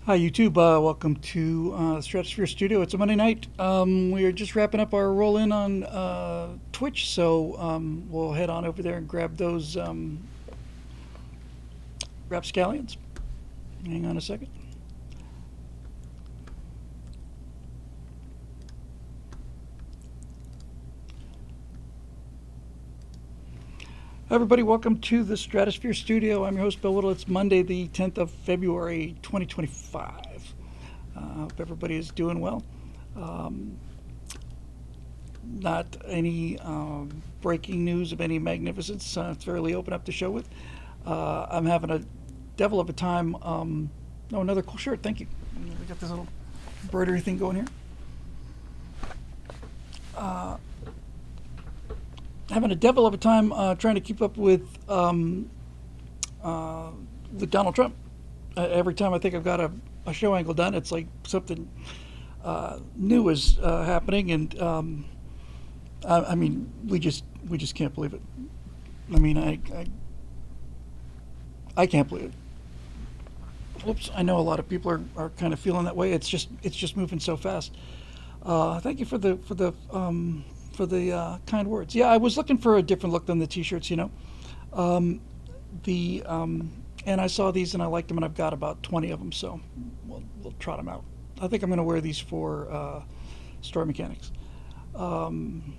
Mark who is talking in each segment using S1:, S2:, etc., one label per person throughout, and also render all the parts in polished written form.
S1: Hi, YouTube. Welcome to Stratosphere Studio. It's a Monday night. We are just wrapping up our roll in on Twitch, so we'll head on over there and grab those rapscallions. Hang on a second. Hi everybody, welcome to the Stratosphere Studio. I'm your host, Bill Whittle. It's Monday, the 10th of February, 2025. Hope everybody is doing well. Not any breaking news of any magnificence. It's fairly open up the show with. I'm having a devil of a time. Oh, another cool shirt. Thank you. We got this little embroidery thing going here. Having a devil of a time trying to keep up with Donald Trump. Every time I think I've got a show angle done, it's like something new is happening, and I mean, we just can't believe it. I mean, I can't believe it. Oops, I know a lot of people are kind of feeling that way. It's just moving so fast. Thank you for the kind words. Yeah, I was looking for a different look than the t-shirts, you know. And I saw these and I liked them, and I've got about 20 of them, so we'll trot them out. I think I'm going to wear these for Story Mechanics. Solomon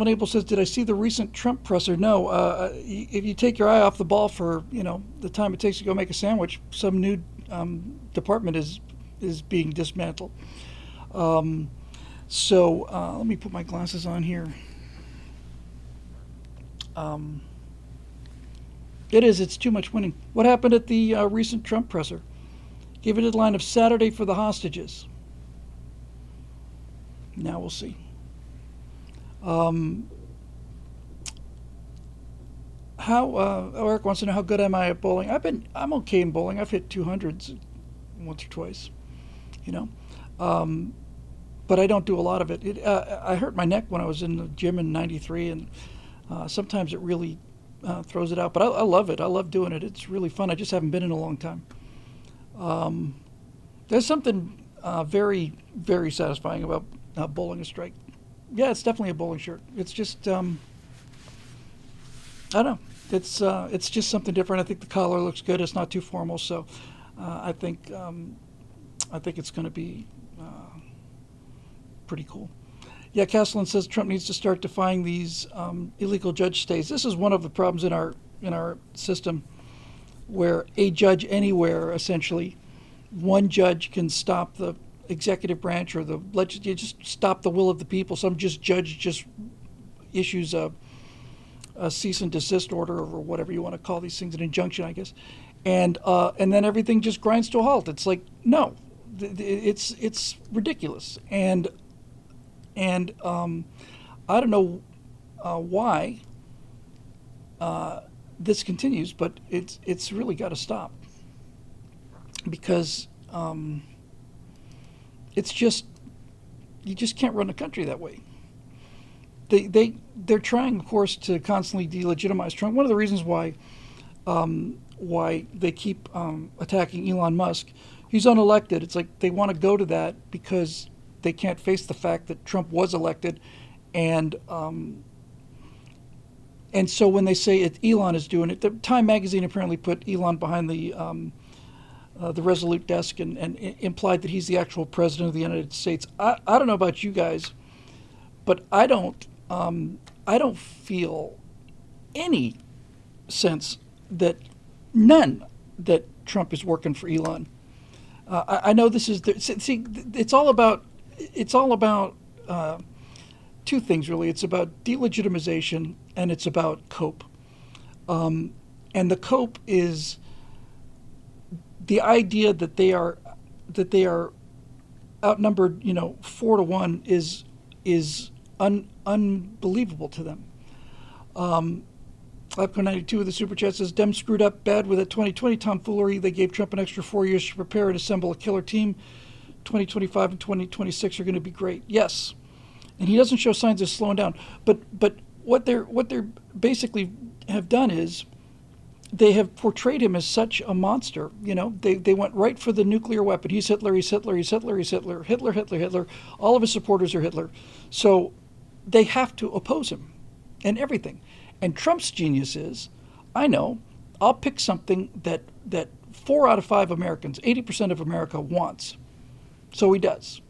S1: Abel says, did I see the recent Trump presser? No. If you take your eye off the ball for, you know, the time it takes to go make a sandwich, some new department is being dismantled. So let me put my glasses on here. It's too much winning. What happened at the recent Trump presser? Gave a deadline of Saturday for the hostages. Now we'll see. Eric wants to know how good am I at bowling? I'm okay in bowling. I've hit 200s once or twice, you know. But I don't do a lot of it. I hurt my neck when I was in the gym in '93, and sometimes it really throws it out. But I love it. I love doing it. It's really fun. I just haven't been in a long time. There's something very, very satisfying about bowling a strike. Yeah, it's definitely a bowling shirt. It's just, I don't know. It's just something different. I think the collar looks good. It's not too formal, so I think it's going to be pretty cool. Yeah, Castellan says Trump needs to start defying these illegal judge stays. This is one of the problems in our system, where a judge anywhere, essentially, one judge can stop the executive branch or the legislature, just stop the will of the people. Some judge just issues a cease and desist order, or whatever you want to call these things, an injunction, I guess, and then everything just grinds to a halt. It's like, no, it's ridiculous, and I don't know why this continues, but it's really got to stop, because it's just, you just can't run a country that way. They're trying, of course, to constantly delegitimize Trump. One of the reasons why they keep attacking Elon Musk, he's unelected. It's like they want to go to that because they can't face the fact that Trump was elected, and so when they say Elon is doing it, the Time magazine apparently put Elon behind the Resolute desk and implied that he's the actual president of the United States. I don't know about you guys, but I don't feel any sense that Trump is working for Elon. I know this is it's all about two things, really. It's about delegitimization, and it's about cope. And the cope is the idea that they are outnumbered, 4-1 is unbelievable to them. 5.92 of the super chat says, Dem screwed up bad with that 2020 tomfoolery. They gave Trump an extra 4 years to prepare and assemble a killer team. 2025 and 2026 are going to be great. Yes, and he doesn't show signs of slowing down. But what they're basically have done is they have portrayed him as such a monster. You know, they went right for the nuclear weapon. He's Hitler, he's Hitler, he's Hitler, he's Hitler, Hitler, Hitler, Hitler. All of his supporters are Hitler. So they have to oppose him and everything. And Trump's genius is, I know, I'll pick something that 4 out of 5 Americans, 80% of America wants. So he does.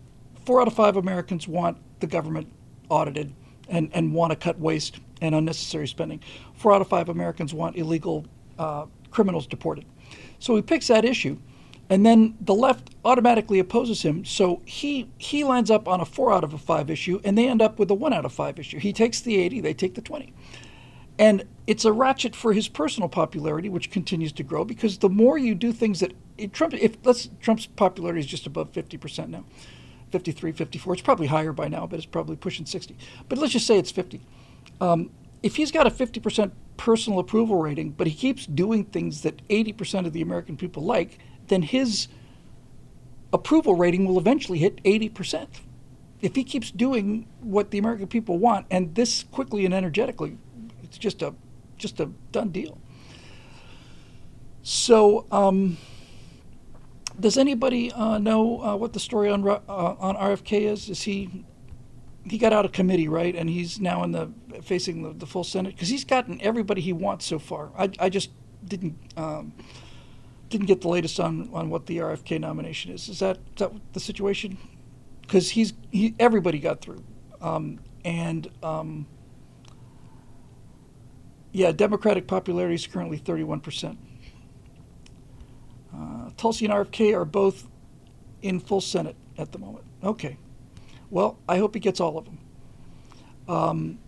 S1: 4 out of 5 Americans want the government audited and want to cut waste and unnecessary spending. 4 out of 5 Americans want illegal criminals deported. So he picks that issue, and then the left automatically opposes him. So he lands up on a 4 out of 5 issue, and they end up with a 1 out of 5 issue. He takes the 80, they take the 20. And it's a ratchet for his personal popularity, which continues to grow, because the more you do things that Trump's popularity is just above 50% now, 53, 54. It's probably higher by now, but it's probably pushing 60. But let's just say it's 50. If he's got a 50% personal approval rating, but he keeps doing things that 80% of the American people like, then his approval rating will eventually hit 80%. If he keeps doing what the American people want, and this quickly and energetically, it's just a done deal. So, does anybody know what the story on RFK is? Is he got out of committee, right? And he's now facing the full Senate, because he's gotten everybody he wants so far. I just didn't get the latest on what the RFK nomination is. Is that the situation? Because everybody got through, Democratic popularity is currently 31%. Tulsi and RFK are both in full Senate at the moment. Okay. Well, I hope he gets all of them. I'm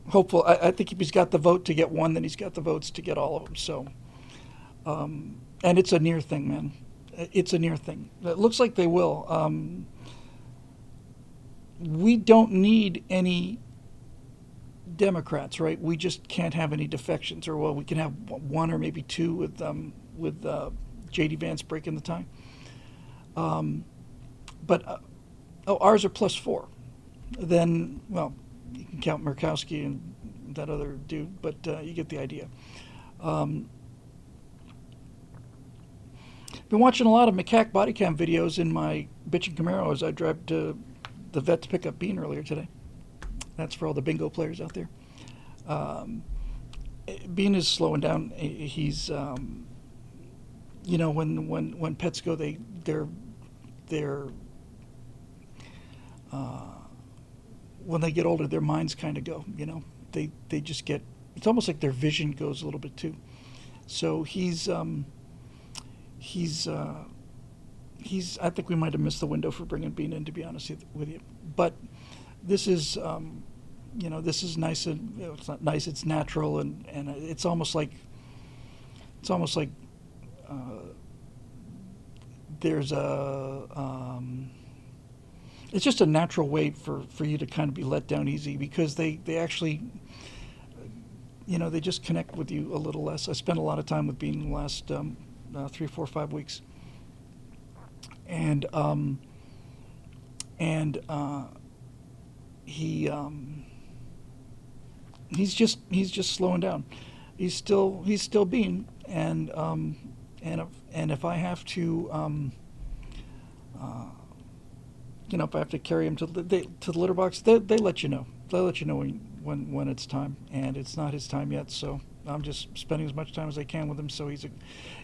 S1: hopeful. I think if he's got the vote to get one, then he's got the votes to get all of them. So, and it's a near thing, man. It's a near thing. It looks like they will. We don't need any Democrats, right? We just can't have any defections, or we can have 1 or maybe 2 with J.D. Vance breaking the tie. Ours are +4. Then, you can count Murkowski and that other dude, but you get the idea. Been watching a lot of macaque body cam videos in my bitchin' Camaro as I drive to the vet to pick up Bean earlier today. That's for all the bingo players out there. Bean is slowing down. He's, when pets go, when they get older, their minds kind of go. They just get. It's almost like their vision goes a little bit too. So he's. I think we might have missed the window for bringing Bean in, to be honest with you. But this is, this is nice, and it's not nice. It's natural, and it's almost like there's it's just a natural way for you to kind of be let down easy, because they actually, they just connect with you a little less. I spent a lot of time with Bean in the last 3, 4, 5 weeks. And he's just slowing down. He's still Bean, and if I have to if I have to carry him to the litter box, they let you know. They'll let you know when it's time, and it's not his time yet. So I'm just spending as much time as I can with him. So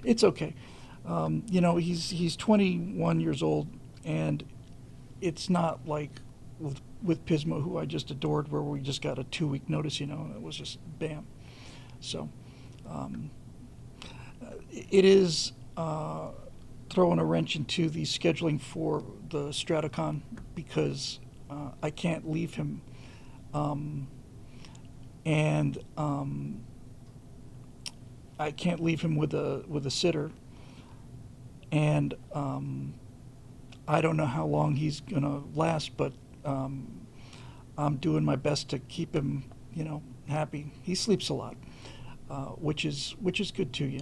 S1: it's okay. He's 21 years old, and it's not like with Pismo, who I just adored, where we just got a 2-week notice. It was just bam. So it is throwing a wrench into the scheduling for the Stratocon, because I can't leave him, I can't leave him with a sitter. And I don't know how long he's going to last, but I'm doing my best to keep him, happy. He sleeps a lot, which is good too,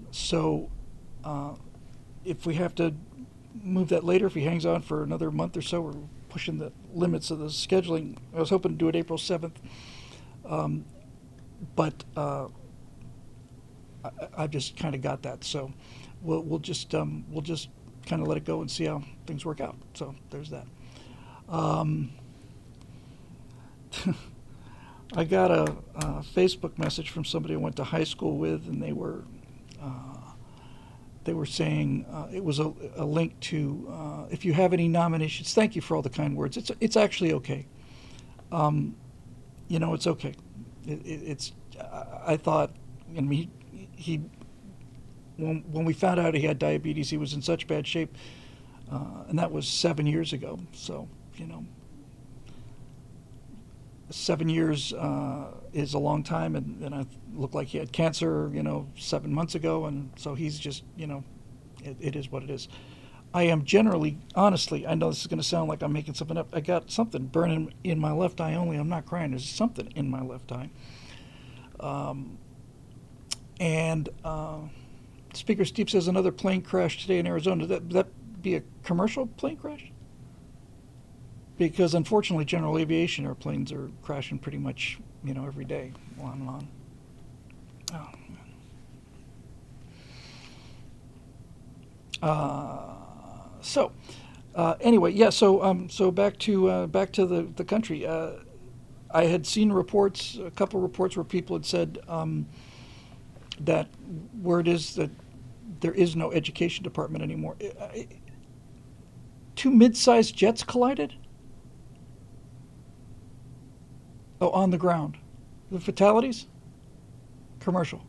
S1: So if we have to move that later, if he hangs on for another month or so, or pushing the limits of the scheduling. I was hoping to do it April 7th, but I've just kind of got that. So we'll just kind of let it go and see how things work out. So there's that. I got a Facebook message from somebody I went to high school with, and they were saying it was a link to if you have any nominations. Thank you for all the kind words. It's actually okay. It's okay. It's I thought, he when we found out he had diabetes, he was in such bad shape, and that was 7 years ago. So 7 years is a long time, and I looked like he had cancer, 7 months ago, and so he's just, it is what it is. I am generally, honestly, I know this is going to sound like I'm making something up. I got something burning in my left eye only. I'm not crying. There's something in my left eye. And Speaker Steve says another plane crash today in Arizona. Would that be a commercial plane crash? Because unfortunately, general aviation airplanes are crashing pretty much, every day, on and on. Oh, man. Anyway, yeah. So back to the country. I had seen reports, a couple reports where people had said that word is that there is no education department anymore. Two mid-sized jets collided. Oh, on the ground. The fatalities? Commercial.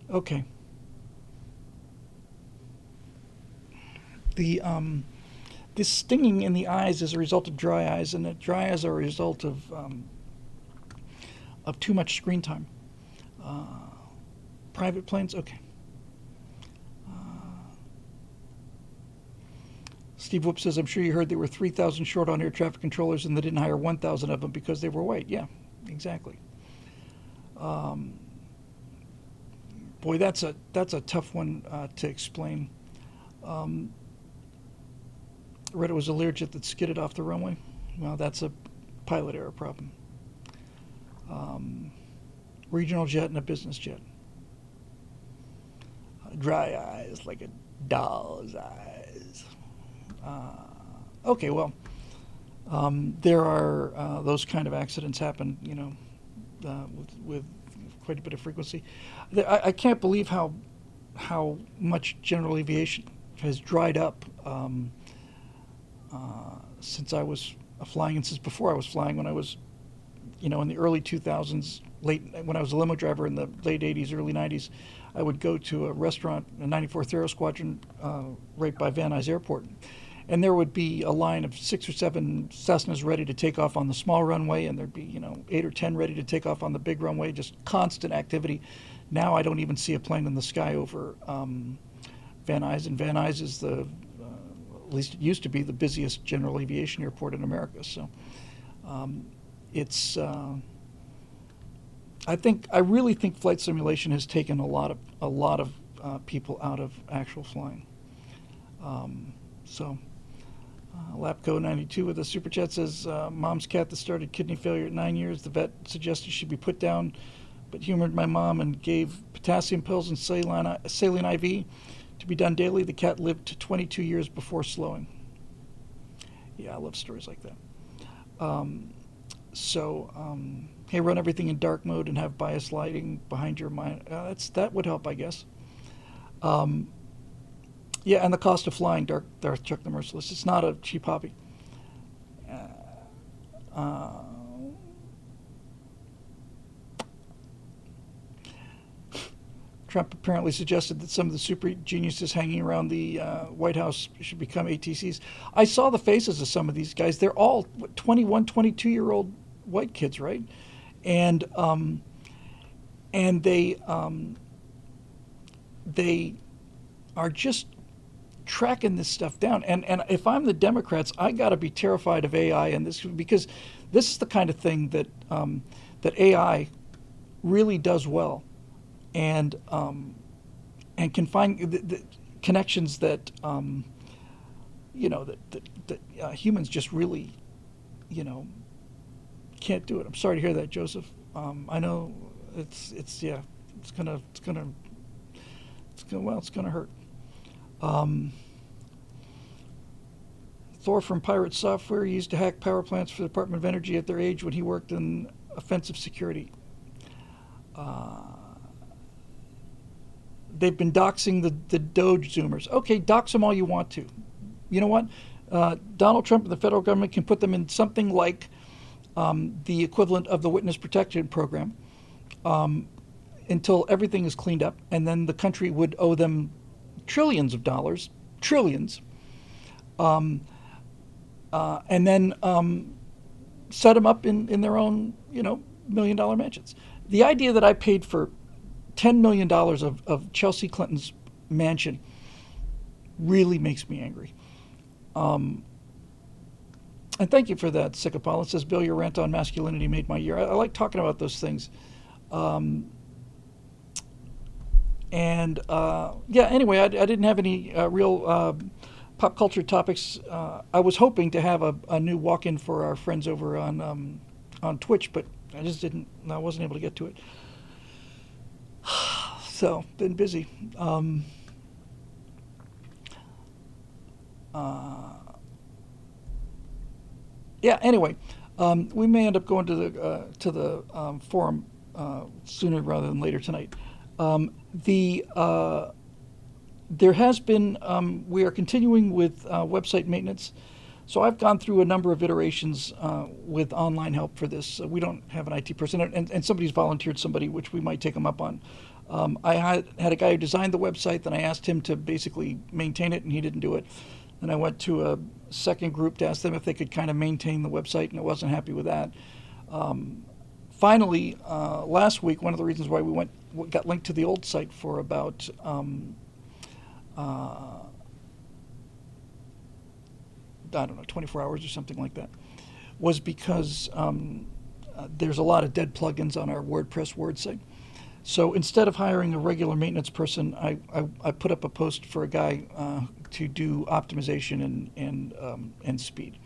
S1: Okay. This stinging in the eyes is a result of dry eyes, and the dry eyes are a result of too much screen time. Private planes? Okay. Steve Whoop says, I'm sure you heard there were 3,000 short on air traffic controllers and they didn't hire 1,000 of them because they were white. Yeah, exactly. Boy, that's a tough one to explain. I read it was a Learjet that skidded off the runway. Well, that's a pilot error problem. Regional jet and a business jet. Dry eyes like a doll's eyes. Okay, well, there are those kind of accidents happen, with quite a bit of frequency. I can't believe how much general aviation has dried up since I was flying, and since before I was flying, when I was, in the early 2000s, when I was a limo driver in the late 80s, early 90s, I would go to a restaurant, a 94th Aero Squadron, right by Van Nuys Airport. And there would be a line of 6 or 7 Cessnas ready to take off on the small runway, and there'd be, 8 or 10 ready to take off on the big runway, just constant activity. Now I don't even see a plane in the sky over Van Nuys, and Van Nuys is at least it used to be, the busiest general aviation airport in America. So it's, I really think flight simulation has taken a lot of people out of actual flying. Lapco 92 with a super chat says, mom's cat that started kidney failure at 9 years. The vet suggested she be put down, but humored my mom and gave potassium pills and saline IV to be done daily. The cat lived to 22 years before slowing. Yeah, I love stories like that. Hey, run everything in dark mode and have bias lighting behind your mind. That would help, I guess. Yeah, and the cost of flying, Darth Chuck the Merciless. It's not a cheap hobby. Trump apparently suggested that some of the super geniuses hanging around the White House should become ATCs. I saw the faces of some of these guys. They're all 21, 22-year-old white kids, right? And they are just tracking this stuff down. And if I'm the Democrats, I got to be terrified of AI and this, because this is the kind of thing that AI can connections that humans just really can't do it. I'm sorry to hear that, Joseph. I know it's gonna hurt. Thor from Pirate Software used to hack power plants for the Department of Energy at their age when he worked in offensive security. They've been doxing the Doge Zoomers. Okay, dox them all you want to. You know what? Donald Trump and the federal government can put them in something like the equivalent of the Witness Protection Program until everything is cleaned up, and then the country would owe them trillions of dollars, trillions, and then set them up in their own, $1 million mansions. The idea that I paid for $10 million of Chelsea Clinton's mansion really makes me angry. And thank you for that, Sycopol. It says, Bill, your rant on masculinity made my year. I like talking about those things. Anyway, I didn't have any real pop culture topics. I was hoping to have a new walk-in for our friends over on Twitch, but I wasn't able to get to it. So, been busy. Anyway, we may end up going to the forum sooner rather than later tonight. There has been, we are continuing with website maintenance. So I've gone through a number of iterations with online help for this. We don't have an IT person, and somebody's volunteered somebody, which we might take them up on. I had a guy who designed the website, then I asked him to basically maintain it, and he didn't do it. And I went to a second group to ask them if they could kind of maintain the website, and I wasn't happy with that. Finally, last week, one of the reasons why we got linked to the old site for about I don't know, 24 hours or something like that, was because there's a lot of dead plugins on our WordPress Word site. So instead of hiring a regular maintenance person, I put up a post for a guy to do optimization and speed.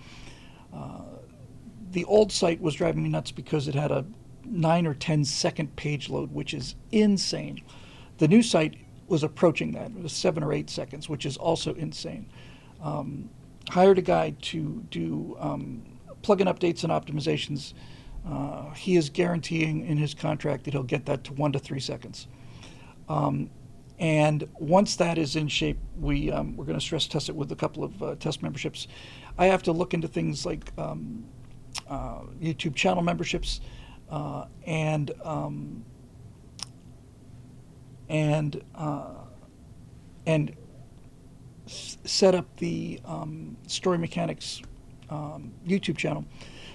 S1: The old site was driving me nuts because it had a 9 or 10 second page load, which is insane. The new site was approaching that. It was 7 or 8 seconds, which is also insane. Hired a guy to do plugin updates and optimizations. He is guaranteeing in his contract that he'll get that to 1 to 3 seconds. And once that is in shape, we're going to stress test it with a couple of test memberships. I have to look into things like YouTube channel memberships and set up the Story Mechanics YouTube channel.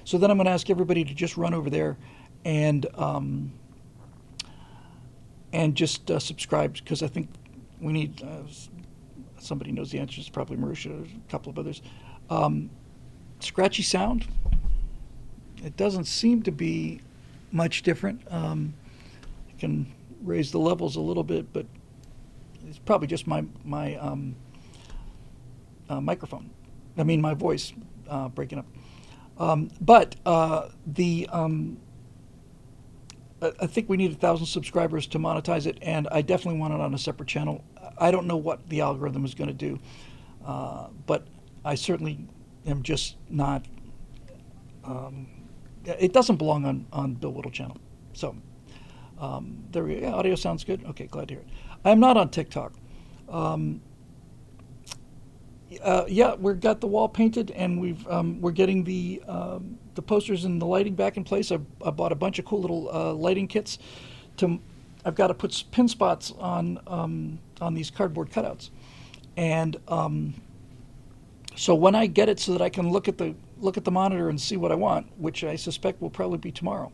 S1: So then I'm going to ask everybody to just run over there and just subscribe, because I think we need, somebody knows the answer, it's probably Marusha, a couple of others. Scratchy sound. It doesn't seem to be much different. I can raise the levels a little bit, but it's probably just my microphone. I mean, my voice breaking up. I think we need 1,000 subscribers to monetize it, and I definitely want it on a separate channel. I don't know what the algorithm is going to do, but I certainly am just not. It doesn't belong on Bill Whittle channel. So there we go. Yeah, audio sounds good. Okay, glad to hear it. I'm not on TikTok. We've got the wall painted, and we're getting the posters and the lighting back in place. I bought a bunch of cool little lighting kits. I've got to put pin spots on these cardboard cutouts, and so when I get it so that I can look at the monitor and see what I want, which I suspect will probably be tomorrow,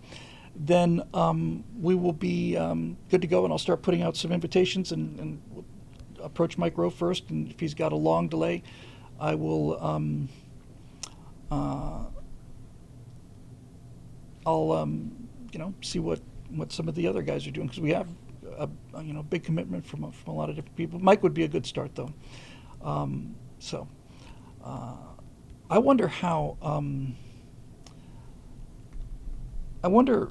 S1: then we will be good to go, and I'll start putting out some invitations and approach Mike Rowe first, and if he's got a long delay, I will I'll see what some of the other guys are doing, because we have big commitment from a lot of different people. Mike would be a good start, though. So I wonder how. I wonder.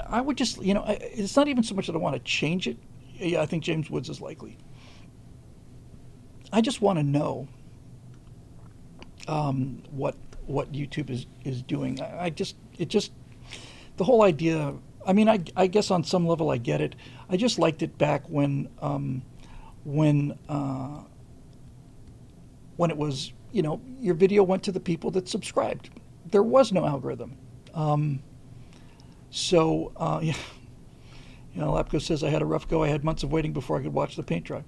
S1: I would just, it's not even so much that I want to change it. Yeah, I think James Woods is likely. I just want to know what YouTube is doing. The whole idea. I mean, I guess on some level I get it. I just liked it back when it was, your video went to the people that subscribed. There was no algorithm. Yeah. Lapko says, I had a rough go. I had months of waiting before I could watch the paint dry.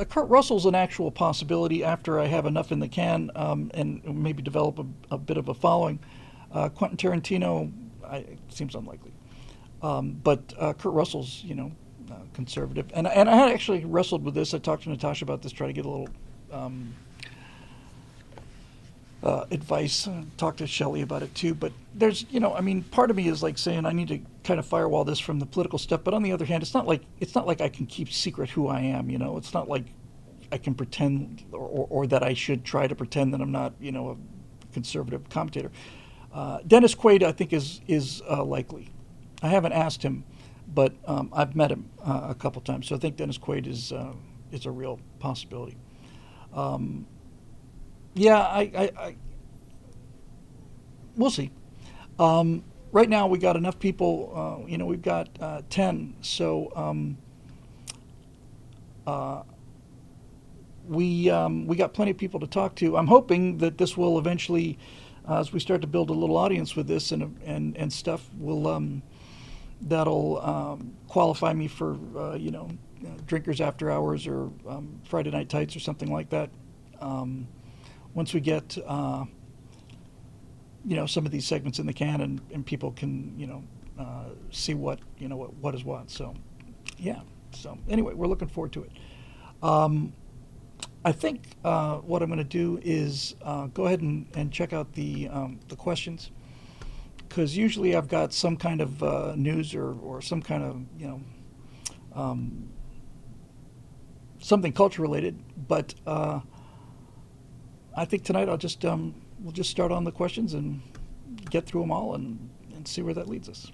S1: Kurt Russell's an actual possibility after I have enough in the can and maybe develop a bit of a following. Quentin Tarantino, it seems unlikely. But Kurt Russell's, conservative. And I had actually wrestled with this. I talked to Natasha about this, try to get a little advice. Talked to Shelley about it too. But there's, part of me is like saying I need to kind of firewall this from the political stuff. But on the other hand, it's not like I can keep secret who I am. It's not like I can pretend or that I should try to pretend that I'm not, a conservative commentator. Dennis Quaid, I think, is likely. I haven't asked him, but I've met him a couple times. So I think Dennis Quaid is a real possibility. I we'll see. Right now we got enough people. We've got 10. So we got plenty of people to talk to. I'm hoping that this will eventually, as we start to build a little audience with this and stuff, that'll qualify me for drinkers after hours or Friday night tights or something like that. Once we get some of these segments in the can and people can see what is what. So so anyway, we're looking forward to it. I think what I'm going to do is go ahead and check out the questions, because usually I've got some kind of news or some kind of something culture related, but I think tonight we'll just start on the questions and get through them all and see where that leads us.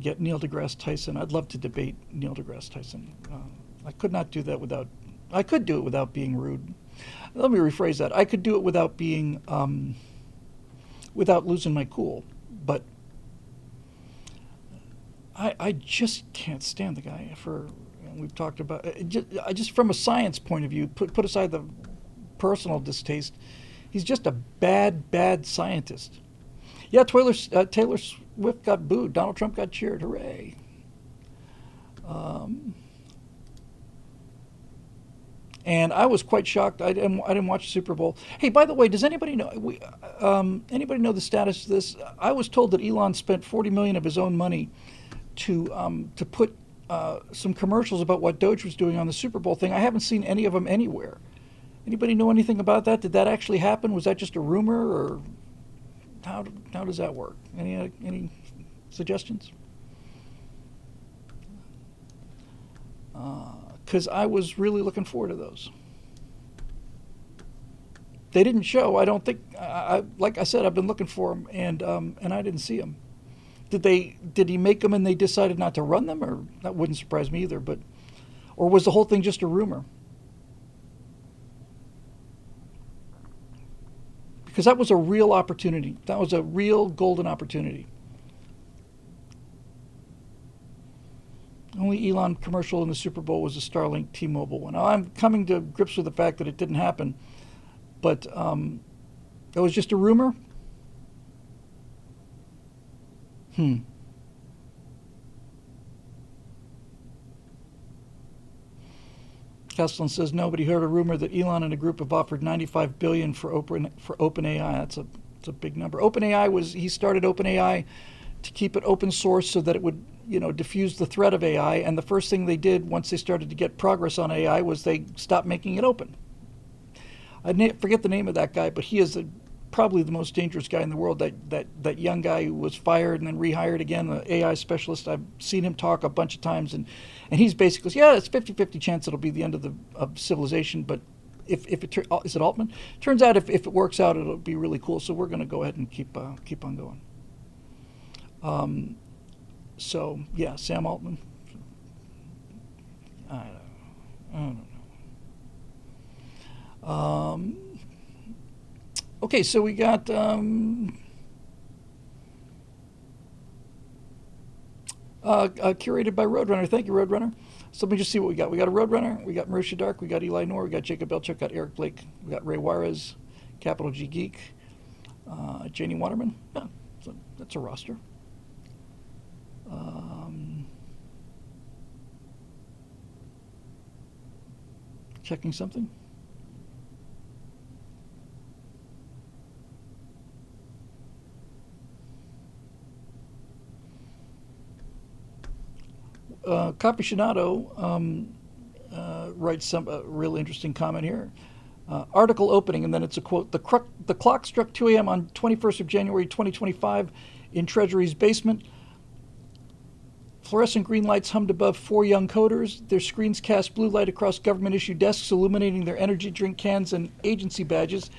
S1: Get Neil deGrasse Tyson. I'd love to debate Neil deGrasse Tyson. I could not do that without. I could do it without being rude. Let me rephrase that. I could do it without being, without losing my cool. But I just can't stand the guy for. We've talked about just from a science point of view. Put aside the personal distaste. He's just a bad scientist. Yeah, Taylor Swift got booed. Donald Trump got cheered. Hooray! And I was quite shocked. I didn't watch the Super Bowl. Hey, by the way, does anybody know? Anybody know the status of this? I was told that Elon spent $40 million of his own money to put some commercials about what Doge was doing on the Super Bowl thing. I haven't seen any of them anywhere. Anybody know anything about that? Did that actually happen? Was that just a rumor, or how does that work? Any suggestions? Because I was really looking forward to those. They didn't show. I don't think. Like I said, I've been looking for them, and I didn't see them. Did he make them and they decided not to run them, or that wouldn't surprise me either? Or was the whole thing just a rumor? Because that was a real opportunity. That was a real golden opportunity. Only Elon commercial in the Super Bowl was a Starlink T-Mobile one. Now, I'm coming to grips with the fact that it didn't happen, but it was just a rumor. Kesslin says nobody heard a rumor that Elon and a group have offered $95 billion for OpenAI. That's a big number. He started OpenAI to keep it open source so that it would, diffuse the threat of AI. And the first thing they did once they started to get progress on AI was they stopped making it open. I forget the name of that guy, but he is probably the most dangerous guy in the world. That young guy who was fired and then rehired again, the AI specialist. I've seen him talk a bunch of times, and he's basically, yeah, it's 50-50 chance it'll be the end of civilization. But if it is it Altman? Turns out if it works out, it'll be really cool. So we're going to go ahead and keep on going. So yeah, Sam Altman. I don't know. Okay, so we got curated by Roadrunner. Thank you, Roadrunner. So let me just see what we got. We got a Roadrunner, we got Marusha Dark, we got Eli Noor, we got Jacob Belchuk, got Eric Blake, we got Ray Juarez, Capital G Geek, Janie Waterman. Yeah, so that's a roster. Checking something. Cappuccinato writes some real interesting comment here. Article opening, and then it's a quote. The clock struck 2 a.m. on 21st of January 2025 in Treasury's basement. Fluorescent green lights hummed above 4 young coders. Their screens cast blue light across government-issued desks, illuminating their energy drink cans and agency badges.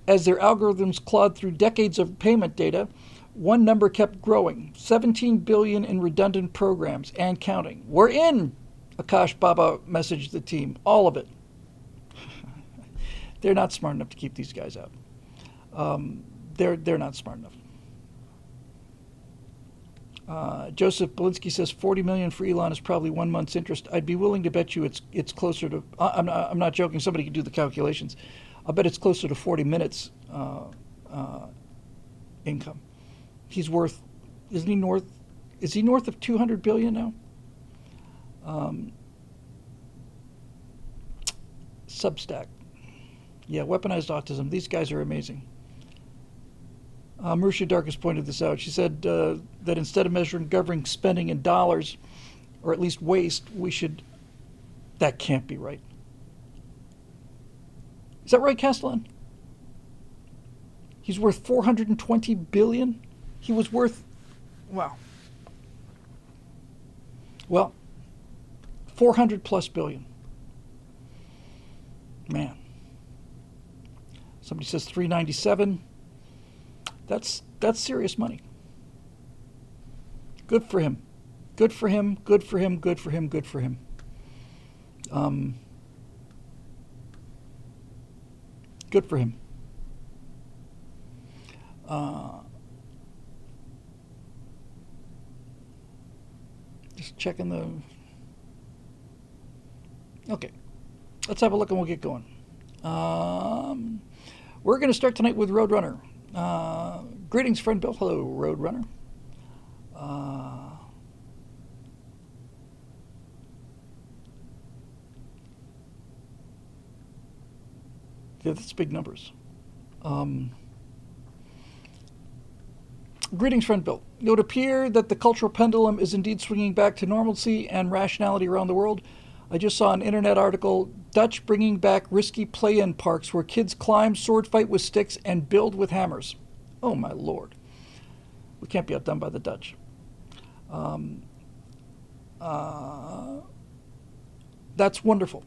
S1: As their algorithms clawed through decades of payment data, one number kept growing: 17 billion in redundant programs and counting. We're in, Akash Baba messaged the team. All of it. They're not smart enough to keep these guys out. They're not smart enough. Joseph Belinsky says 40 million for Elon is probably 1 month's interest. I'd be willing to bet you it's closer to. I'm not joking. Somebody could do the calculations. I'll bet it's closer to 40 minutes income. He's worth. Isn't he north? Is he north of 200 billion now? Substack. Yeah, weaponized autism. These guys are amazing. Marusha Dark has pointed this out. She said that instead of measuring government spending in dollars, or at least waste, we should. That can't be right. Is that right, Castellan? He's worth 420 billion. He was worth, wow. Well, 400 plus billion. Man. Somebody says 397. That's serious money. Good for him. Good for him. Good for him. Good for him. Good for him. Good for him. Just checking the. Okay, let's have a look and we'll get going. We're going to start tonight with Roadrunner. Greetings, friend Bill. Hello, Roadrunner. Yeah, that's big numbers. Greetings, friend Bill. It would appear that the cultural pendulum is indeed swinging back to normalcy and rationality around the world. I just saw an internet article, Dutch bringing back risky play-in parks where kids climb, sword fight with sticks, and build with hammers. Oh, my Lord. We can't be outdone by the Dutch. That's wonderful.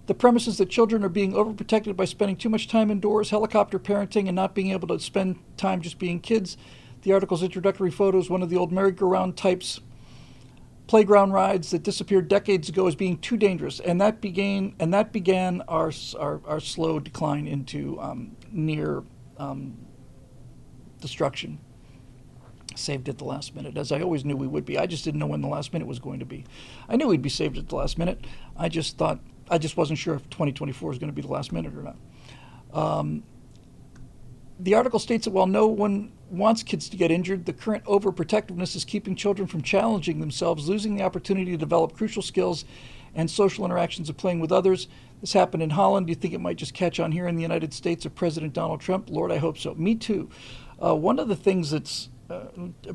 S1: The premise is that children are being overprotected by spending too much time indoors, helicopter parenting, and not being able to spend time just being kids. The article's introductory photo is one of the old merry-go-round types playground rides that disappeared decades ago as being too dangerous, and that began our slow decline into near destruction. Saved at the last minute, as I always knew we would be. I just didn't know when the last minute was going to be. I knew we'd be saved at the last minute. I just wasn't sure if 2024 is going to be the last minute or not. The article states that while no one wants kids to get injured, the current overprotectiveness is keeping children from challenging themselves, losing the opportunity to develop crucial skills and social interactions of playing with others. This happened in Holland. Do you think it might just catch on here in the United States of President Donald Trump? Lord, I hope so. Me too. One of the things that's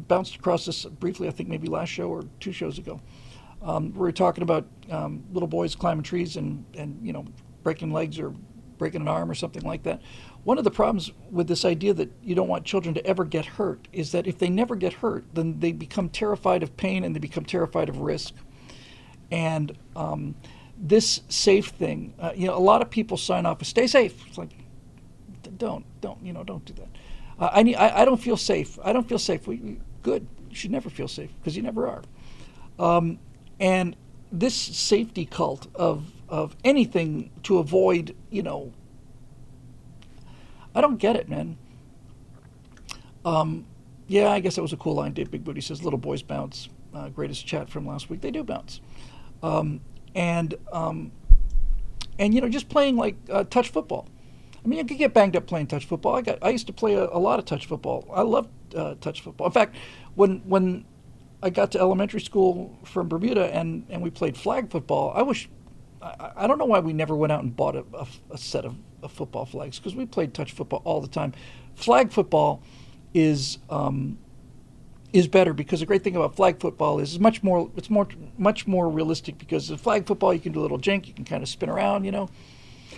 S1: bounced across this briefly, I think maybe last show or 2 shows ago, we were talking about little boys climbing trees and breaking legs or breaking an arm or something like that. One of the problems with this idea that you don't want children to ever get hurt is that if they never get hurt, then they become terrified of pain and they become terrified of risk. And this safe thing, a lot of people sign off with "stay safe." It's like, don't do that. I don't feel safe. I don't feel safe. Good. You should never feel safe because you never are. And this safety cult of anything to avoid, I don't get it, man. Yeah, I guess that was a cool line. Dave Big Booty says, "Little boys bounce." Greatest chat from last week. They do bounce. And just playing like touch football. I mean, you could get banged up playing touch football. I used to play a lot of touch football. I loved touch football. In fact, when I got to elementary school from Bermuda and we played flag football, I don't know why we never went out and bought a set of football flags, because we played touch football all the time. Flag football is better, because the great thing about flag football is much more realistic, because the flag football you can do a little jink, you can kind of spin around,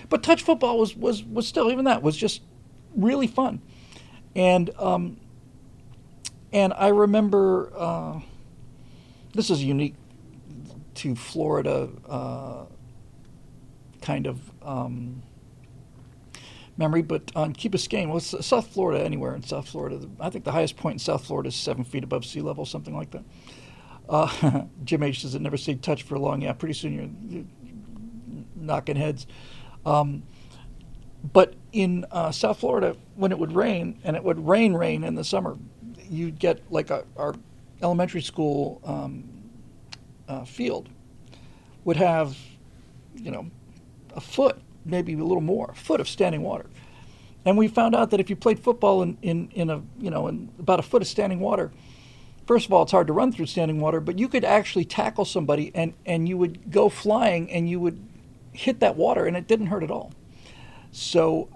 S1: But touch football was still, even that was just really fun. And I remember, this is unique to Florida kind of memory, but on Key Biscayne, well, it's South Florida, anywhere in South Florida. I think the highest point in South Florida is 7 feet above sea level, something like that. Jim H says, "It never stayed touch for long." Yeah, pretty soon you're knocking heads. But in South Florida, when it would rain, and it would rain in the summer, you'd get like our elementary school field would have, a foot, maybe a little more, a foot of standing water. And we found out that if you played football in about a foot of standing water, first of all, it's hard to run through standing water, but you could actually tackle somebody and you would go flying and you would hit that water and it didn't hurt at all. So,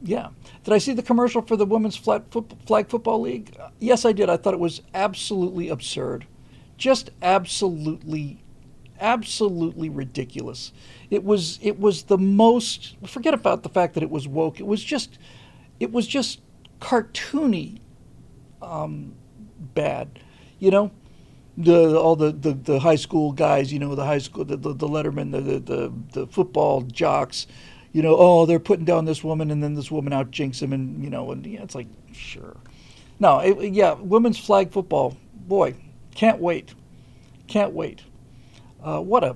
S1: yeah. Did I see the commercial for the Women's Flag Football League? Yes, I did. I thought it was absolutely absurd. Just absolutely ridiculous. It was the most, forget about the fact that it was woke. It was just cartoony bad. All the high school guys, the high school, the lettermen, the football jocks, they're putting down this woman, and then this woman out jinx him, and it's like, sure. No, women's flag football, boy, can't wait. What a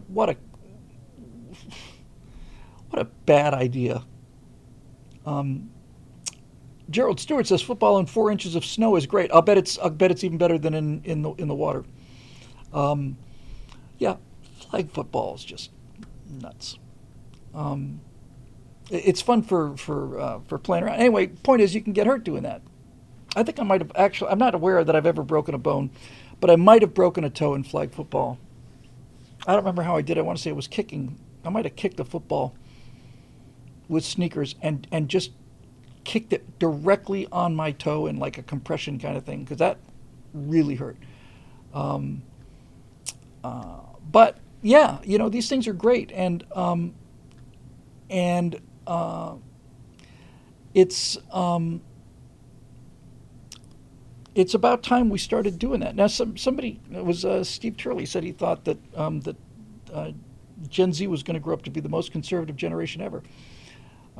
S1: bad idea. Gerald Stewart says football in 4 inches of snow is great. I'll bet it's even better than in the water. Yeah, flag football is just nuts. It's fun for playing around. Anyway, point is, you can get hurt doing that. I think I might have actually. I'm not aware that I've ever broken a bone, but I might have broken a toe in flag football. I don't remember how I did. I want to say it was kicking. I might have kicked a football with sneakers and just kicked it directly on my toe in like a compression kind of thing, because that really hurt. But yeah, these things are great, and it's about time we started doing that. Now, somebody, it was Steve Turley, said he thought that Gen Z was going to grow up to be the most conservative generation ever.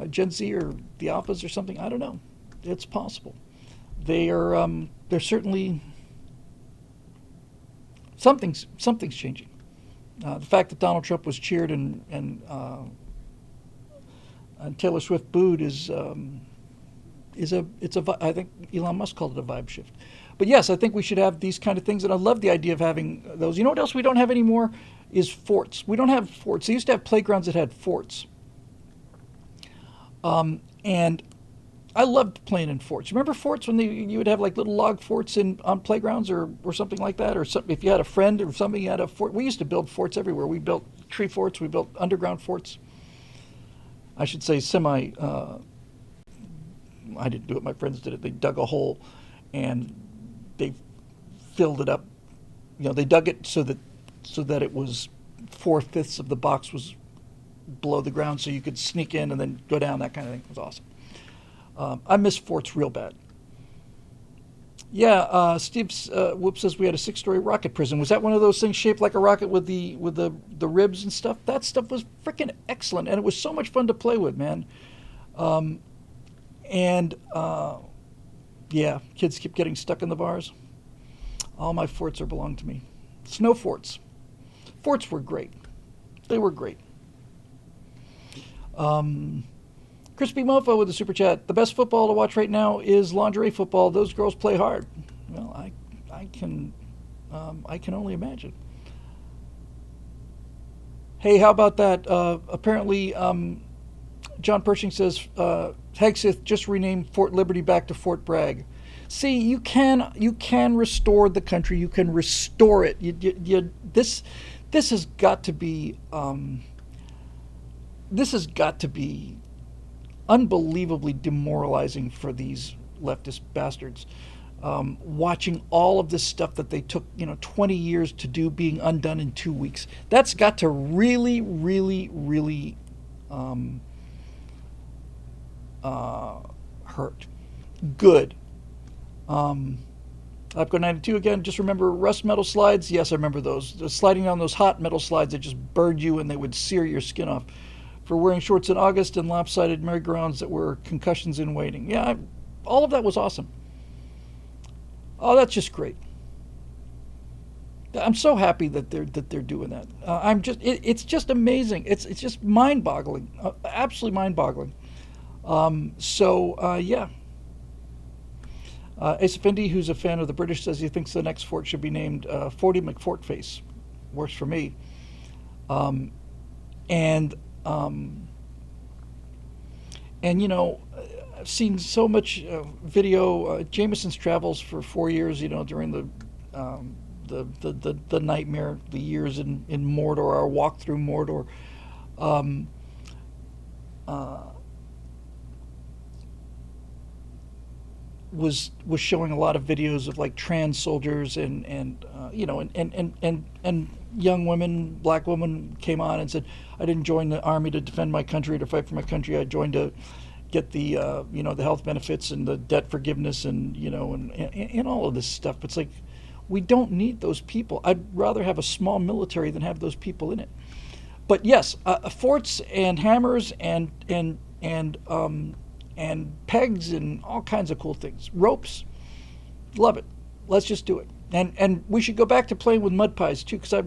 S1: Gen Z or the Alphas or something, I don't know. It's possible. They're certainly, something's changing. The fact that Donald Trump was cheered and Taylor Swift booed is I think Elon Musk called it a vibe shift. But yes, I think we should have these kind of things, and I love the idea of having those. You know what else we don't have anymore is forts. We don't have forts. They used to have playgrounds that had forts. And I loved playing in forts. Remember forts when you would have like little log forts on playgrounds or something like that, or something, if you had a friend or something, you had a fort. We used to build forts everywhere. We built tree forts. We built underground forts. I should say I didn't do it. My friends did it. They dug a hole and they filled it up. They dug it so that it was 4/5 of the box was below the ground so you could sneak in and then go down. That kind of thing. It was awesome. I miss forts real bad. Yeah, Steve Whoop says we had a 6-story rocket prison. Was that one of those things shaped like a rocket with the ribs and stuff? That stuff was freaking excellent, and it was so much fun to play with, man. Yeah, kids keep getting stuck in the bars. All my forts are belong to me. Snow forts. Forts were great. They were great. Crispy Mofo with the super chat. The best football to watch right now is lingerie football. Those girls play hard. Well, I can only imagine. Hey, how about that? Apparently, John Pershing says Hegseth just renamed Fort Liberty back to Fort Bragg. See, you can restore the country. You can restore it. This has got to be unbelievably demoralizing for these leftist bastards. Watching all of this stuff that they took 20 years to do being undone in 2 weeks. That's got to really, really, really hurt. Good. Upco 92 again. Just remember rust metal slides. Yes, I remember those. Sliding down those hot metal slides that just burned you and they would sear your skin off. For wearing shorts in August and lopsided merry-go-rounds that were concussions in waiting. Yeah, all of that was awesome. Oh, that's just great. I'm so happy that they're doing that. It's just amazing. It's just mind-boggling, absolutely mind-boggling. Yeah. Asa Findi, who's a fan of the British, says he thinks the next fort should be named 40 McFortface. Works for me. I've seen so much video. Jameson's travels for 4 years, during the nightmare, the years in Mordor, our walk through Mordor. Was showing a lot of videos of like trans soldiers and young women, black women came on and said, I didn't join the army to defend my country, to fight for my country. I joined to get the the health benefits and the debt forgiveness and all of this stuff. It's like, we don't need those people. I'd rather have a small military than have those people in it. But yes, forts and hammers and pegs and all kinds of cool things. Ropes, love it. Let's just do it. And we should go back to playing with mud pies too, because I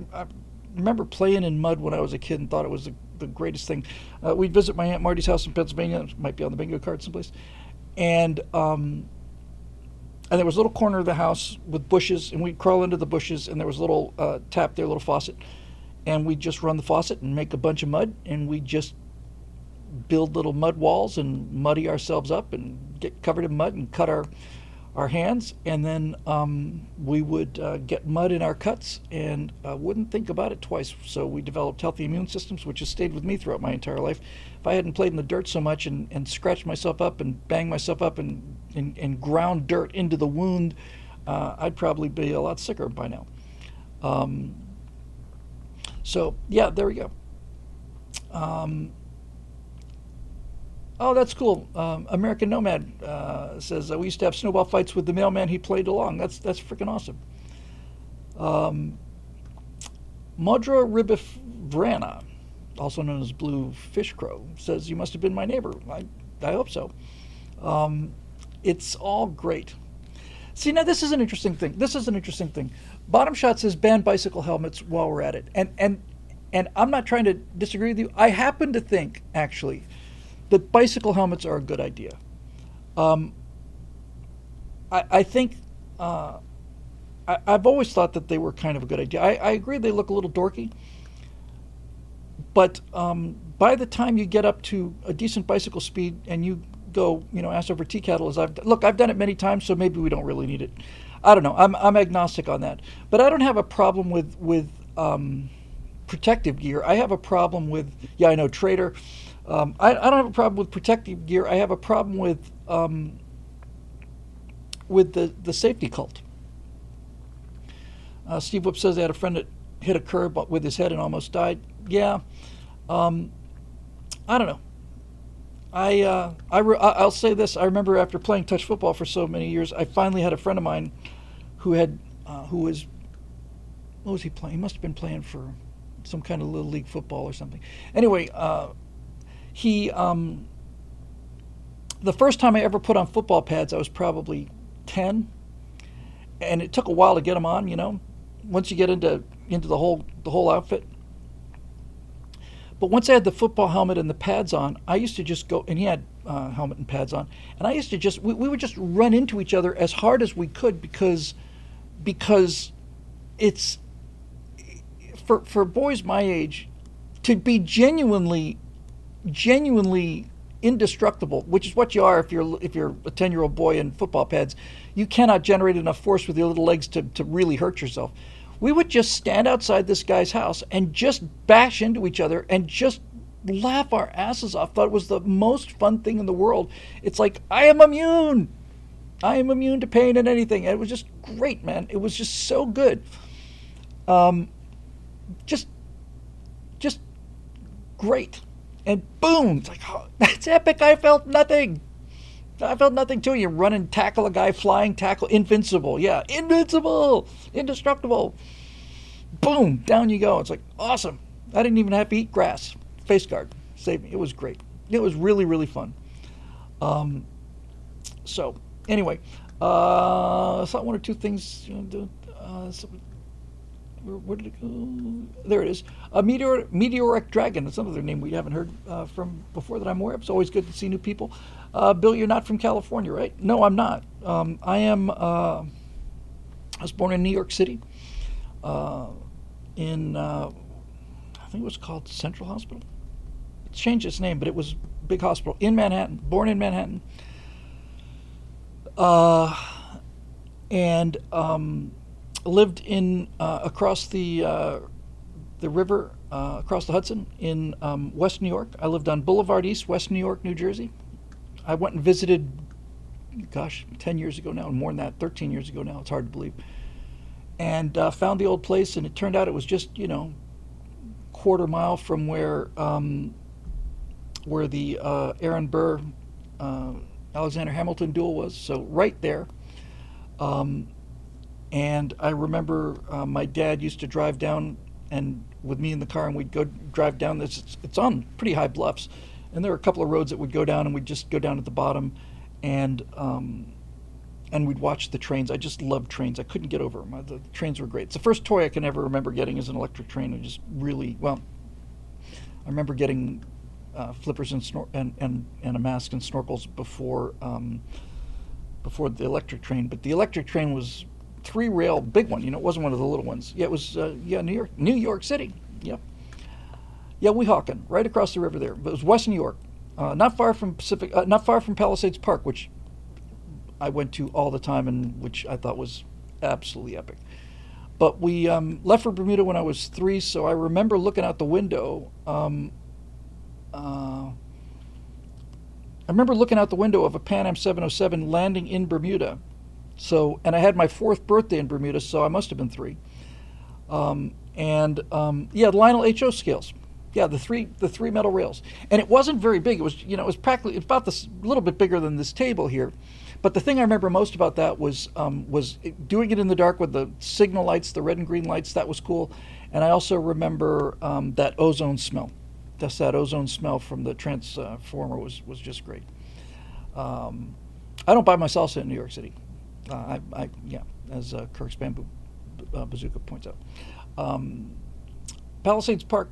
S1: remember playing in mud when I was a kid and thought it was the greatest thing. We'd visit my Aunt Marty's house in Pennsylvania. It might be on the bingo card someplace. And there was a little corner of the house with bushes, and we'd crawl into the bushes, and there was a little tap there, a little faucet. And we'd just run the faucet and make a bunch of mud, and we'd just build little mud walls and muddy ourselves up and get covered in mud and cut our hands, and then we would get mud in our cuts and wouldn't think about it twice. So we developed healthy immune systems, which has stayed with me throughout my entire life. If I hadn't played in the dirt so much and scratched myself up and banged myself up and ground dirt into the wound, I'd probably be a lot sicker by now. So yeah, there we go. Oh, that's cool. American Nomad says, we used to have snowball fights with the mailman. He played along. That's freaking awesome. Modra Ribifrana, also known as Blue Fish Crow, says, you must have been my neighbor. I hope so. It's all great. See, now this is an interesting thing. Bottom Shot says ban bicycle helmets while we're at it. And I'm not trying to disagree with you. I happen to think, actually, that bicycle helmets are a good idea. I think I've always thought that they were kind of a good idea. I agree they look a little dorky, but by the time you get up to a decent bicycle speed and you go, ass over tea kettle, as I've done it many times, so maybe we don't really need it. I don't know. I'm agnostic on that, but I don't have a problem with protective gear. I have a problem with Trader. I don't have a problem with protective gear. I have a problem with the safety cult. Steve Whip says they had a friend that hit a curb with his head and almost died. Yeah. I don't know. I'll say this. I remember after playing touch football for so many years, I finally had a friend of mine who was, what was he playing? He must have been playing for some kind of little league football or something. Anyway, he the first time I ever put on football pads, I was probably 10, and it took a while to get them on. Once you get into the whole outfit. But once I had the football helmet and the pads on, I used to just go, and he had helmet and pads on, and I used to just, we would just run into each other as hard as we could because it's, for boys my age, to be genuinely indestructible, which is what you are if you're a 10-year-old boy in football pads. You cannot generate enough force with your little legs to really hurt yourself. We would just stand outside this guy's house and just bash into each other and just laugh our asses off. Thought it was the most fun thing in the world. It's like, I am immune to pain and anything. And it was just great, man. It was just so good. Just great. And boom, it's like, oh, that's epic. I felt nothing too. You run and tackle a guy, flying tackle, invincible. Yeah, invincible, indestructible. Boom, down you go. It's like, awesome. I didn't even have to eat grass. Face guard saved me. It was great. It was really, really fun. So anyway, thought one or two things. Where did it go? There it is. A meteoric dragon. That's another name we haven't heard from before that I'm aware of. It's always good to see new people. Bill, you're not from California, right? No, I'm not. I am. I was born in New York City. In I think it was called Central Hospital. It changed its name, but it was a big hospital in Manhattan. Born in Manhattan. And lived in across the river, across the Hudson in West New York. I lived on Boulevard East, West New York, New Jersey. I went and visited, 10 years ago now, more than that, 13 years ago now. It's hard to believe. And found the old place, and it turned out it was just, quarter mile from where the Aaron Burr, Alexander Hamilton duel was. So right there. And I remember my dad used to drive down and with me in the car, and we'd go drive down this. It's on pretty high bluffs, and there were a couple of roads that would go down, and we'd just go down at the bottom, and we'd watch the trains. I just loved trains. I couldn't get over them. The trains were great. It's the first toy I can ever remember getting is an electric train. It just really, well, I remember getting flippers and a mask and snorkels before the electric train. But the electric train was 3-rail, big one. It wasn't one of the little ones. Yeah, it was. New York City. Yep. Yeah, Weehawken, right across the river there. But it was West New York, not far from Palisades Park, which I went to all the time and which I thought was absolutely epic. But we left for Bermuda when I was 3, so I remember looking out the window. I remember looking out the window of a Pan Am 707 landing in Bermuda. So, and I had my 4th birthday in Bermuda, so I must have been 3. The Lionel H.O. scales. Yeah, the three metal rails. And it wasn't very big. It was, it was practically, it's about this, a little bit bigger than this table here. But the thing I remember most about that was doing it in the dark with the signal lights, the red and green lights. That was cool. And I also remember that ozone smell. Just that ozone smell from the transformer was just great. I don't buy my salsa in New York City. As Kirk's Bamboo Bazooka points out. Palisades Park.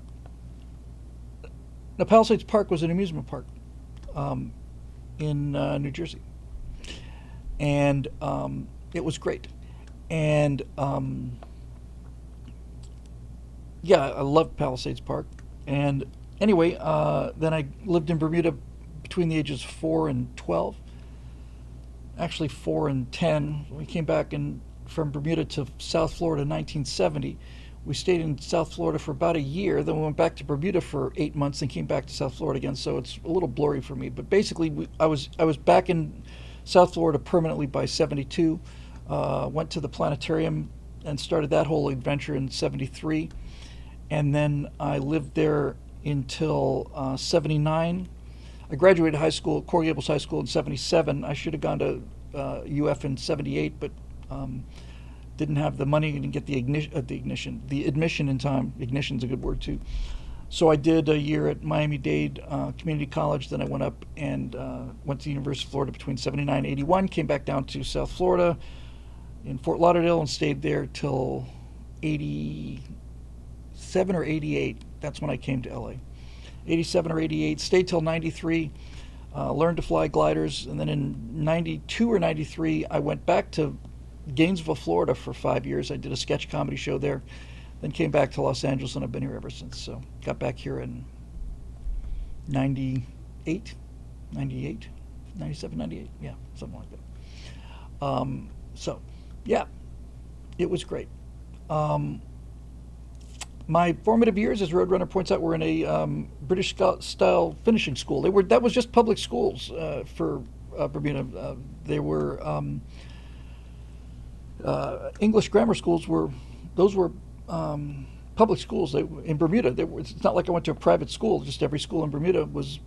S1: Now, Palisades Park was an amusement park in New Jersey. And it was great. And I loved Palisades Park. And anyway, then I lived in Bermuda between the ages of 4 and 12. Actually 4 and 10. We came back from Bermuda to South Florida in 1970. We stayed in South Florida for about a year. Then we went back to Bermuda for 8 months and came back to South Florida again. So it's a little blurry for me. But basically, I was back in South Florida permanently by 72. Went to the planetarium and started that whole adventure in 73. And then I lived there until 79. I graduated high school, Coral Gables High School in 77. I should have gone to UF in 78, but didn't have the money and get the admission in time. Ignition's a good word too. So I did a year at Miami-Dade Community College. Then I went up and went to the University of Florida between 79 and 81. Came back down to South Florida in Fort Lauderdale and stayed there till 87 or 88. That's when I came to LA. 87 or 88. Stayed till 93. Learned to fly gliders. And then in 92 or 93, I went back to Gainesville, Florida for 5 years. I did a sketch comedy show there. Then came back to Los Angeles, and I've been here ever since. So got back here in 98, 97, 98. Yeah, something like that. So, yeah, it was great. My formative years, as Roadrunner points out, were in a British-style finishing school. That was just public schools for Bermuda. They were English grammar schools. Those were public schools in Bermuda. It's not like I went to a private school. Just every school in Bermuda was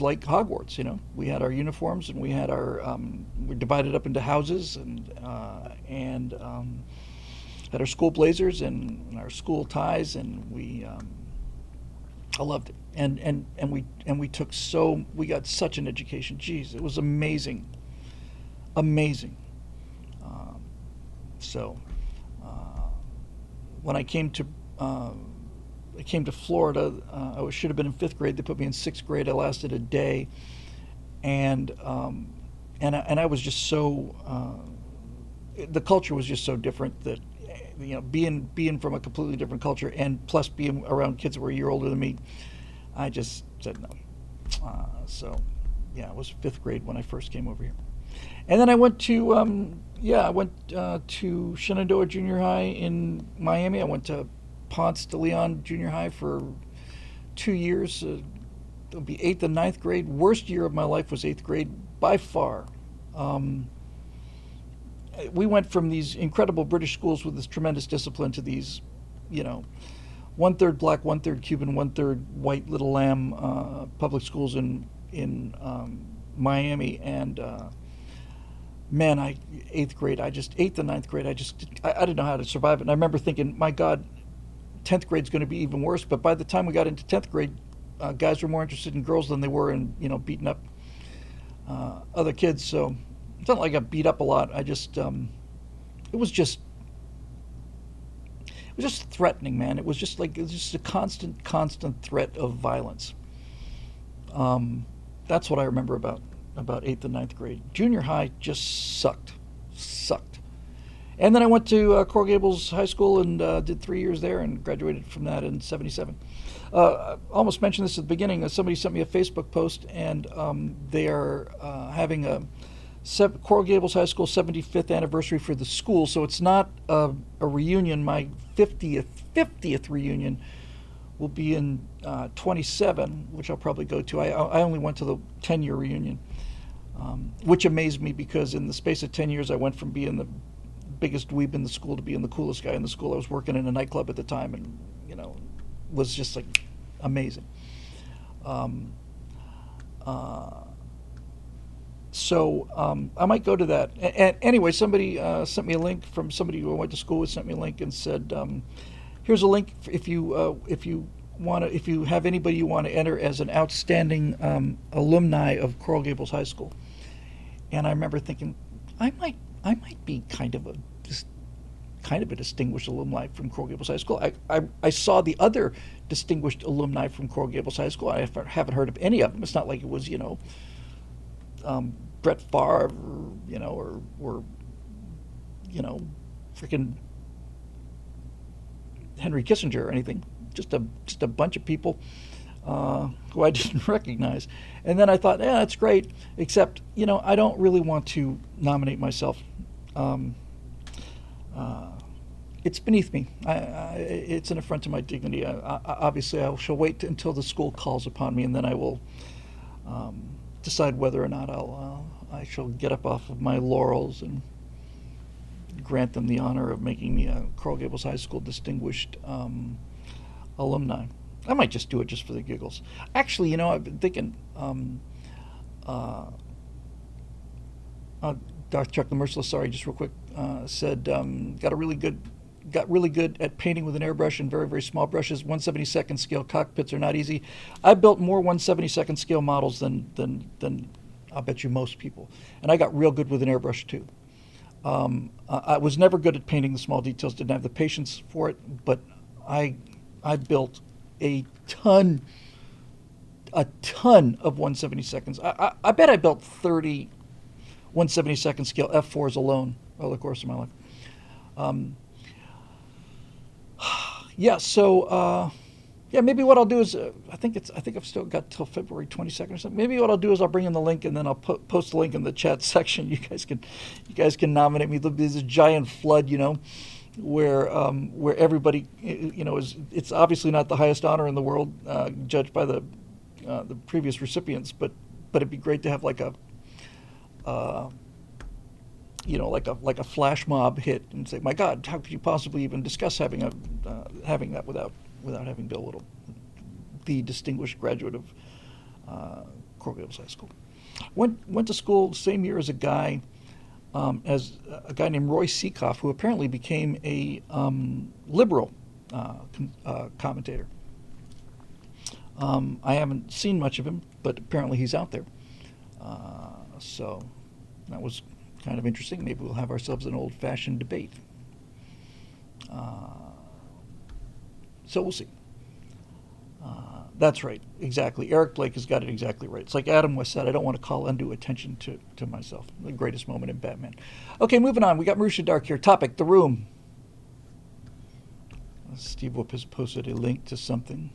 S1: like Hogwarts. You know, we had our uniforms and we had we're divided up into houses and had our school blazers and our school ties, and I loved it. And we got such an education. Jeez, it was amazing. When I came to Florida, I should have been in 5th grade. They put me in 6th grade. I lasted a day, and I was just so the culture was just so different that, you know, being from a completely different culture and plus being around kids that were a year older than me, I just said no. So yeah, it was 5th grade when I first came over here, and then I went to to Shenandoah Junior High in Miami. I went to Ponce de Leon Junior High for 2 years. It'll be 8th and 9th grade. Worst year of my life was 8th grade by far. We went from these incredible British schools with this tremendous discipline to these, you know, 1/3 black, 1/3 Cuban, 1/3 white little lamb public schools in Miami. And man, 8th grade, 8th and 9th grade, I didn't know how to survive it. And I remember thinking, my God, 10th grade's going to be even worse. But by the time we got into 10th grade, guys were more interested in girls than they were in, you know, beating up other kids. So it's not like I got beat up a lot. I just, it was just threatening, man. It was just a constant threat of violence. That's what I remember about 8th and 9th grade. Junior high just sucked. And then I went to Coral Gables High School and did 3 years there and graduated from that in 77. I almost mentioned this at the beginning. Somebody sent me a Facebook post, and they are having a Coral Gables High School 75th anniversary for the school. So it's not a reunion. My 50th reunion will be in 27, which I'll probably go to. I only went to the 10-year reunion, which amazed me because in the space of 10 years, I went from being the biggest dweeb in the school to being the coolest guy in the school. I was working in a nightclub at the time, and, you know, was just like amazing. So I might go to that. And anyway, somebody sent me a link from somebody who I went to school with. Sent me a link and said, "Here's a link if you have anybody you want to enter as an outstanding alumni of Coral Gables High School." And I remember thinking, I might be kind of a distinguished alumni from Coral Gables High School. I saw the other distinguished alumni from Coral Gables High School. I haven't heard of any of them. It's not like it was, you know, Brett Favre, you know, or you know, freaking Henry Kissinger or anything. Just a bunch of people who I didn't recognize. And then I thought, yeah, that's great, except, you know, I don't really want to nominate myself. It's beneath me. It's an affront to my dignity. Obviously, I shall wait until the school calls upon me, and then I will decide whether or not I shall get up off of my laurels and grant them the honor of making me a Coral Gables High School distinguished alumni. I might just do it just for the giggles. Actually, I've been thinking. Darth Chuck the Merciless, sorry, just real quick, said got really good at painting with an airbrush and very, very small brushes. 1/72nd scale cockpits are not easy. I built more 1/72nd scale models than I'll bet you most people, and I got real good with an airbrush too. I was never good at painting the small details. Didn't have the patience for it, but I built a ton of 1/72. I bet I built 30 1/72nd scale F4s alone over the course of my life. Yeah, so maybe what I'll do is I think I've still got till February 22nd or something. Maybe what I'll do is I'll bring in the link and then I'll post the link in the chat section. You guys can nominate me. There's a giant flood, where everybody, it's obviously not the highest honor in the world, judged by the previous recipients, but it'd be great to have like a flash mob hit and say, my God, how could you possibly even discuss having that without having been the distinguished graduate of Coral Gables High School. Went to school the same year as a guy named Roy Seekoff, who apparently became a liberal commentator. I haven't seen much of him, but apparently he's out there. So that was kind of interesting. Maybe we'll have ourselves an old-fashioned debate. So we'll see. That's right, exactly. Eric Blake has got it exactly right. It's like Adam West said, I don't want to call undue attention to myself. The greatest moment in Batman. Okay, moving on. We got Marusha Dark here. Topic, The Room. Steve Whoop has posted a link to something.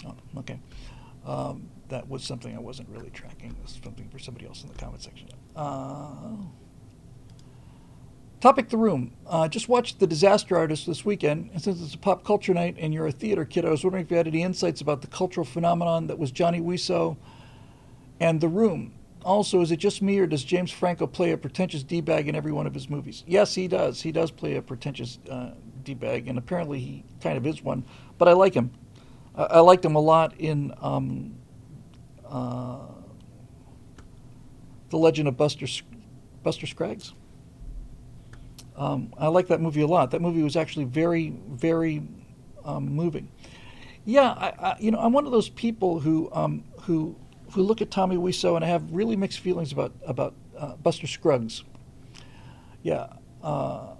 S1: Oh, okay. That was something I wasn't really tracking. This is something for somebody else in the comment section. Topic, The Room. Just watched The Disaster Artist this weekend, and since it's a pop culture night and you're a theater kid, I was wondering if you had any insights about the cultural phenomenon that was Johnny Wiseau and The Room. Also, is it just me, or does James Franco play a pretentious D-bag in every one of his movies? Yes, he does. He does play a pretentious D-bag, and apparently he kind of is one. But I like him. I liked him a lot in The Legend of Buster Scruggs. I like that movie a lot. That movie was actually very, very moving. Yeah, I'm one of those people who look at Tommy Wiseau and I have really mixed feelings about Buster Scruggs. Yeah, I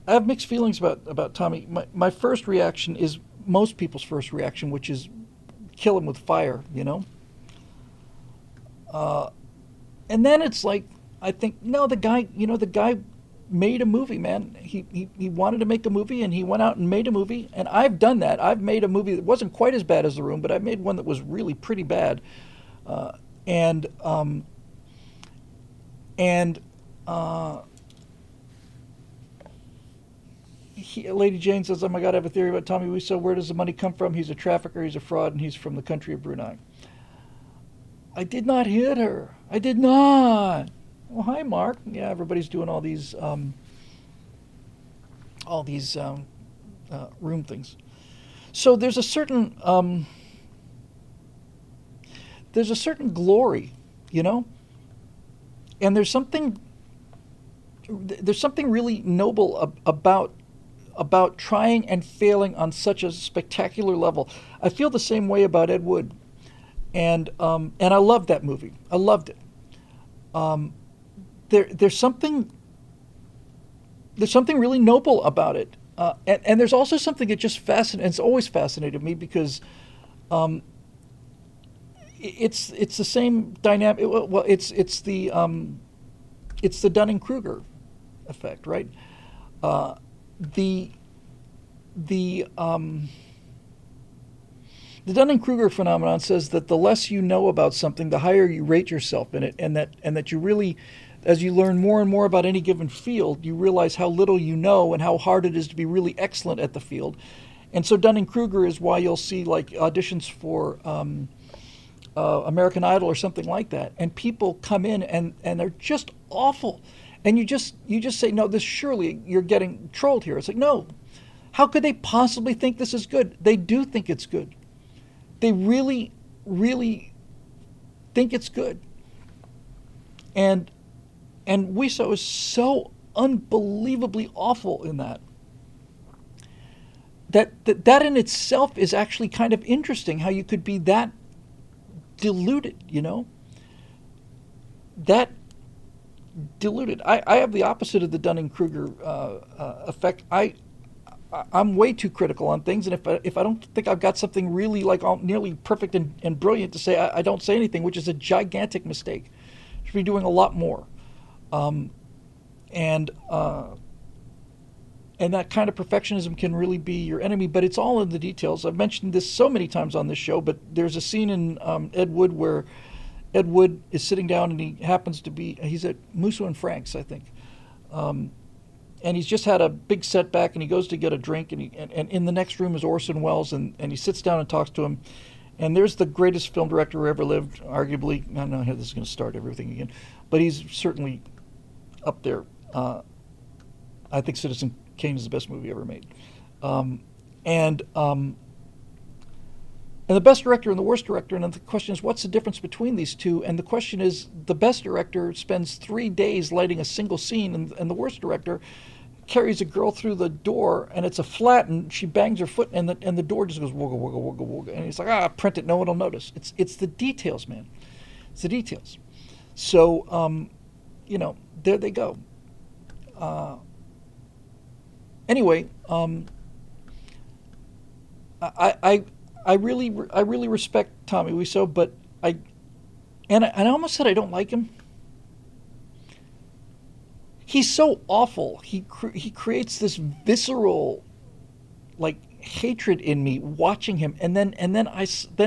S1: have mixed feelings about Tommy. My first reaction is most people's first reaction, which is kill him with fire, and then it's like, I think, no, the guy made a movie, man. He wanted to make a movie, and he went out and made a movie. And I've done that. I've made a movie that wasn't quite as bad as The Room, but I made one that was really pretty bad. Lady Jane says, "Oh my God, I have a theory about Tommy Wiseau. Where does the money come from? He's a trafficker. He's a fraud, and he's from the country of Brunei." I did not hit her. I did not. Well, hi, Mark. Yeah, everybody's doing all these room things. So there's a certain glory, and there's something really noble about trying and failing on such a spectacular level. I feel the same way about Ed Wood, and I loved that movie. I loved it. There's something really noble about it, and there's also something that just fascinates. It's always fascinated me because it's the same dynamic. Well, it's the Dunning-Kruger effect, right? The Dunning-Kruger phenomenon says that the less you know about something, the higher you rate yourself in it, and that you really, as you learn more and more about any given field, you realize how little you know and how hard it is to be really excellent at the field. And so Dunning-Kruger is why you'll see like auditions for American Idol or something like that, and people come in and they're just awful. And you just say, no, this surely you're getting trolled here. It's like, no, how could they possibly think this is good? They do think it's good. They really, really think it's good. And WISO is so unbelievably awful in that in itself is actually kind of interesting, how you could be that deluded, that diluted. I have the opposite of the Dunning-Kruger effect. I'm way too critical on things, and if I don't think I've got something really like nearly perfect and brilliant to say, I don't say anything, which is a gigantic mistake. Should be doing a lot more, and that kind of perfectionism can really be your enemy. But it's all in the details. I've mentioned this so many times on this show, but there's a scene in Ed Wood where Ed Wood is sitting down, and he's at Musso and Frank's, I think. And he's just had a big setback, and he goes to get a drink, and in the next room is Orson Welles, and he sits down and talks to him. And there's the greatest film director who ever lived, arguably. I don't know how this is going to start everything again, but he's certainly up there. I think Citizen Kane is the best movie ever made. And the best director and the worst director, and the question is, what's the difference between these two? And the question is, the best director spends 3 days lighting a single scene, and the worst director carries a girl through the door, and it's a flat, and she bangs her foot, and the door just goes woggle, woggle, woggle, woggle. And he's like, print it, no one will notice. It's the details, man. It's the details. So, there they go. Anyway, I really respect Tommy Wiseau, but I almost said I don't like him. He's so awful. He creates this visceral, like, hatred in me watching him, and then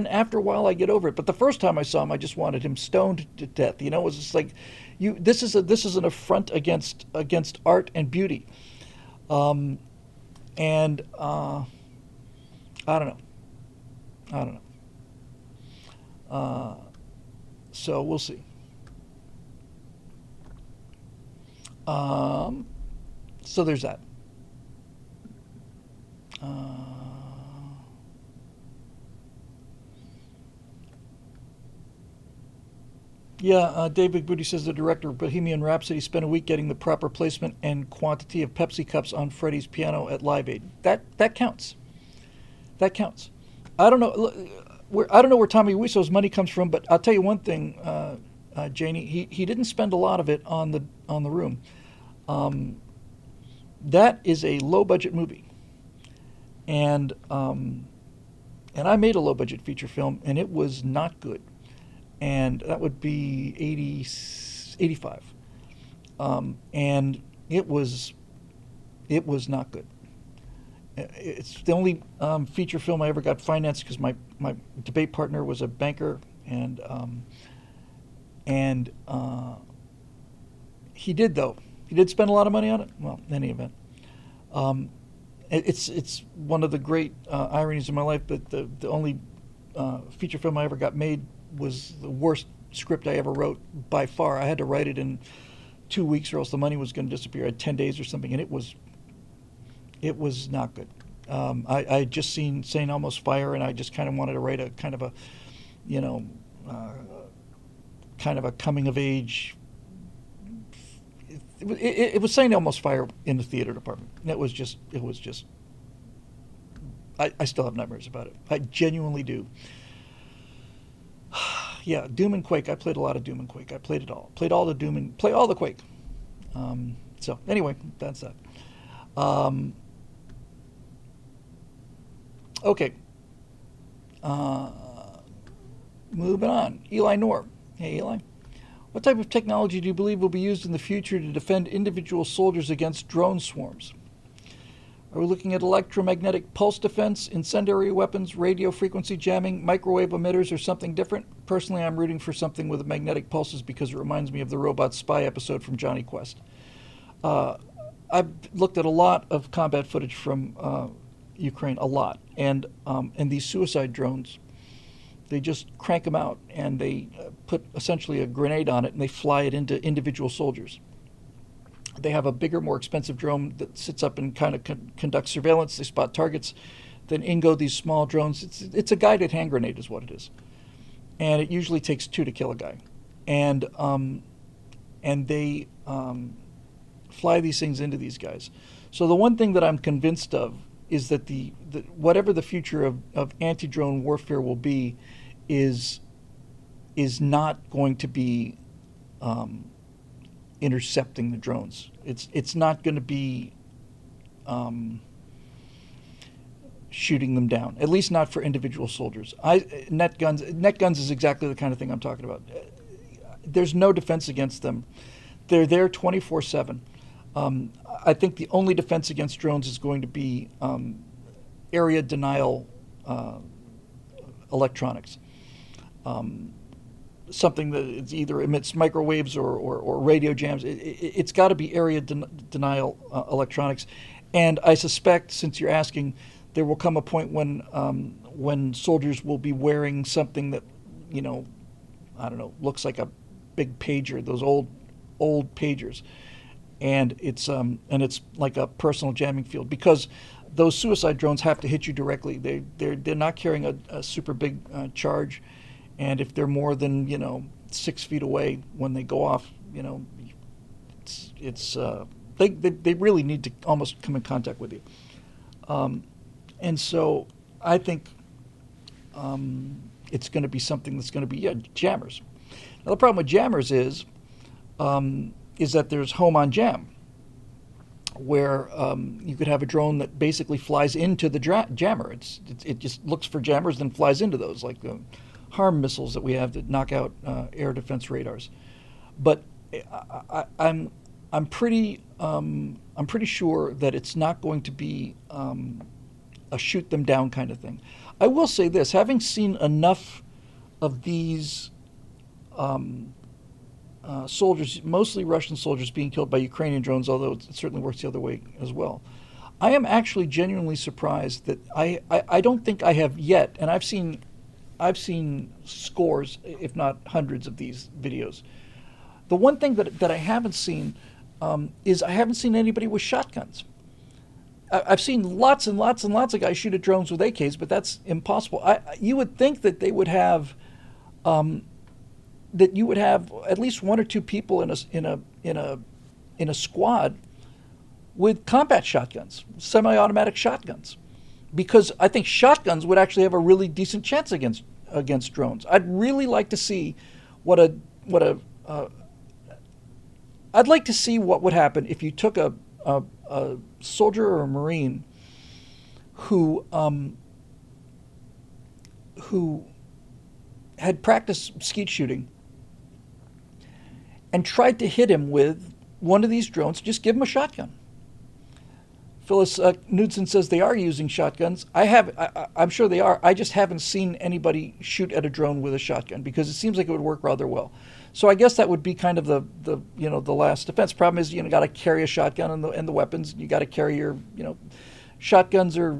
S1: after a while I get over it. But the first time I saw him, I just wanted him stoned to death. It was just like, this is an affront against art and beauty, I don't know. So we'll see. So there's that. David Booty says the director of Bohemian Rhapsody spent a week getting the proper placement and quantity of Pepsi cups on Freddie's piano at Live Aid. That counts. That counts. I don't know where Tommy Wiseau's money comes from, but I'll tell you one thing, Janie. He didn't spend a lot of it on the room. That is a low budget movie, and I made a low budget feature film, and it was not good, and that would be 85, and it was not good. It's the only feature film I ever got financed because my debate partner was a banker, and he did spend a lot of money on it. Well, in any event, it's one of the great ironies of my life that the only feature film I ever got made was the worst script I ever wrote by far. I had to write it in 2 weeks, or else the money was going to disappear. I had 10 days or something, and it was not good. I had just seen St. Elmo's Fire, and I just kind of wanted to write a kind of a, kind of a coming of age. It was St. Elmo's Fire in the theater department. And it was just. I still have nightmares about it. I genuinely do. Yeah, Doom and Quake. I played a lot of Doom and Quake. I played it all. Played all the Doom and play all the Quake. So anyway, that's that. Okay. Moving on. Eli Noor. Hey, Eli. What type of technology do you believe will be used in the future to defend individual soldiers against drone swarms? Are we looking at electromagnetic pulse defense, incendiary weapons, radio frequency jamming, microwave emitters, or something different? Personally, I'm rooting for something with magnetic pulses because it reminds me of the Robot Spy episode from Johnny Quest. I've looked at a lot of combat footage from Ukraine, a lot, and these suicide drones, they just crank them out and they put essentially a grenade on it and they fly it into individual soldiers. They have a bigger, more expensive drone that sits up and kind of conducts surveillance. They spot targets. Then in go these small drones. It's a guided hand grenade is what it is. And it usually takes 2 to kill a guy. And they fly these things into these guys. So the one thing that I'm convinced of is that the whatever the future of anti-drone warfare will be is not going to be intercepting the drones. It's not going to be shooting them down, at least not for individual soldiers. Net guns is exactly the kind of thing I'm talking about. There's no defense against them. They're there 24/7. I think the only defense against drones is going to be area denial electronics. Something that it's either emits microwaves or radio jams. It's got to be area denial electronics. And I suspect, since you're asking, there will come a point when soldiers will be wearing something that, I don't know, looks like a big pager, those old pagers, and it's like a personal jamming field, because those suicide drones have to hit you directly. They're not carrying a super big charge, and if they're more than 6 feet away when they go off, they really need to almost come in contact with you. And so I think it's going to be something that's going to be jammers. Now the problem with jammers is that there's home on jam, where you could have a drone that basically flies into the jammer. It just looks for jammers and flies into those, like the HARM missiles that we have that knock out air defense radars. But I'm pretty sure that it's not going to be a shoot them down kind of thing. I will say this, having seen enough of these soldiers, mostly Russian soldiers, being killed by Ukrainian drones, although it certainly works the other way as well, I am actually genuinely surprised that I don't think I have yet, and I've seen scores, if not hundreds, of these videos. The one thing that I haven't seen is I haven't seen anybody with shotguns. I've seen lots and lots and lots of guys shoot at drones with AKs, but that's impossible. You would think that they would have, that you would have at least 1 or 2 people in a squad with combat shotguns, semi-automatic shotguns, because I think shotguns would actually have a really decent chance against drones. I'd really like to see what would happen if you took a soldier or a Marine who had practiced skeet shooting and tried to hit him with one of these drones. Just give him a shotgun. Phyllis Knudsen says they are using shotguns. I'm sure they are. I just haven't seen anybody shoot at a drone with a shotgun, because it seems like it would work rather well. So I guess that would be kind of the last defense. Problem is, got to carry a shotgun and the weapons. You got to carry your, shotguns are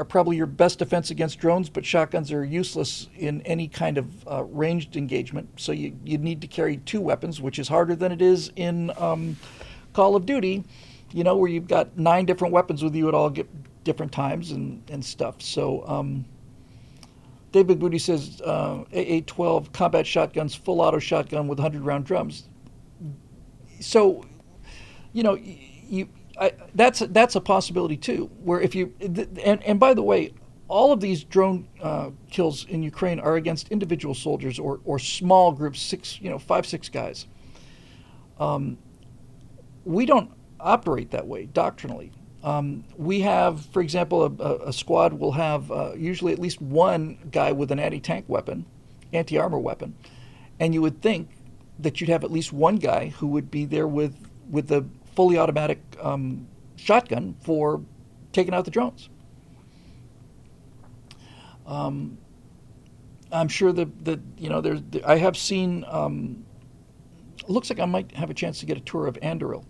S1: probably your best defense against drones, but shotguns are useless in any kind of ranged engagement. So you need to carry 2 weapons, which is harder than it is in Call of Duty, where you've got 9 different weapons with you at all different times and stuff. So David Booty says AA-12 combat shotguns, full auto shotgun with 100-round drums. So, that's a possibility too. Where if you and by the way, all of these drone kills in Ukraine are against individual soldiers or small groups, 5, 6 guys. We don't operate that way doctrinally. We have, for example, a squad will have usually at least one guy with an anti-tank weapon, anti-armor weapon, and you would think that you'd have at least one guy who would be there with the fully automatic shotgun for taking out the drones. I'm sure that I have seen. It looks like I might have a chance to get a tour of Anduril.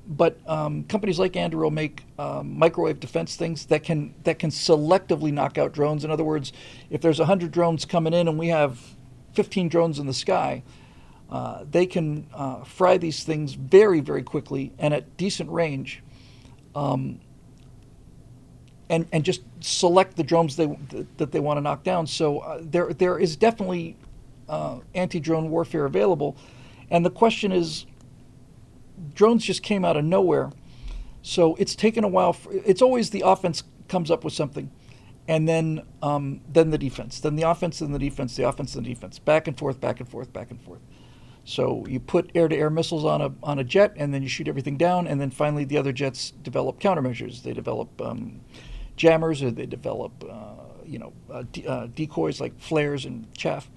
S1: But companies like Anduril make microwave defense things that can selectively knock out drones. In other words, if there's 100 drones coming in and we have 15 drones in the sky, They can fry these things very, very quickly and at decent range, and just select the drones that they want to knock down. So there is definitely anti-drone warfare available, and the question is, drones just came out of nowhere, so it's taken a while. It's always the offense comes up with something, and then the defense, then the offense, then the defense, the offense, and the defense, back and forth, back and forth, back and forth. So you put air-to-air missiles on a jet, and then you shoot everything down, and then finally the other jets develop countermeasures. They develop jammers, or they develop decoys like flares and chaff,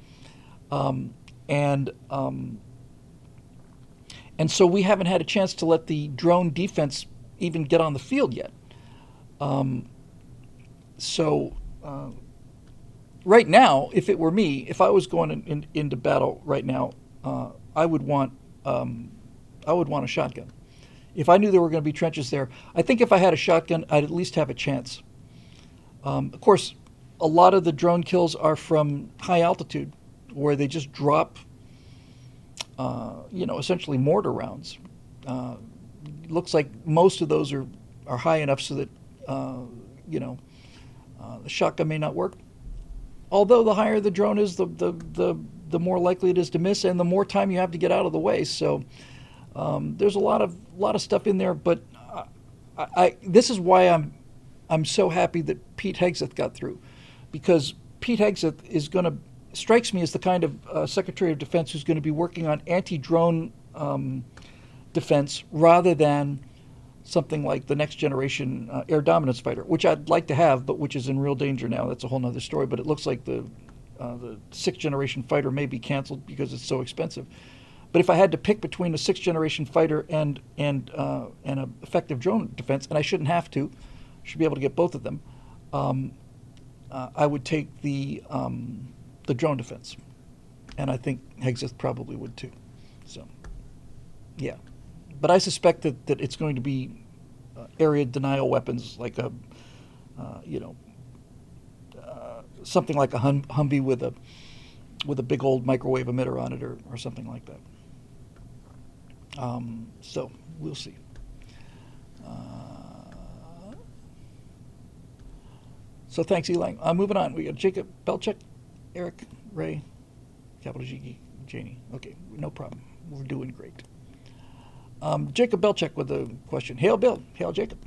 S1: and so we haven't had a chance to let the drone defense even get on the field yet. Right now, if it were me, if I was going into battle right now, I would want a shotgun. If I knew there were going to be trenches there, I think if I had a shotgun, I'd at least have a chance. Of course, a lot of the drone kills are from high altitude, where they just drop, essentially mortar rounds. Looks like most of those are high enough so that the shotgun may not work. Although the higher the drone is, the more likely it is to miss, and the more time you have to get out of the way. So there's a lot of stuff in there. But this is why I'm so happy that Pete Hegseth got through, because Pete Hegseth strikes me as the kind of Secretary of Defense who's going to be working on anti-drone defense rather than something like the next generation air dominance fighter, which I'd like to have, but which is in real danger now. That's a whole other story. But it looks like the sixth generation fighter may be canceled because it's so expensive. But if I had to pick between a sixth generation fighter and an effective drone defense, and I shouldn't have to, should be able to get both of them, I would take the drone defense, and I think Hegseth probably would too. So, yeah. But I suspect that it's going to be area denial weapons, like something like a Humvee with a big old microwave emitter on it, or something like that. So we'll see. So thanks, Eli. Moving on. We got Jacob Belchek, Eric, Ray, capital G, Janie. Okay, no problem. We're doing great. Jacob Belchek with a question. Hail, Bill. Hail, Jacob.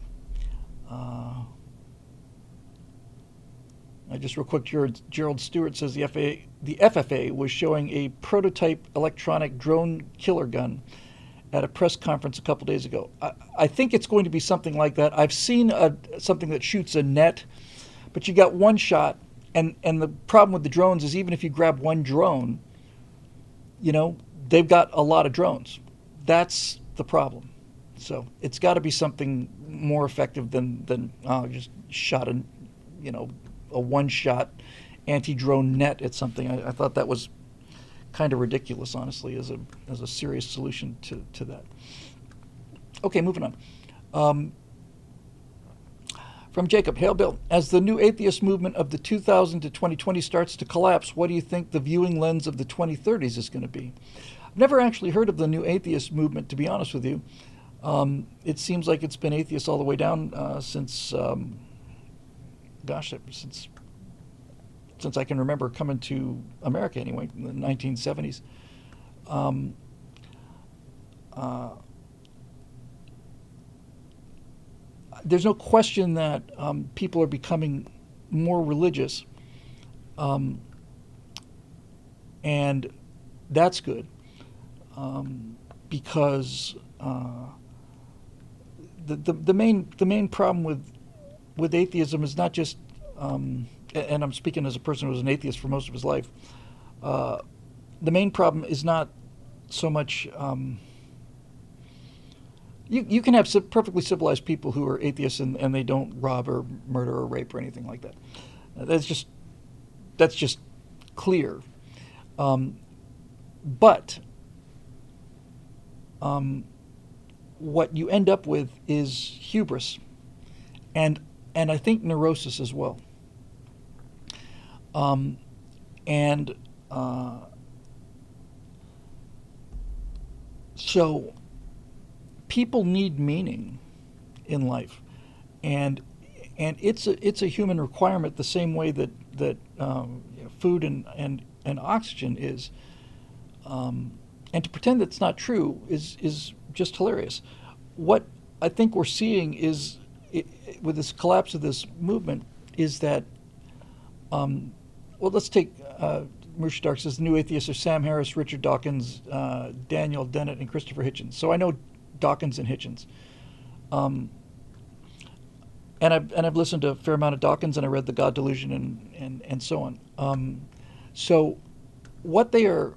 S1: Just real quick, Gerald Stewart says the FFA was showing a prototype electronic drone killer gun at a press conference a couple days ago. I think it's going to be something like that. I've seen something that shoots a net, but you got one shot, and the problem with the drones is even if you grab one drone, they've got a lot of drones. That's the problem. So it's got to be something more effective than just shot a one-shot anti-drone net at something. I thought that was kind of ridiculous, honestly, as a serious solution to that. Okay, moving on. From Jacob, hail Bill. As the new atheist movement of the 2000 to 2020 starts to collapse, what do you think the viewing lens of the 2030s is going to be? I've never actually heard of the new atheist movement, to be honest with you. It seems like it's been atheist all the way down since I can remember coming to America anyway, in the 1970s. There's no question that people are becoming more religious, and that's good, because the main problem with atheism is not just, and I'm speaking as a person who was an atheist for most of his life, the main problem is not so much. You can have perfectly civilized people who are atheists and they don't rob or murder or rape or anything like that. That's just clear. But what you end up with is hubris, and I think neurosis as well. So people need meaning in life, and it's a human requirement the same way that food and oxygen is. And to pretend that's not true is just hilarious. What I think we're seeing is, with this collapse of this movement, is that, well, let's take Marisha Dark says the new atheists are Sam Harris, Richard Dawkins, Daniel Dennett, and Christopher Hitchens. So I know Dawkins and Hitchens. And I've listened to a fair amount of Dawkins, and I read The God Delusion and so on. So what they are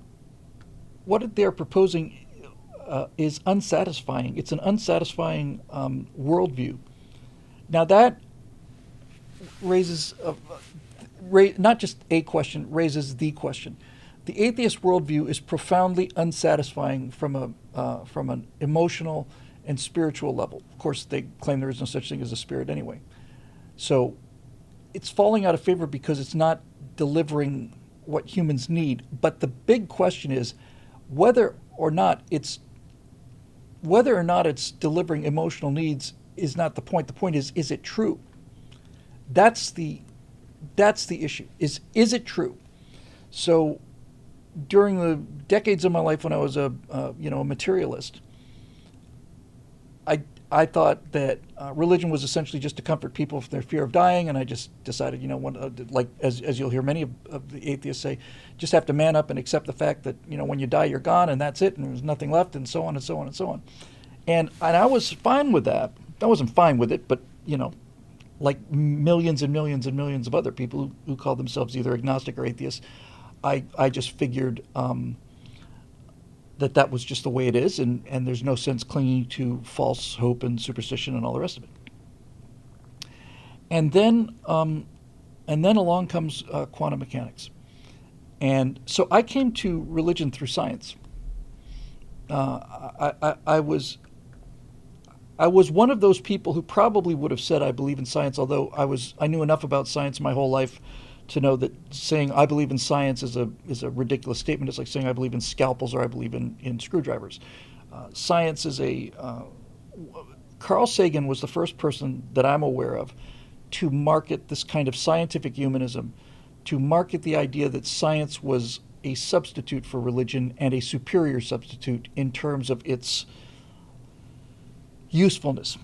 S1: proposing is unsatisfying. It's an unsatisfying worldview. Now that raises not just a question, raises the question. The atheist worldview is profoundly unsatisfying from an emotional and spiritual level. Of course, they claim there is no such thing as a spirit anyway. So it's falling out of favor because it's not delivering what humans need. But the big question is whether or not it's delivering emotional needs is not the point. The point is it true? That's the issue. Is it true? So during the decades of my life when I was a materialist, I thought that religion was essentially just to comfort people from their fear of dying, and I just decided, like as you'll hear many of the atheists say, just have to man up and accept the fact that when you die you're gone and that's it and there's nothing left, and so on and so on and so on. And I was fine with that. I wasn't fine with it, but like millions and millions and millions of other people who call themselves either agnostic or atheists, I just figured that was just the way it is, and there's no sense clinging to false hope and superstition and all the rest of it. And then along comes quantum mechanics, and so I came to religion through science. I was one of those people who probably would have said I believe in science, although I knew enough about science my whole life to know that saying I believe in science is a ridiculous statement. It's like saying I believe in scalpels or I believe in screwdrivers. Science is Carl Sagan was the first person that I'm aware of to market this kind of scientific humanism, to market the idea that science was a substitute for religion and a superior substitute in terms of its usefulness.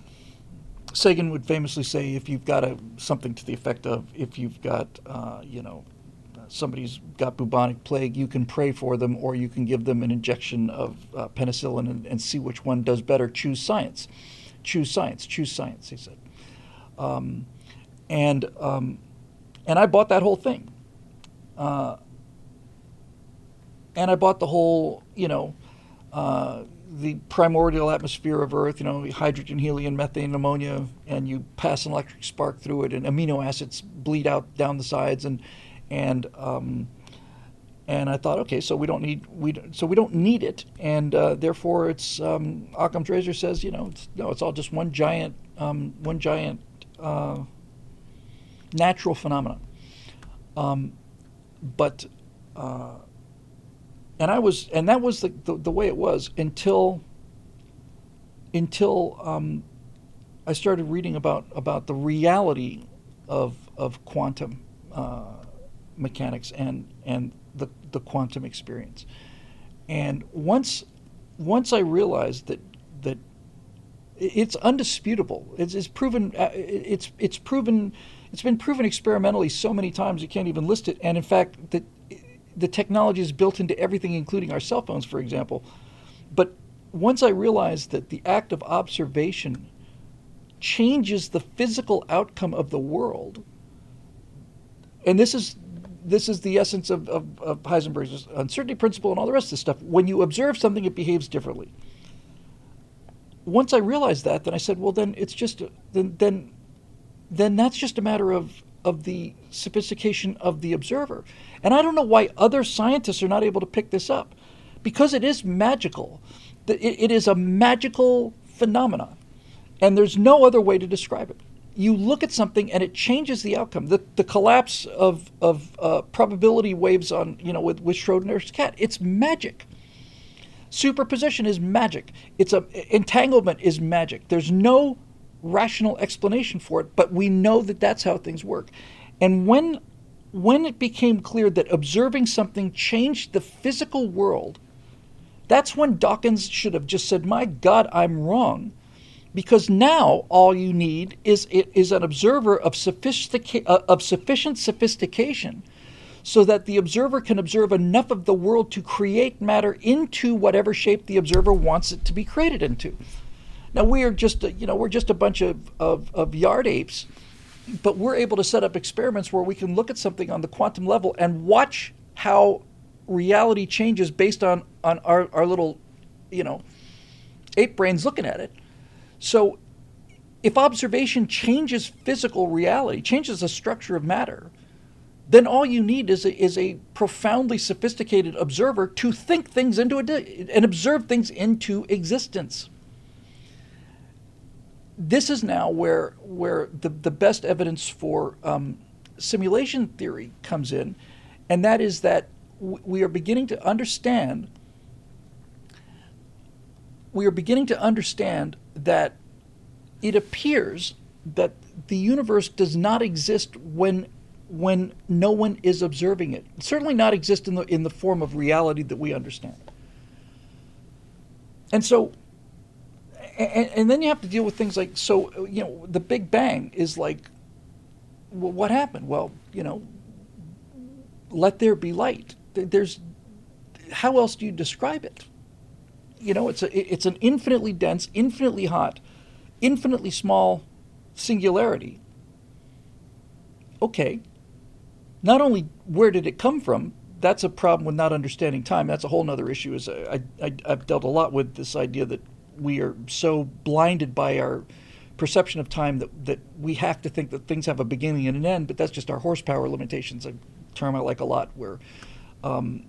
S1: Sagan would famously say, if you've got something to the effect of, if you've got, somebody's got bubonic plague, you can pray for them, or you can give them an injection of penicillin and see which one does better. Choose science. Choose science. Choose science, he said. And I bought that whole thing. And I bought the whole, the primordial atmosphere of Earth, hydrogen, helium, methane, ammonia, and you pass an electric spark through it, and amino acids bleed out down the sides, and I thought, okay, so we don't need it, and therefore it's Occam's razor says, it's all just one giant natural phenomenon, but. And that was the way it was until I started reading about the reality of quantum mechanics and the quantum experience. And once I realized that it's undisputable, it's proven, it's been proven experimentally so many times you can't even list it. And in fact, that the technology is built into everything, including our cell phones, for example. But once I realized that the act of observation changes the physical outcome of the world, and this is the essence of Heisenberg's uncertainty principle and all the rest of this stuff. When you observe something, it behaves differently. Once I realized that, then I said, well, then it's just then that's just a matter of the sophistication of the observer. And I don't know why other scientists are not able to pick this up, because it is magical. It is a magical phenomenon, and there's no other way to describe it. You look at something and it changes the outcome. The collapse of probability waves on with Schrodinger's cat. It's magic. Superposition is magic. Entanglement is magic. There's no rational explanation for it, but we know that that's how things work. And when it became clear that observing something changed the physical world, that's when Dawkins should have just said, my God, I'm wrong. Because now all you need is an observer of sufficient sophistication so that the observer can observe enough of the world to create matter into whatever shape the observer wants it to be created into. Now we're just a bunch of yard apes, but we're able to set up experiments where we can look at something on the quantum level and watch how reality changes based on our little, ape brains looking at it. So if observation changes physical reality, changes the structure of matter, then all you need is a profoundly sophisticated observer to think things into and observe things into existence. This is now where the best evidence for simulation theory comes in, and that is that we are beginning to understand that it appears that the universe does not exist when no one is observing it. It certainly not exist in the form of reality that we understand. And so, and then you have to deal with things like, the Big Bang is like, well, what happened? Well, let there be light. How else do you describe it? It's an infinitely dense, infinitely hot, infinitely small singularity. Okay. Not only where did it come from, that's a problem with not understanding time. That's a whole other issue. I've dealt a lot with this idea that we are so blinded by our perception of time that we have to think that things have a beginning and an end, but that's just our horsepower limitations, a term I like a lot, where I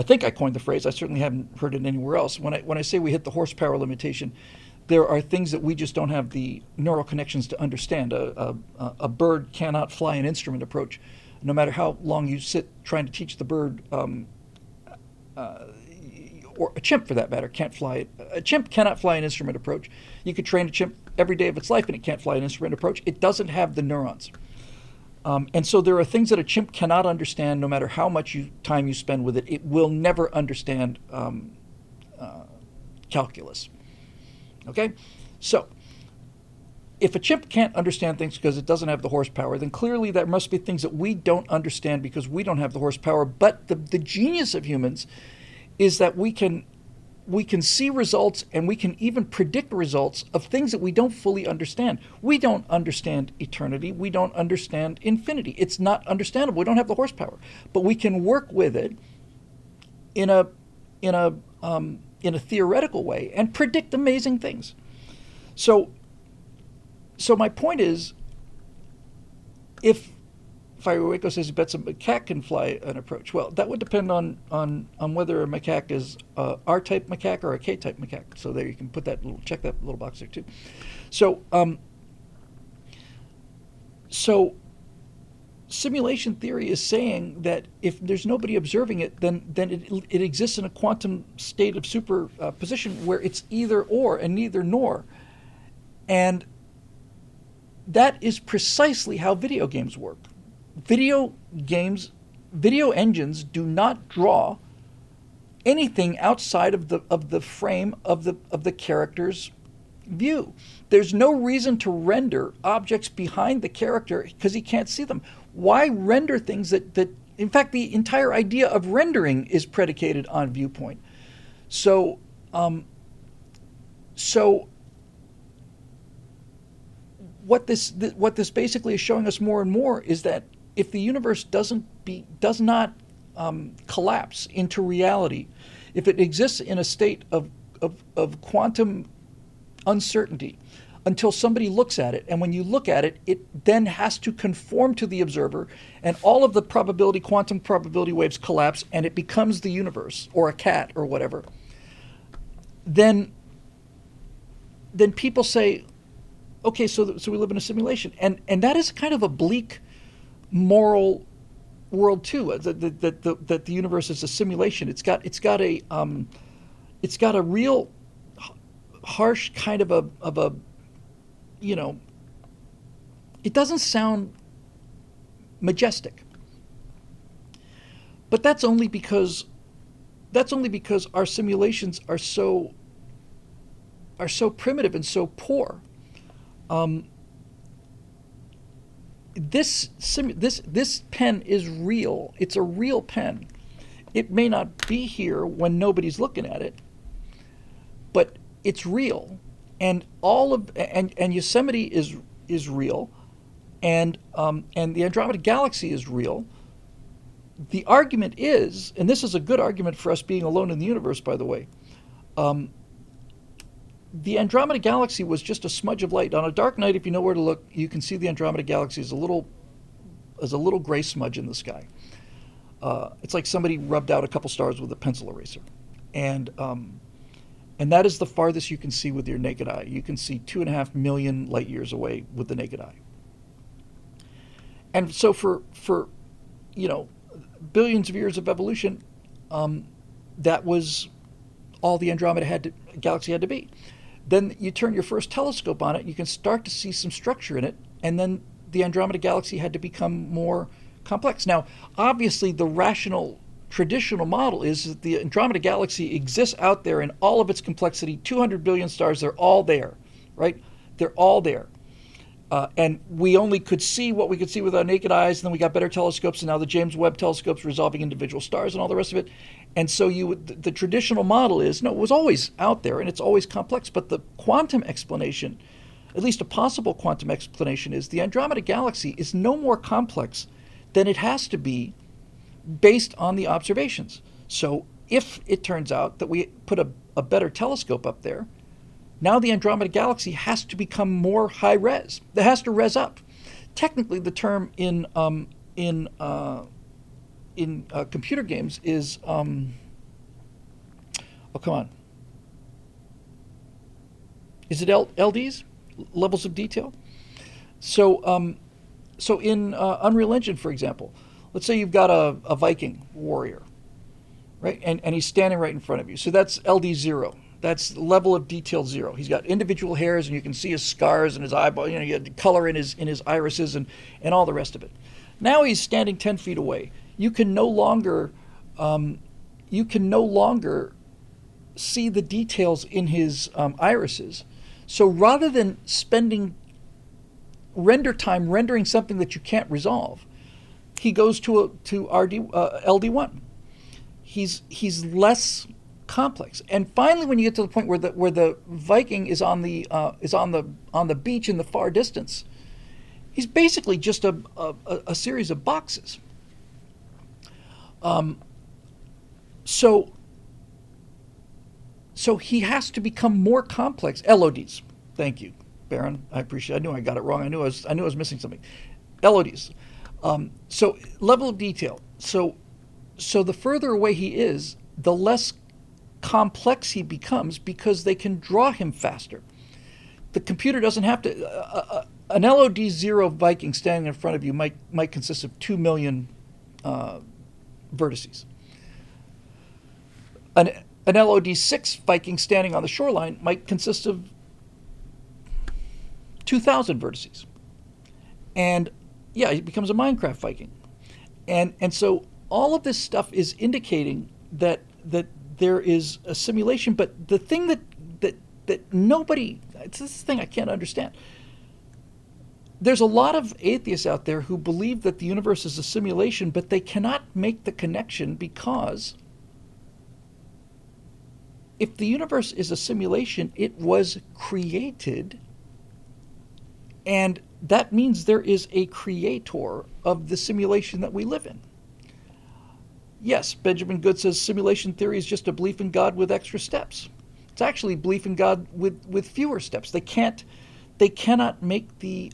S1: think I coined the phrase. I certainly haven't heard it anywhere else. When I say we hit the horsepower limitation, there are things that we just don't have the neural connections to understand. A bird cannot fly an instrument approach, no matter how long you sit trying to teach the bird, or a chimp for that matter, can't fly it. A chimp cannot fly an instrument approach. You could train a chimp every day of its life and it can't fly an instrument approach. It doesn't have the neurons. And so there are things that a chimp cannot understand no matter how much time you spend with it. It will never understand calculus. Okay? So, if a chimp can't understand things because it doesn't have the horsepower, then clearly there must be things that we don't understand because we don't have the horsepower. But the genius of humans is that we can see results and we can even predict results of things that we don't fully understand. We don't understand eternity. We don't understand infinity. It's not understandable. We don't have the horsepower. But we can work with it in a theoretical way and predict amazing things. So my point is, if Firewako says he bets a macaque can fly an approach, well, that would depend on whether a macaque is a R-type macaque or a K-type macaque. So there you can check that little box there too. So simulation theory is saying that if there's nobody observing it, then it exists in a quantum state of superposition where it's either or and neither nor. And that is precisely how video games work. Video engines do not draw anything outside of the frame of the character's view. There's no reason to render objects behind the character because he can't see them. Why render things that in fact, the entire idea of rendering is predicated on viewpoint. So what this basically is showing us more and more is that if the universe does not collapse into reality, if it exists in a state of quantum uncertainty until somebody looks at it, and when you look at it, it then has to conform to the observer, and all of the quantum probability waves collapse, and it becomes the universe, or a cat, or whatever, then people say, okay, so we live in a simulation. And that is kind of a bleak moral world too. That the universe is a simulation. It's got a real harsh kind of a you know. It doesn't sound majestic, but that's only because our simulations are so primitive and so poor. This pen is real. It's a real pen. It may not be here when nobody's looking at it, but it's real. And and Yosemite is real, and the Andromeda Galaxy is real. The argument is, and this is a good argument for us being alone in the universe, by the way. The Andromeda Galaxy was just a smudge of light. On a dark night, if you know where to look, you can see the Andromeda Galaxy as a little gray smudge in the sky. It's like somebody rubbed out a couple stars with a pencil eraser. And that is the farthest you can see with your naked eye. You can see 2.5 million light years away with the naked eye. And so for billions of years of evolution, that was all the Andromeda Galaxy had to be. Then you turn your first telescope on it, you can start to see some structure in it, and then the Andromeda Galaxy had to become more complex. Now, obviously, the rational, traditional model is that the Andromeda Galaxy exists out there in all of its complexity, 200 billion stars, they're all there, right? They're all there. And we only could see what we could see with our naked eyes, and then we got better telescopes, and now the James Webb telescope's resolving individual stars and all the rest of it. And so the traditional model is, no, it was always out there, and it's always complex, but the quantum explanation, at least a possible quantum explanation, is the Andromeda Galaxy is no more complex than it has to be based on the observations. So if it turns out that we put a better telescope up there, now the Andromeda Galaxy has to become more high res. It has to res up. Technically, the term in computer games is oh, come on. Is it LDs? Levels of detail? So in Unreal Engine, for example, let's say you've got a Viking warrior, right? And he's standing right in front of you. So that's LD 0. That's level of detail 0. He's got individual hairs, and you can see his scars and his eyeball. You get the color in his irises and all the rest of it. Now he's standing 10 feet away. You can no longer see the details in his irises. So rather than spending render time rendering something that you can't resolve, he goes to LD1. He's less complex. And finally, when you get to the point where the Viking is on the beach in the far distance, he's basically just a series of boxes. So he has to become more complex. LODs. Thank you, Baron. I appreciate it. I knew I got it wrong. I knew I was missing something. LODs. So level of detail. So the further away he is, the less complex he becomes, because they can draw him faster. The computer doesn't have to. An LOD 0 Viking standing in front of you might consist of 2 million vertices. An LOD 6 Viking standing on the shoreline might consist of 2,000 vertices. And yeah, he becomes a Minecraft Viking. And so all of this stuff is indicating that there is a simulation, but the thing that nobody, it's this thing I can't understand. There's a lot of atheists out there who believe that the universe is a simulation, but they cannot make the connection, because if the universe is a simulation, it was created, and that means there is a creator of the simulation that we live in. Yes, Benjamin Good says simulation theory is just a belief in God with extra steps. It's actually belief in God with fewer steps. They cannot make the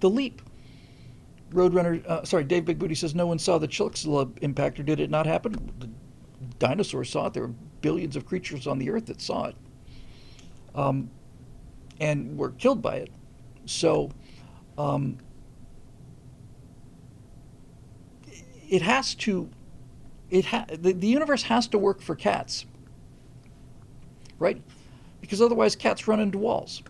S1: leap. Roadrunner, Dave Big Booty says no one saw the Chicxulub impact, or did it not happen? The dinosaurs saw it. There were billions of creatures on the earth that saw it. and were killed by it. So it has to. The universe has to work for cats, right? Because otherwise, cats run into walls.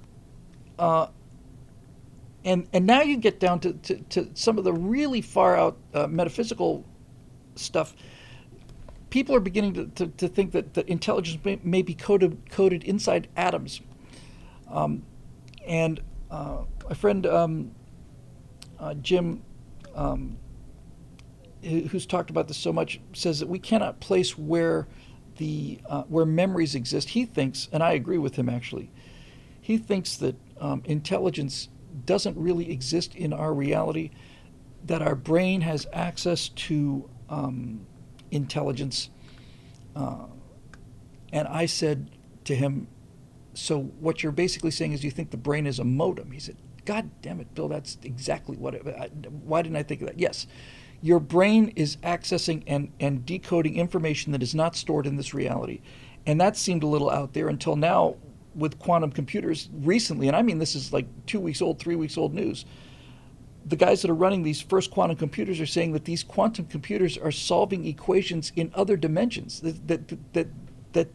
S1: And now you get down to some of the really far out metaphysical stuff. People are beginning to think that intelligence may be coded inside atoms. And my friend Jim, who's talked about this so much, says that we cannot place where where memories exist. He thinks, and I agree with him actually, he thinks that intelligence doesn't really exist in our reality, that our brain has access to intelligence. And I said to him, so what you're basically saying is you think the brain is a modem? He said, God damn it, Bill, that's exactly why didn't I think of that? Yes, your brain is accessing and decoding information that is not stored in this reality. And that seemed a little out there until now with quantum computers recently, and I mean this is like 2 weeks old, 3 weeks old news. The guys that are running these first quantum computers are saying that these quantum computers are solving equations in other dimensions, that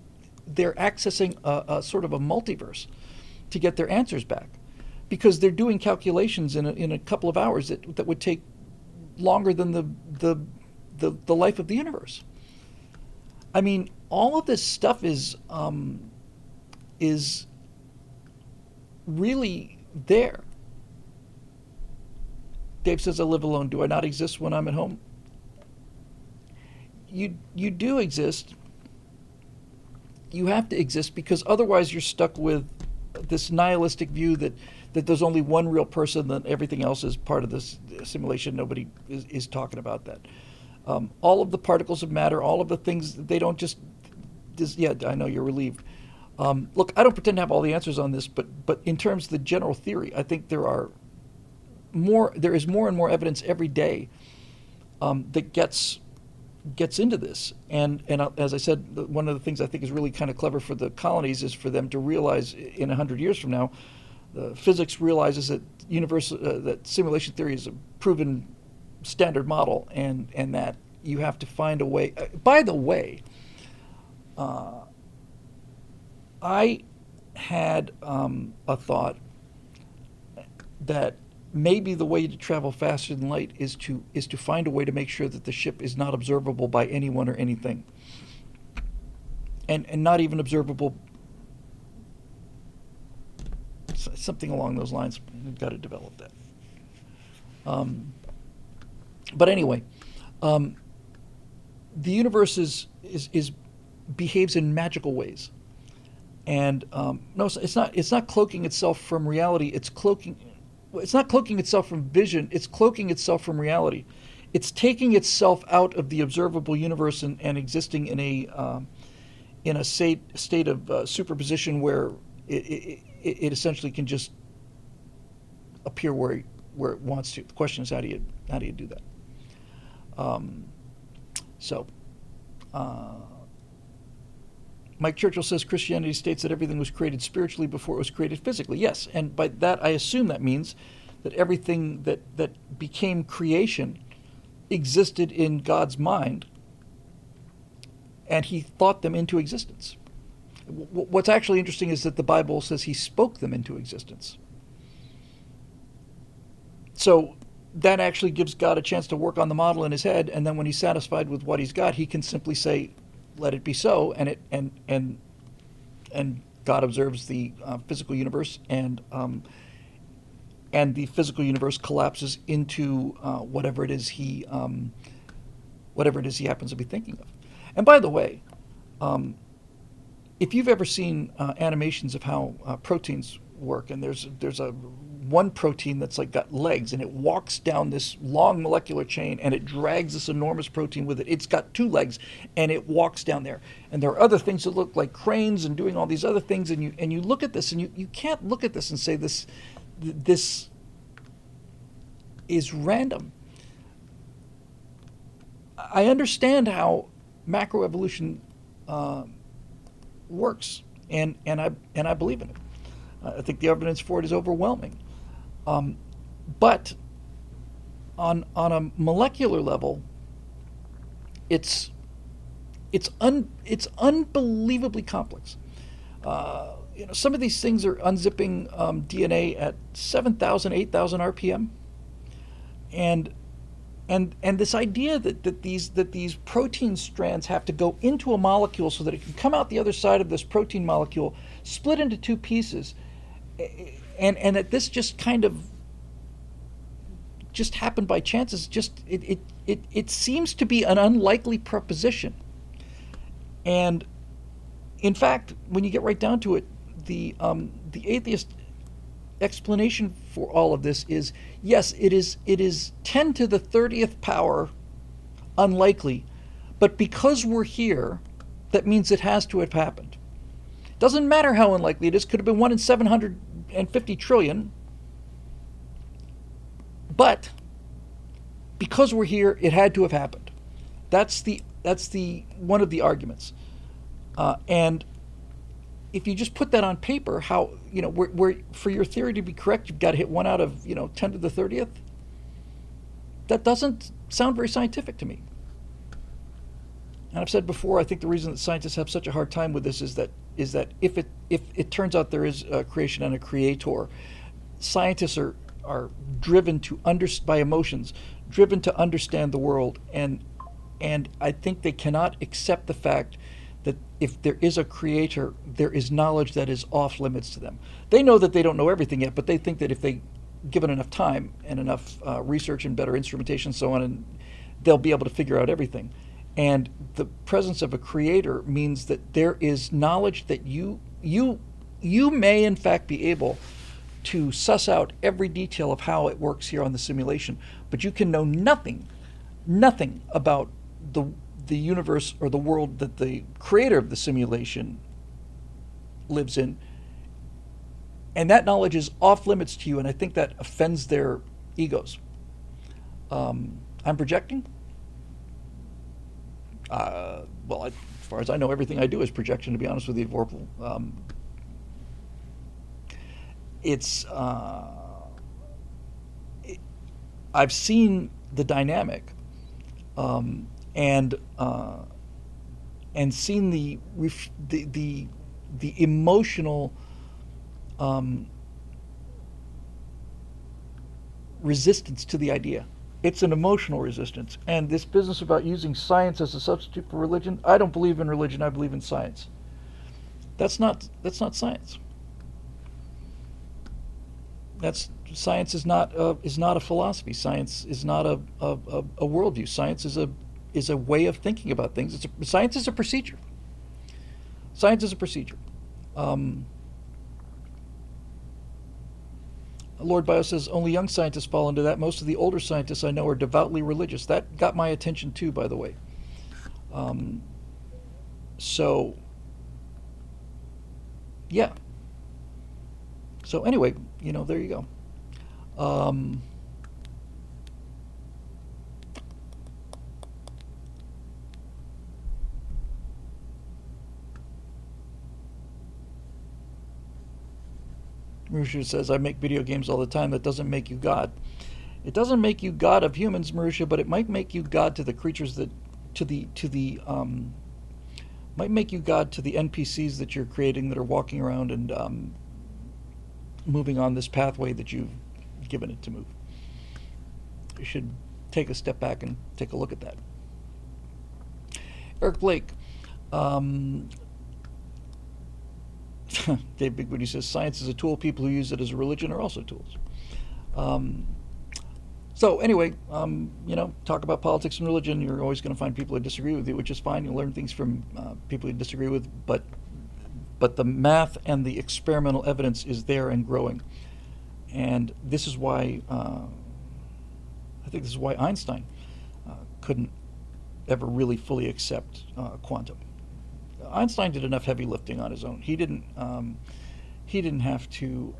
S1: they're accessing a sort of a multiverse to get their answers back, because they're doing calculations in a couple of hours that would take longer than the life of the universe. I mean, all of this stuff is really there. Dave says, I live alone. Do I not exist when I'm at home? You do exist. You have to exist, because otherwise you're stuck with this nihilistic view that there's only one real person, that everything else is part of this simulation. Nobody is talking about that. All of the particles of matter, all of the things, they don't just yeah, I know you're relieved. Look, I don't pretend to have all the answers on this, but in terms of the general theory, I think there is more and more evidence every day that gets into this. And as I said, one of the things I think is really kind of clever for the colonies is for them to realize in 100 years from now, physics realizes that that simulation theory is a proven standard model, and that you have to find a way. By the way, I had a thought that maybe the way to travel faster than light is to find a way to make sure that the ship is not observable by anyone or anything, and not even observable. Something along those lines. We've got to develop that. But anyway, the universe behaves in magical ways. And no, it's not cloaking itself from reality. It's not cloaking itself from vision. It's cloaking itself from reality. It's taking itself out of the observable universe and existing in a state of superposition where it essentially can just appear where it wants to. The question is, how do you do that? Mike Churchill says Christianity states that everything was created spiritually before it was created physically. Yes, and by that I assume that means that everything that became creation existed in God's mind, and he thought them into existence. What's actually interesting is that the Bible says he spoke them into existence. So that actually gives God a chance to work on the model in his head, and then when he's satisfied with what he's got, he can simply say, let it be so, and God observes the physical universe, and the physical universe collapses into whatever it is he happens to be thinking of. And by the way, if you've ever seen animations of how proteins work, and there's one protein that's like got legs, and it walks down this long molecular chain, and it drags this enormous protein with it. It's got two legs, and it walks down there. And there are other things that look like cranes and doing all these other things, and you look at this, and you can't look at this and say this is random. I understand how macroevolution works, and I believe in it. I think the evidence for it is overwhelming. But on a molecular level, it's unbelievably complex. Some of these things are unzipping DNA at 7,000, 8,000 RPM, and this idea that these protein strands have to go into a molecule so that it can come out the other side of this protein molecule, split into two pieces, and that this just kind of just happened by chance is just it seems to be an unlikely proposition. And in fact, when you get right down to it, the atheist explanation for all of this is, yes, it is 10 to the 30th power unlikely, but because we're here, that means it has to have happened. Doesn't matter how unlikely it is, could have been 1 in 750 trillion, but because we're here, it had to have happened. That's the one of the arguments. And if you just put that on paper, how, where for your theory to be correct, you've got to hit 1 out of 10 to the 30th. That doesn't sound very scientific to me. And I've said before, I think the reason that scientists have such a hard time with this is that if it turns out there is a creation and a creator, scientists are driven by emotions, driven to understand the world, and I think they cannot accept the fact that if there is a creator, there is knowledge that is off limits to them. They know that they don't know everything yet, but they think that if they given enough time and enough research and better instrumentation and so on, and they'll be able to figure out everything. And the presence of a creator means that there is knowledge that you may in fact be able to suss out every detail of how it works here on the simulation, but you can know nothing about the universe or the world that the creator of the simulation lives in. And that knowledge is off limits to you, and I think that offends their egos. I'm projecting? Well, as far as I know, everything I do is projection, to be honest with you, Vorpal. I've seen the dynamic, and seen the emotional resistance to the idea. It's an emotional resistance, and this business about using science as a substitute for religion. I don't believe in religion. I believe in science. That's not science. Science is not a philosophy. Science is not a worldview. Science is a way of thinking about things. Science is a procedure. Science is a procedure. Lord Bio says only young scientists fall into that. Most of the older scientists I know are devoutly religious. That got my attention too, by the way. So, yeah. So anyway, there you go. Marusha says, I make video games all the time. That doesn't make you God. It doesn't make you God of humans, Marusha, but it might make you God to the creatures might make you God to the NPCs that you're creating that are walking around and moving on this pathway that you've given it to move. You should take a step back and take a look at that. Eric Blake. Dave Big Booty says, science is a tool. People who use it as a religion are also tools. So anyway, talk about politics and religion. You're always going to find people who disagree with you, which is fine. You'll learn things from people you disagree with, but the math and the experimental evidence is there and growing. And this is why, I think this is why Einstein couldn't ever really fully accept quantum. Einstein did enough heavy lifting on his own. He didn't have to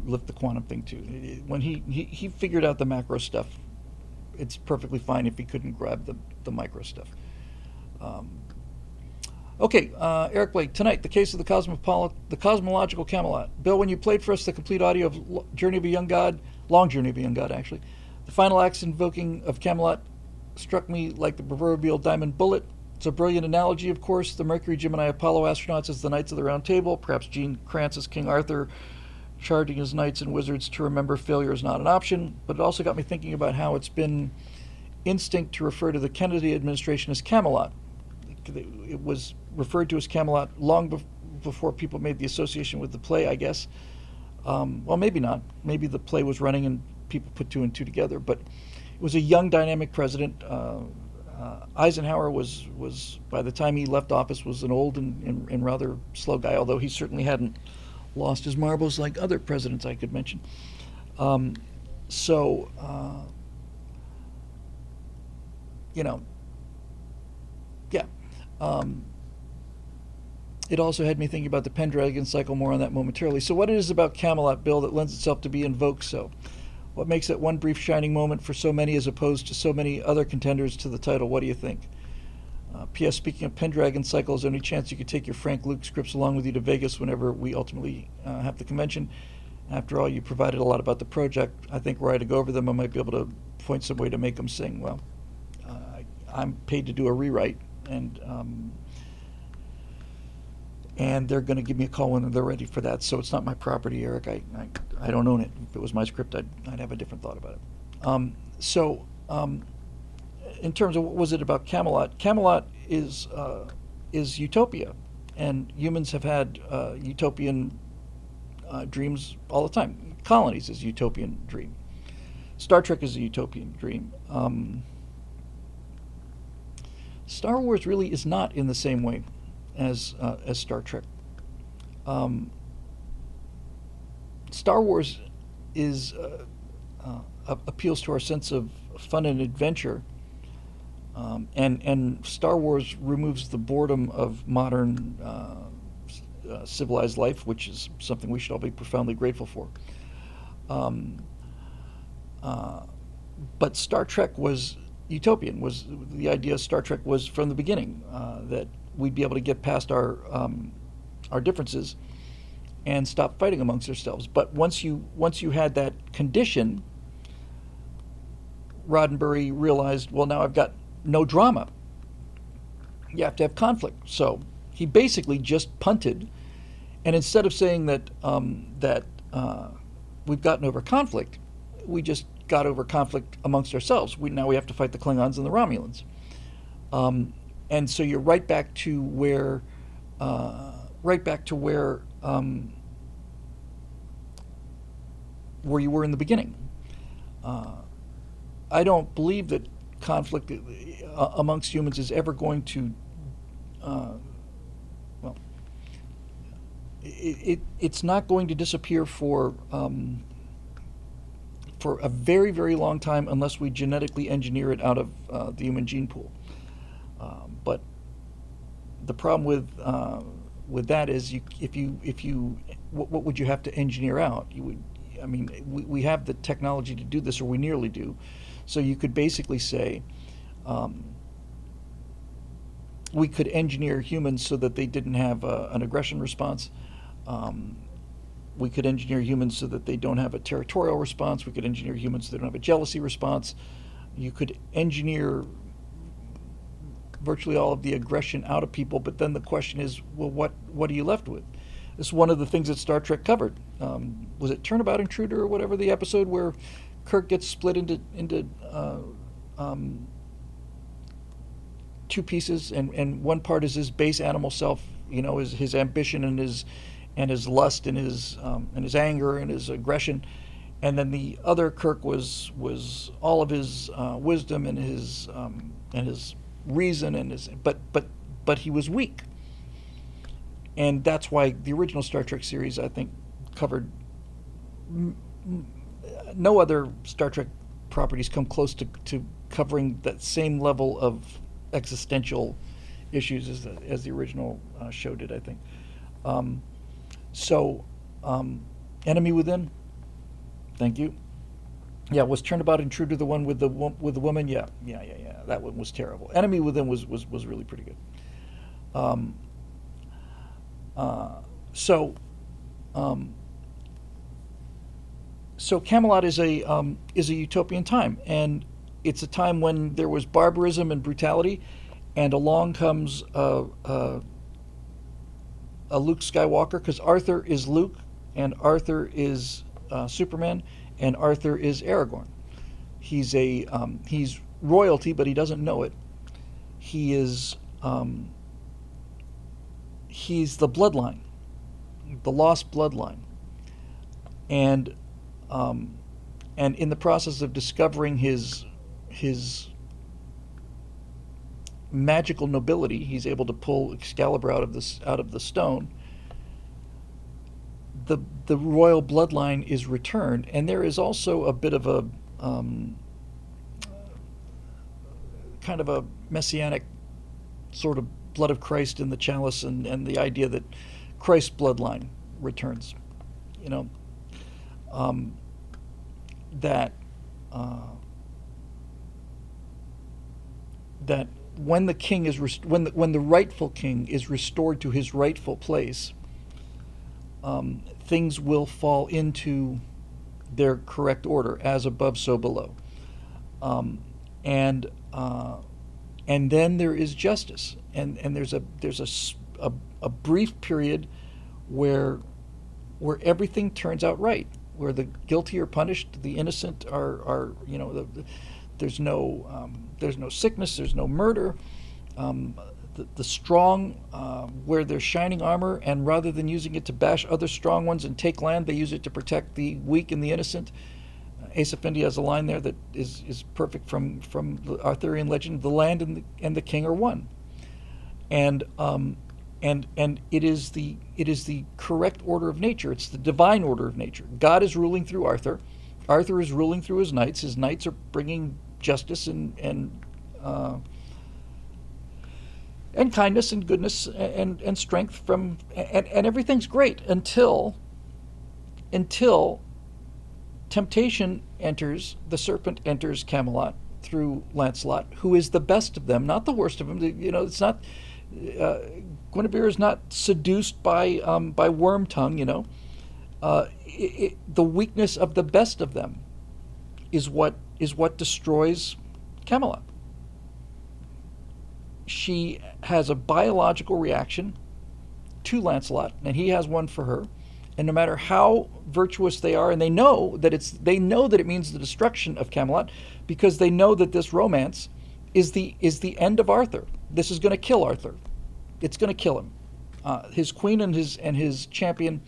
S1: lift the quantum thing too. When he figured out the macro stuff, it's perfectly fine if he couldn't grab the micro stuff. Okay, Eric Blake, tonight, the case of the cosmological Camelot. Bill, when you played for us the complete audio of Journey of a Young God, Long Journey of a Young God, actually, the final acts invoking of Camelot struck me like the proverbial diamond bullet. It's a brilliant analogy, of course. The Mercury, Gemini, Apollo astronauts as the Knights of the Round Table, perhaps Gene Kranz as King Arthur, charging his knights and wizards to remember failure is not an option. But it also got me thinking about how it's been instinct to refer to the Kennedy administration as Camelot. It was referred to as Camelot long before people made the association with the play, I guess. Well, maybe not. Maybe the play was running and people put two and two together. But it was a young, dynamic president. Eisenhower was by the time he left office, was an old and rather slow guy, although he certainly hadn't lost his marbles like other presidents I could mention. Yeah. It also had me thinking about the Pendragon cycle, more on that momentarily. So what it is about Camelot, Bill, that lends itself to be invoked so? What makes it one brief shining moment for so many as opposed to so many other contenders to the title? What do you think? P.S. Speaking of Pendragon cycle, is there any chance you could take your Frank Luke scripts along with you to Vegas whenever we ultimately have the convention? After all, you provided a lot about the project. I think were I to go over them, I might be able to point some way to make them sing. Well, I'm paid to do a rewrite, and they're going to give me a call when they're ready for that. So it's not my property, Eric. I don't own it. If it was my script, I'd have a different thought about it. In terms of what was it about Camelot, Camelot is utopia, and humans have had utopian dreams all the time. Colonies is a utopian dream. Star Trek is a utopian dream. Star Wars really is not in the same way as Star Trek. Star Wars is appeals to our sense of fun and adventure, and Star Wars removes the boredom of modern civilized life, which is something we should all be profoundly grateful for. But Star Trek was utopian. Was the idea of Star Trek was from the beginning that we'd be able to get past our differences and stop fighting amongst ourselves. But once you had that condition, Roddenberry realized, well, now I've got no drama. You have to have conflict. So he basically just punted, and instead of saying that we've gotten over conflict, we just got over conflict amongst ourselves. Now we have to fight the Klingons and the Romulans. And so you're right back to where you were in the beginning. I don't believe that conflict amongst humans is ever going to, it's not going to disappear for a very, very long time unless we genetically engineer it out of the human gene pool. But the problem with that is, what would you have to engineer out? We have the technology to do this, or we nearly do. So you could basically say, we could engineer humans so that they didn't have an aggression response. We could engineer humans so that they don't have a territorial response. We could engineer humans so they don't have a jealousy response. You could engineer virtually all of the aggression out of people, but then the question is, well, what are you left with? This is one of the things that Star Trek covered. Was it Turnabout Intruder or whatever, the episode where Kirk gets split into two pieces, and one part is his base animal self, is his ambition and his lust and his anger and his aggression, and then the other Kirk was all of his wisdom and his reason and his but he was weak, and that's why the original Star Trek series, I think, covered no other Star Trek properties come close to covering that same level of existential issues as the original show did, I think. Enemy Within, thank you. Yeah, was Turnabout Intruder the one with the woman? Yeah. That one was terrible. Enemy Within was really pretty good. So, um, so Camelot is a utopian time, and it's a time when there was barbarism and brutality, and along comes a Luke Skywalker, because Arthur is Luke, and Arthur is Superman, and Arthur is Aragorn. He's royalty, but he doesn't know it. He is he's the bloodline, the lost bloodline, and and in the process of discovering his magical nobility, he's able to pull Excalibur out of the stone. The royal bloodline is returned, and there is also a bit of a kind of a messianic sort of blood of Christ in the chalice, and the idea that Christ's bloodline returns. You know, that that when the king is when the rightful king is restored to his rightful place, things will fall into their correct order, as above, so below, and then there is justice, and there's a brief period where everything turns out right, where the guilty are punished, the innocent are there's no sickness, there's no murder. The strong wear their shining armor, and rather than using it to bash other strong ones and take land, they use it to protect the weak and the innocent. Asa Effendi has a line there that is perfect from the Arthurian legend: "The land and the king are one," and it is the correct order of nature. It's the divine order of nature. God is ruling through Arthur. Arthur is ruling through his knights. His knights are bringing justice and kindness and goodness and strength and everything's great until temptation enters. The serpent enters Camelot through Lancelot, who is the best of them, not the worst of them. It's not Guinevere is not seduced by worm tongue. The weakness of the best of them is what destroys Camelot. She has a biological reaction to Lancelot, and he has one for her. And no matter how virtuous they are, and they know that it means the destruction of Camelot, because they know that this romance is the end of Arthur. This is going to kill Arthur. It's going to kill him. His queen and his champion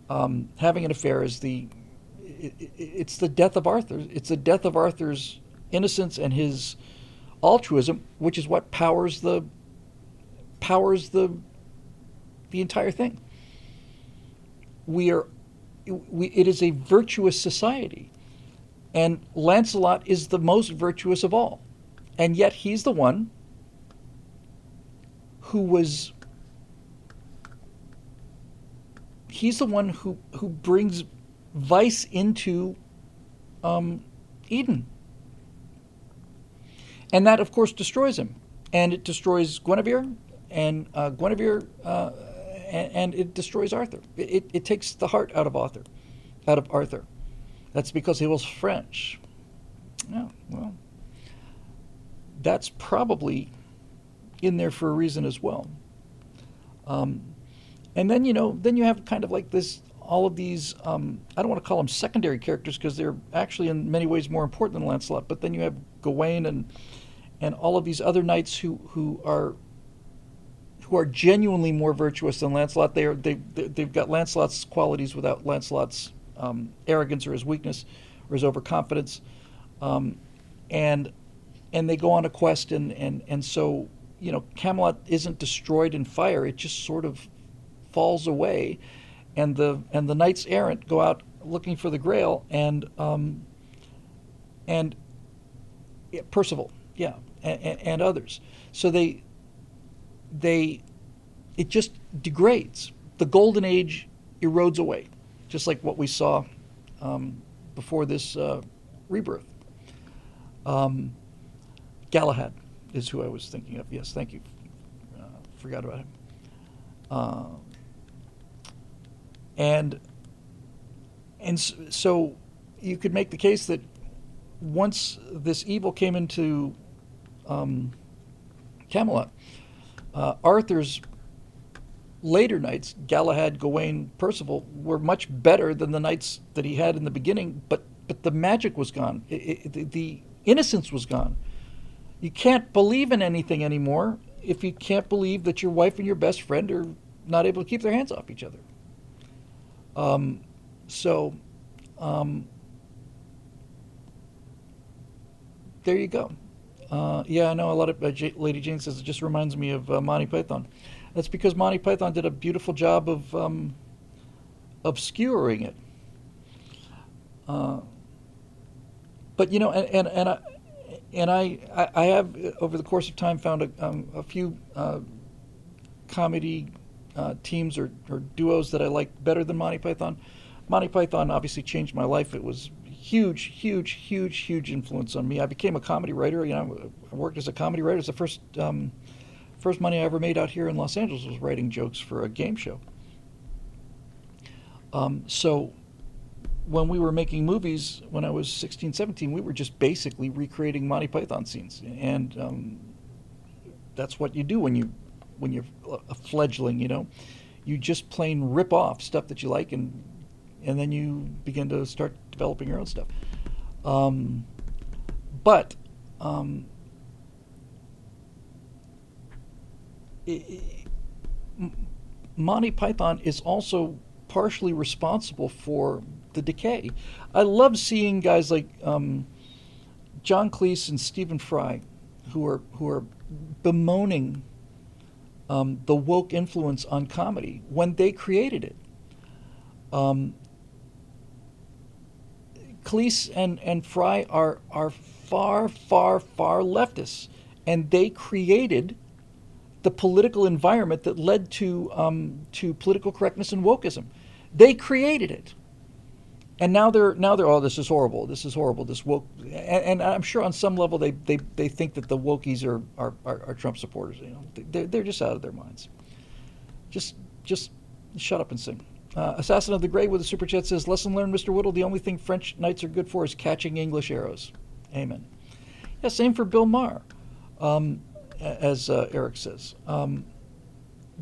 S1: having an affair is it's the death of Arthur. It's the death of Arthur's innocence and his altruism, which is what powers the entire thing. It is a virtuous society, and Lancelot is the most virtuous of all, and yet he's the one who brings vice into Eden. And that, of course, destroys him. And it destroys Guinevere, and and it destroys Arthur. It takes the heart out of Arthur. That's because he was French. Yeah, well, that's probably in there for a reason as well. And then you have kind of like all of these, I don't want to call them secondary characters, because they're actually in many ways more important than Lancelot, but then you have Gawain and all of these other knights who are genuinely more virtuous than Lancelot. They've got Lancelot's qualities without Lancelot's arrogance or his weakness or his overconfidence, and they go on a quest, and so Camelot isn't destroyed in fire; it just sort of falls away, and the knights errant go out looking for the Grail, and Percival, yeah, and others. So it just degrades. The golden age erodes away, just like what we saw before this rebirth. Galahad is who I was thinking of. Yes, thank you. Forgot about him. And so you could make the case that once this evil came into Camelot, Arthur's later knights, Galahad, Gawain, Percival, were much better than the knights that he had in the beginning, but the magic was gone. The innocence was gone. You can't believe in anything anymore if you can't believe that your wife and your best friend are not able to keep their hands off each other. There you go. Yeah, I know a lot of Lady Jane says it just reminds me of Monty Python. That's because Monty Python did a beautiful job of obscuring it. But you know, and I have over the course of time found a few comedy teams or duos that I like better than Monty Python. Monty Python obviously changed my life. It was huge influence on me. I became a comedy writer. You know, I worked as a comedy writer. It's the first money I ever made out here in Los Angeles was writing jokes for a game show. So when we were making movies when I was 16, 17, we were just basically recreating Monty Python scenes, and that's what you do when you're a fledgling. You know, you just plain rip off stuff that you like, and then you begin to start developing your own stuff. Monty Python is also partially responsible for the decay. I love seeing guys like John Cleese and Stephen Fry, who are bemoaning the woke influence on comedy when they created it. Cleese and Fry are far leftists, and they created the political environment that led to political correctness and wokeism. They created it, and now they're oh, this is horrible, this woke, and I'm sure on some level they think that the wokies are Trump supporters. You know, they're just out of their minds. Just shut up and sing. Assassin of the Grey with a super chat says, lesson learned, Mr. Whittle, the only thing French knights are good for is catching English arrows. Amen. Yeah, same for Bill Maher, as Eric says.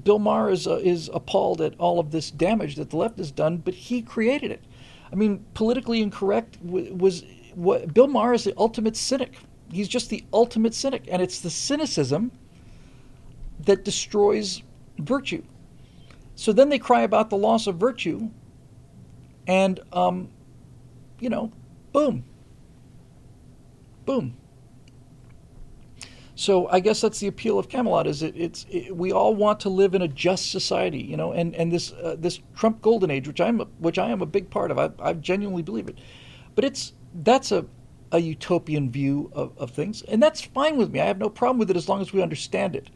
S1: Bill Maher is appalled at all of this damage that the left has done, but he created it. I mean, politically incorrect was what Bill Maher is the ultimate cynic. He's just the ultimate cynic, and it's the cynicism that destroys virtue. So then they cry about the loss of virtue, and you know, boom. So I guess that's the appeal of Camelot. Is we all want to live in a just society, you know, and this Trump golden age, which I am a big part of. I genuinely believe it, but that's a utopian view of things, and that's fine with me. I have no problem with it as long as we understand it,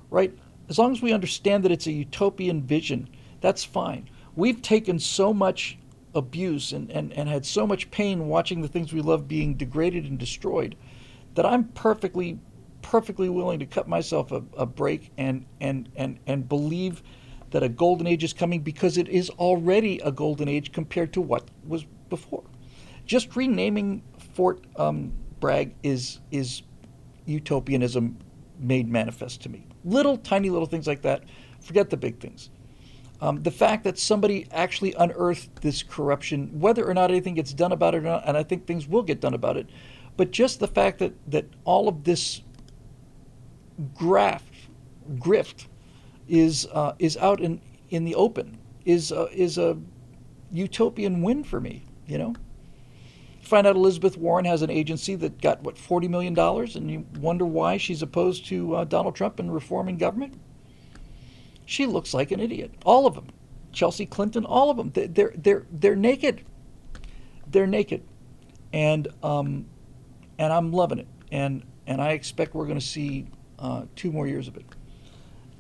S1: right? As long as we understand that it's a utopian vision, that's fine. We've taken so much abuse and had so much pain watching the things we love being degraded and destroyed that I'm perfectly willing to cut myself a break and believe that a golden age is coming, because it is already a golden age compared to what was before. Just renaming Fort Bragg is utopianism made manifest to me. Tiny little things like that. Forget the big things. The fact that somebody actually unearthed this corruption, whether or not anything gets done about it or not, and I think things will get done about it, but just the fact that all of this grift is out in the open is a utopian win for me. You know, you find out Elizabeth Warren has an agency that got $40 million, and you wonder why she's opposed to Donald Trump and reforming government. She looks like an idiot. All of them, Chelsea Clinton, all of them. They're naked. They're naked, and I'm loving it. And I expect we're going to see 2 more years of it.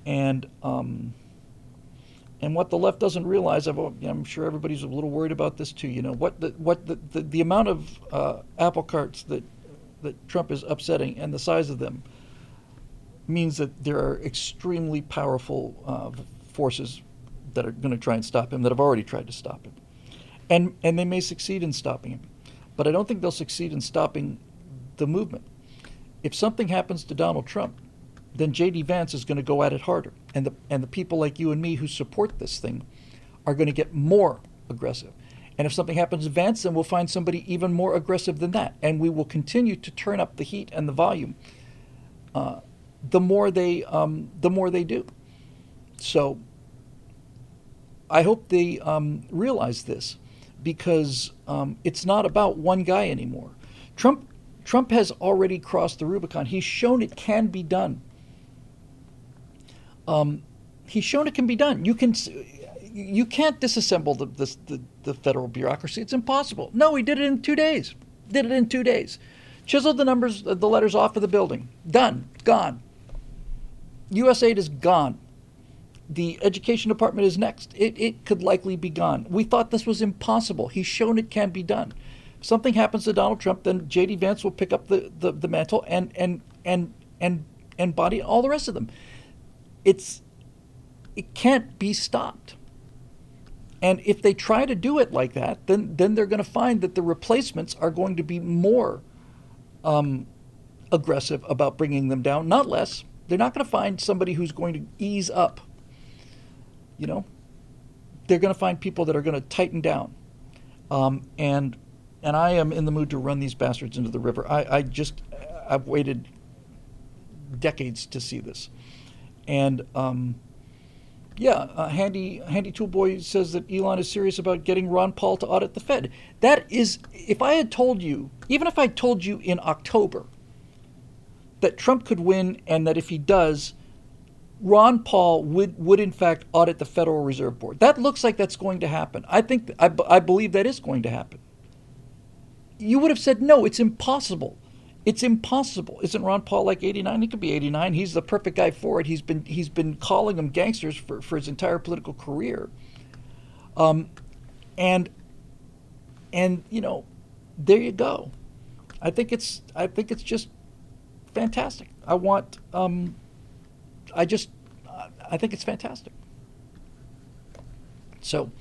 S1: And what the left doesn't realize, I'm sure everybody's a little worried about this too. You know, what the amount of apple carts that Trump is upsetting and the size of them means that there are extremely powerful forces that are going to try and stop him, that have already tried to stop him. And they may succeed in stopping him. But I don't think they'll succeed in stopping the movement. If something happens to Donald Trump, then J.D. Vance is going to go at it harder. And the people like you and me who support this thing are going to get more aggressive. And if something happens to Vance, then we'll find somebody even more aggressive than that. And we will continue to turn up the heat and the volume the more they do. So I hope they realize this, because it's not about one guy anymore. Trump has already crossed the Rubicon. He's shown it can be done. He's shown it can be done. You can't disassemble the federal bureaucracy. It's impossible. No, he did it in 2 days. Chiseled the numbers, the letters off of the building. Done. Gone. USAID is gone. The education department is next. It could likely be gone. We thought this was impossible. He's shown it can be done. If something happens to Donald Trump, then J.D. Vance will pick up the mantle and body all the rest of them. It can't be stopped. And if they try to do it like that, then they're going to find that the replacements are going to be more aggressive about bringing them down, not less. They're not going to find somebody who's going to ease up. They're going to find people that are going to tighten down. And I am in the mood to run these bastards into the river. I've waited decades to see this. And Handy Toolboy says that Elon is serious about getting Ron Paul to audit the Fed. That is, if I had told you, even if I told you in October that Trump could win and that if he does, Ron Paul would in fact audit the Federal Reserve Board. That looks like that's going to happen. I believe that is going to happen. You would have said, no, it's impossible. It's impossible. Isn't Ron Paul like 89? He could be 89. He's the perfect guy for it. He's been calling them gangsters for his entire political career. And there you go. I think it's just fantastic. I think it's fantastic. So,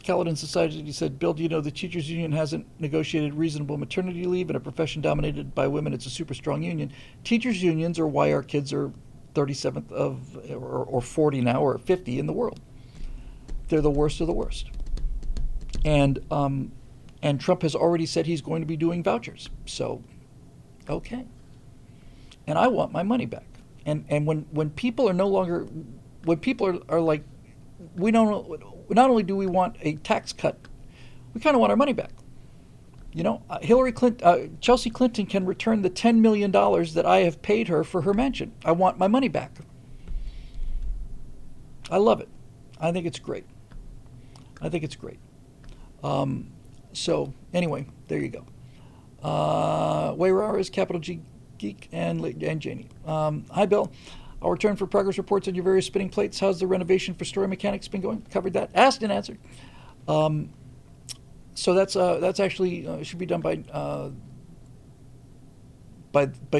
S1: Camelot Society said, Bill, do you know the teachers union hasn't negotiated reasonable maternity leave in a profession dominated by women? It's a super strong union. Teachers unions are why our kids are 37th or 40 now, or 50 in the world. They're the worst of the worst. And Trump has already said he's going to be doing vouchers. So, okay. And I want my money back. And when people are no longer, when people are like, we don't, not only do we want a tax cut, we kind of want our money back. Chelsea Clinton can return the $10 million that I have paid her for her mansion. I want my money back. I love it. I think it's great. So anyway, there you go. Wayrar is capital G Geek and Janie. Hi, Bill. I'll return for progress reports on your various spinning plates. How's the renovation for story mechanics been going? Covered that. Asked and answered. So that's actually should be done by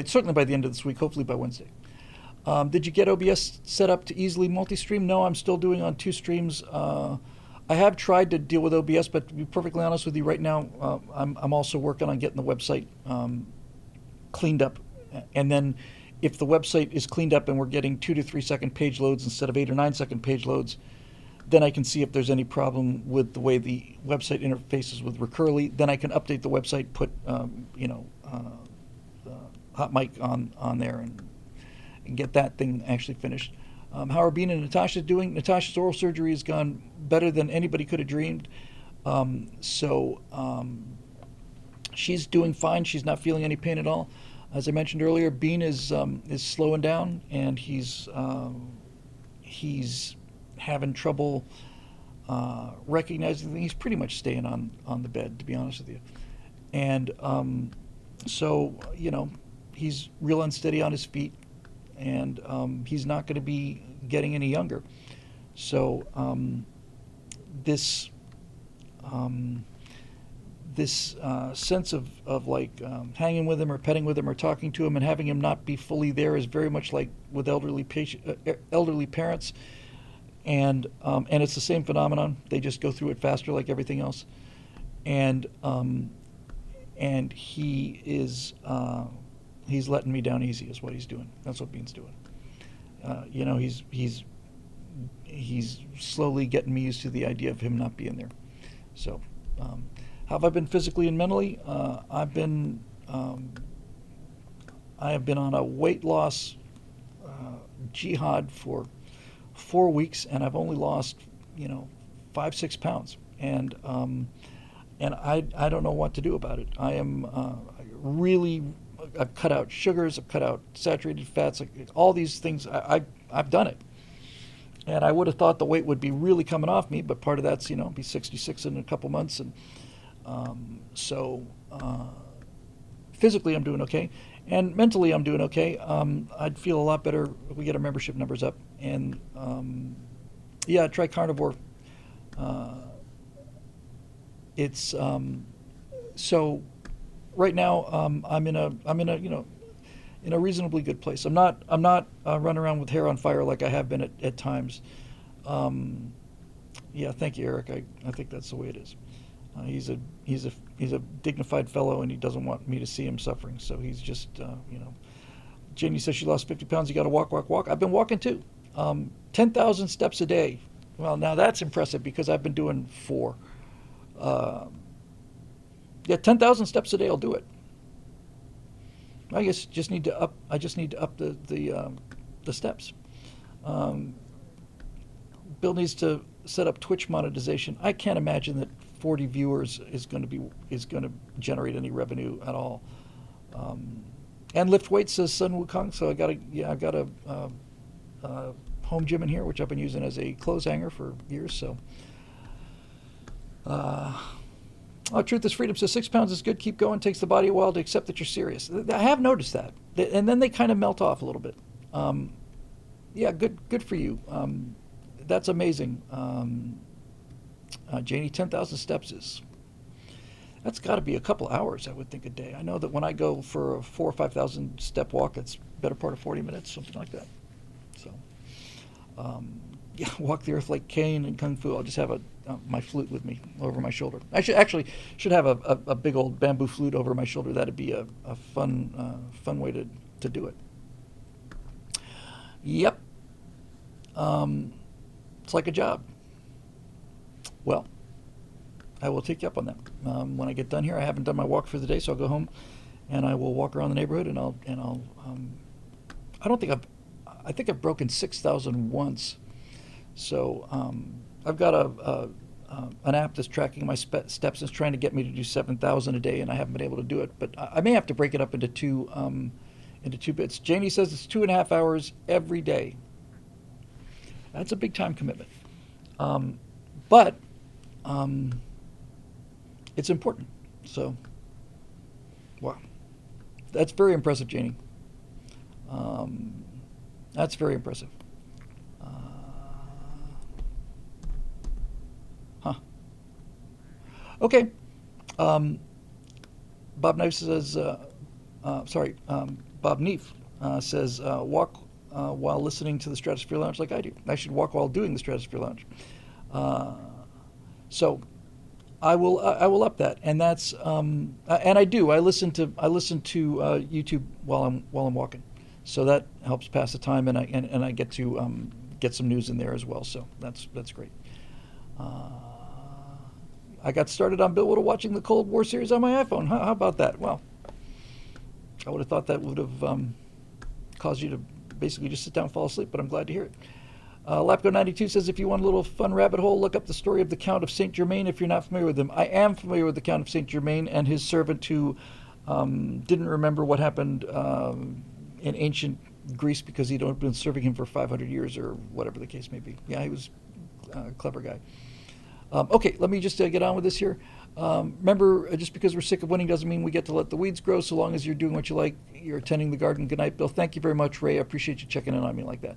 S1: certainly by the end of this week. Hopefully by Wednesday. Did you get OBS set up to easily multi-stream? No, I'm still doing on 2 streams. I have tried to deal with OBS, but to be perfectly honest with you, right now I'm also working on getting the website cleaned up, and then if the website is cleaned up and we're getting 2 to 3 second page loads instead of 8 or 9 second page loads, then I can see if there's any problem with the way the website interfaces with Recurly. Then I can update the website, put Hot Mic on there, and get that thing actually finished. How are Bean and Natasha doing? Natasha's oral surgery has gone better than anybody could have dreamed. She's doing fine. She's not feeling any pain at all. As I mentioned earlier, Bean is slowing down, and he's having trouble recognizing things. He's pretty much staying on the bed, to be honest with you. And he's real unsteady on his feet, and he's not going to be getting any younger. So this sense of like hanging with him or petting with him or talking to him and having him not be fully there is very much like with elderly parents, and it's the same phenomenon. They just go through it faster, like everything else, and he is he's letting me down easy, is what he's doing. That's what Bean's doing. You know, he's slowly getting me used to the idea of him not being there. So, how have I been physically and mentally? I have been on a weight loss jihad for 4 weeks, and I've only lost 5-6 pounds, and I don't know what to do about it. I am I've cut out sugars, I've cut out saturated fats, all these things. I've done it. And I would have thought the weight would be really coming off me, but part of that's, be 66 in a couple months. And physically I'm doing okay. And mentally I'm doing okay. I'd feel a lot better if we get our membership numbers up. And try carnivore. It's so right now I'm in a reasonably good place. I'm not running around with hair on fire like I have been at times. Thank you, Eric. I think that's the way it is. He's a dignified fellow, and he doesn't want me to see him suffering. So he's just Jenny says she lost 50 pounds. You got to walk. I've been walking too. 10,000 steps a day. Well, now that's impressive because I've been doing 4. 10,000 steps a day. I'll do it. I guess I just need to up the steps. Bill needs to set up Twitch monetization. I can't imagine that 40 viewers is going to generate any revenue at all. And lift weights, says Sun Wukong. So I've got a home gym in here, which I've been using as a clothes hanger for years. So. Truth is Freedom says 6 pounds is good. Keep going. Takes the body a while to accept that you're serious. I have noticed that, and then they kind of melt off a little bit. Good for you. That's amazing. Janie, 10,000 steps that's got to be a couple hours, I would think, a day. I know that when I go for a 4,000 or 5,000 step walk, it's better part of 40 minutes, something like that. So, walk the earth like Caine and Kung Fu. I'll just have my flute with me over my shoulder. I should have a big old bamboo flute over my shoulder. That'd be a fun way to do it. Yep. It's like a job. Well, I will take you up on that. When I get done here, I haven't done my walk for the day, so I'll go home and I will walk around the neighborhood, and I think I've broken 6,000 once. So I've got an app that's tracking my steps and is trying to get me to do 7,000 a day, and I haven't been able to do it. But I may have to break it up into two bits. Janie says it's 2.5 hours every day. That's a big time commitment. But it's important. So, wow. That's very impressive, Janie. That's very impressive. Okay. Bob Neef says, Bob Neef says, walk while listening to the Stratosphere Lounge like I do. I should walk while doing the Stratosphere Lounge. So I will up that, and that's and I do. I listen to YouTube while I'm walking, so that helps pass the time, and I get to get some news in there as well. So that's great. I got started on Bill Whittle watching the Cold War series on my iPhone. How about that? Well, I would have thought that would have caused you to basically just sit down and fall asleep, but I'm glad to hear it. Lapco92 says, if you want a little fun rabbit hole, look up the story of the Count of St. Germain if you're not familiar with him. I am familiar with the Count of St. Germain and his servant who didn't remember what happened in ancient Greece because he'd been serving him for 500 years or whatever the case may be. Yeah, he was a clever guy. Okay, let me just get on with this here. Remember, just because we're sick of winning doesn't mean we get to let the weeds grow, so long as you're doing what you like, you're attending the garden. Good night, Bill. Thank you very much, Ray. I appreciate you checking in on me like that.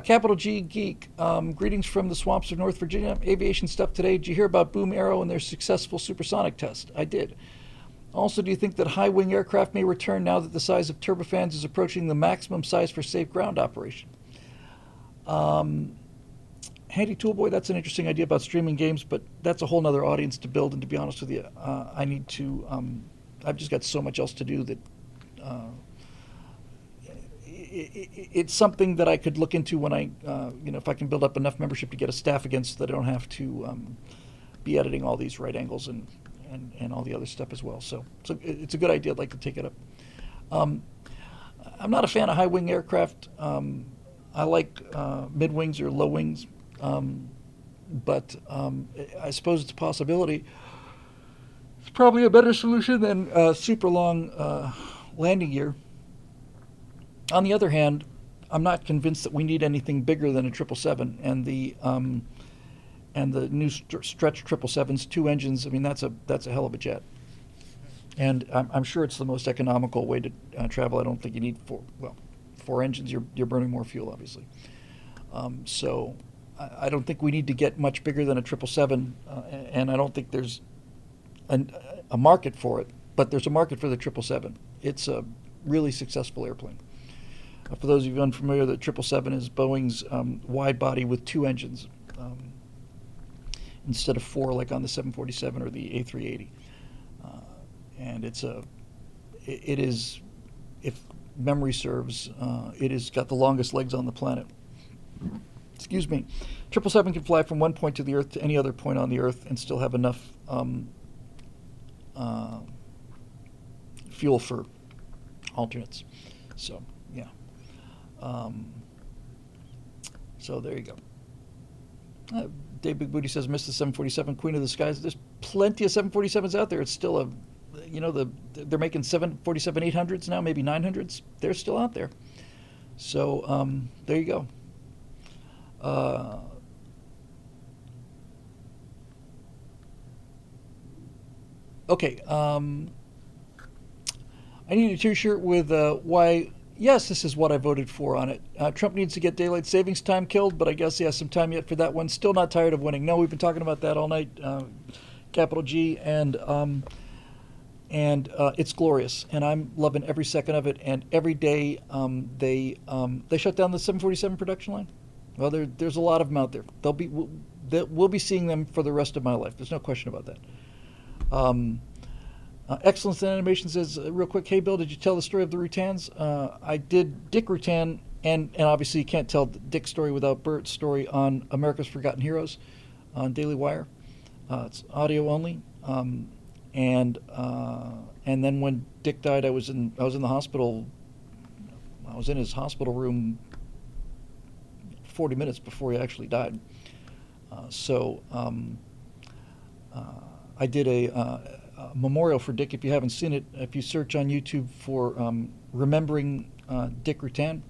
S1: Capital G Geek, greetings from the swamps of North Virginia. Aviation stuff today. Did you hear about Boom Arrow and their successful supersonic test? I did. Also, do you think that high-wing aircraft may return now that the size of turbofans is approaching the maximum size for safe ground operation? Handy Toolboy, that's an interesting idea about streaming games, but that's a whole nother audience to build, and to be honest with you, I need to, I've just got so much else to do that it's something that I could look into when I, if I can build up enough membership to get a staff again so that I don't have to be editing all these right angles and all the other stuff as well. So it's a good idea. I'd like to take it up. I'm not a fan of high-wing aircraft. I like mid-wings or low wings, but I suppose it's a possibility. It's probably a better solution than super long landing gear. On the other hand, I'm not convinced that we need anything bigger than a 777, and the new stretch 777s, 2 engines. I mean, that's a hell of a jet, and I'm sure it's the most economical way to travel. I don't think you need 4 engines. You're burning more fuel, obviously. So I don't think we need to get much bigger than a 777, and I don't think there's a market for it. But there's a market for the 777. It's a really successful airplane. For those of you unfamiliar, the 777 is Boeing's wide body with 2 engines instead of 4 like on the 747 or the A380. And it is, if memory serves, it has got the longest legs on the planet. Excuse me. 777 can fly from one point to the Earth to any other point on the Earth and still have enough fuel for alternates. So, yeah. So there you go. Dave Big Booty says, "Missed the 747, Queen of the Skies." There's plenty of 747s out there. It's still they're making 747-800s now, maybe 900s. They're still out there. So there you go. Okay. I need a T-shirt with why. Yes, this is what I voted for on it. Trump needs to get daylight savings time killed, but I guess he has some time yet for that one. Still not tired of winning. No, we've been talking about that all night. Capital G, and it's glorious, and I'm loving every second of it. And every day they shut down the 747 production line. Well, there's a lot of them out there. We'll be seeing them for the rest of my life. There's no question about that. Excellence in Animation says, real quick, hey, Bill, did you tell the story of the Rutans? I did Dick Rutan, and obviously you can't tell Dick's story without Bert's story on America's Forgotten Heroes on Daily Wire. It's audio only. And then when Dick died, I was in the hospital. I was in his hospital room 40 minutes before he actually died. I did a memorial for Dick. If you haven't seen it, if you search on YouTube for Remembering Dick Rutan,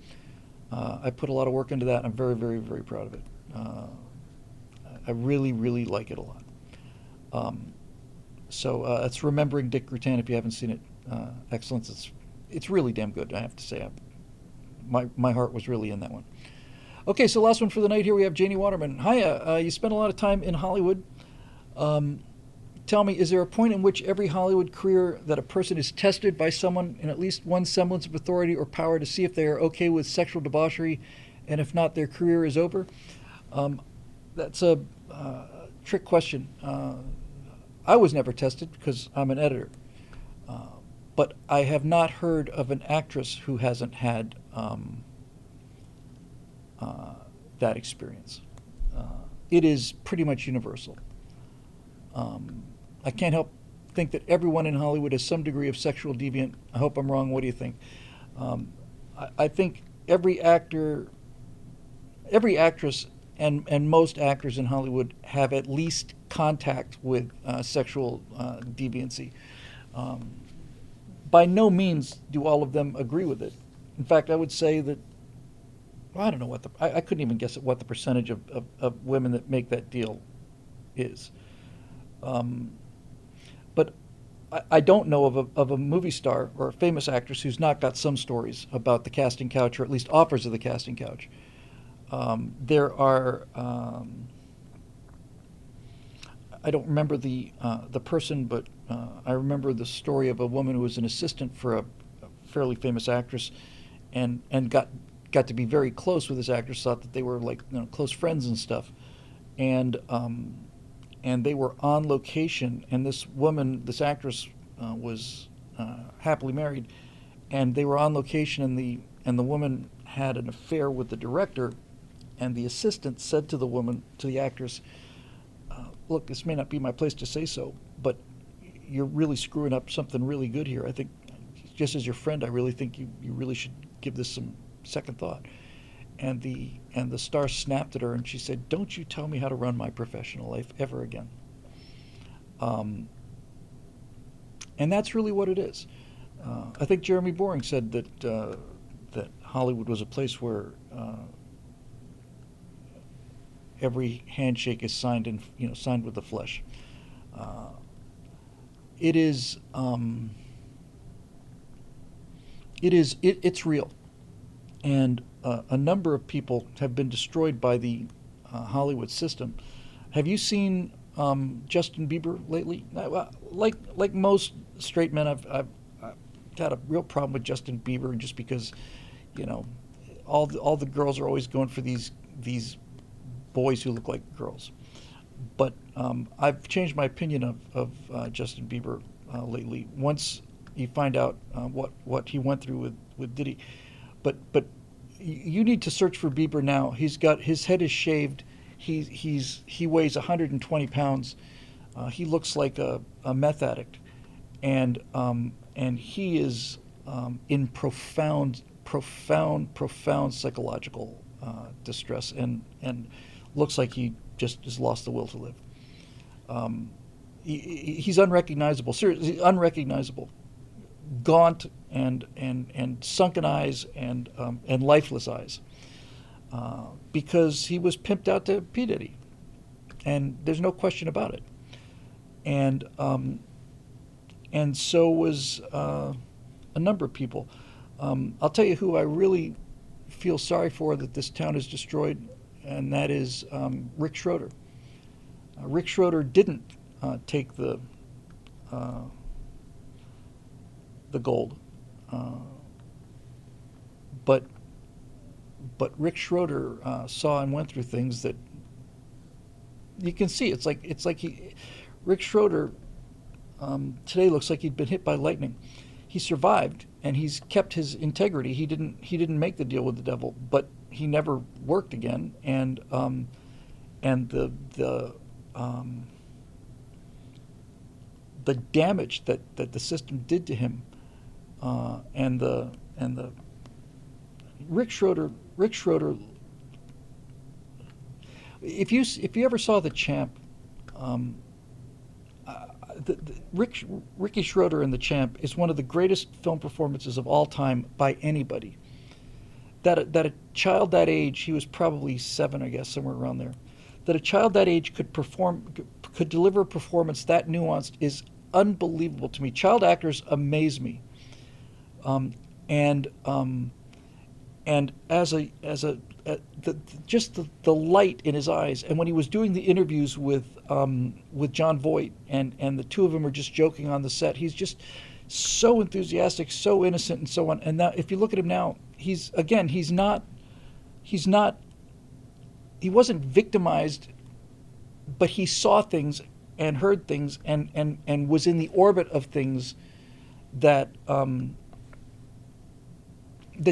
S1: I put a lot of work into that. I'm very, very, very proud of it. I really, really like it a lot. It's Remembering Dick Rutan. If you haven't seen it, excellence. It's really damn good, I have to say. My heart was really in that one. Okay, so last one for the night here. We have Janie Waterman. Hiya. You spent a lot of time in Hollywood. Tell me, is there a point in which every Hollywood career that a person is tested by someone in at least one semblance of authority or power to see if they are okay with sexual debauchery, and if not, their career is over? That's a trick question. I was never tested because I'm an editor. But I have not heard of an actress who hasn't had that experience. It is pretty much universal. I can't help think that everyone in Hollywood has some degree of sexual deviant. I hope I'm wrong. What do you think? I think every actor, every actress, and most actors in Hollywood have at least contact with sexual deviancy. By no means do all of them agree with it. In fact, I would say that, well, I don't know I couldn't even guess at what the percentage of women that make that deal is. But I don't know of a movie star or a famous actress who's not got some stories about the casting couch, or at least offers of the casting couch. There are I don't remember the person, but I remember the story of a woman who was an assistant for a fairly famous actress, and got to be very close with this actress. Thought that they were like, you know, close friends and stuff, and they were on location. And this woman, this actress, was happily married, and they were on location. And the woman had an affair with the director, and the assistant said to the woman, to the actress, look, this may not be my place to say so, but you're really screwing up something really good here. I think, just as your friend, I really think you really should give this some second thought. And the star snapped at her, and she said, don't you tell me how to run my professional life ever again. And that's really what it is. I think Jeremy Boring said that Hollywood was a place where every handshake is signed signed with the flesh. It's real, and a number of people have been destroyed by the Hollywood system. Have you seen Justin Bieber lately? Like most straight men, I've had a real problem with Justin Bieber, just because, you know, all the girls are always going for these boys who look like girls. But I've changed my opinion of Justin Bieber lately. Once you find out what he went through with Diddy, but you need to search for Bieber now. His head is shaved. He weighs 120 pounds. He looks like a meth addict, and he is in profound psychological distress, and looks like he just has lost the will to live. He's unrecognizable, seriously unrecognizable, gaunt and sunken eyes and lifeless eyes, because he was pimped out to P. Diddy, and there's no question about it. And so was a number of people. I'll tell you who I really feel sorry for that this town is destroyed, and that is Rick Schroeder. Rick Schroeder didn't take the gold, but Rick Schroeder saw and went through things that you can see. It's like Rick Schroeder today looks like he'd been hit by lightning. He survived, and he's kept his integrity. He didn't make the deal with the devil, but he never worked again. And the damage that the system did to him, and the Rick Schroeder. If you ever saw The Champ, Ricky Schroeder in The Champ is one of the greatest film performances of all time by anybody. That a child that age, he was probably 7, I guess, somewhere around there, that a child that age could deliver a performance that nuanced is unbelievable to me. Child actors amaze me. And just the light in his eyes, and when he was doing the interviews with Jon Voight, and the two of them are just joking on the set, he's just so enthusiastic, so innocent, and so on. And now, if you look at him now, he wasn't victimized, but he saw things and heard things and was in the orbit of things that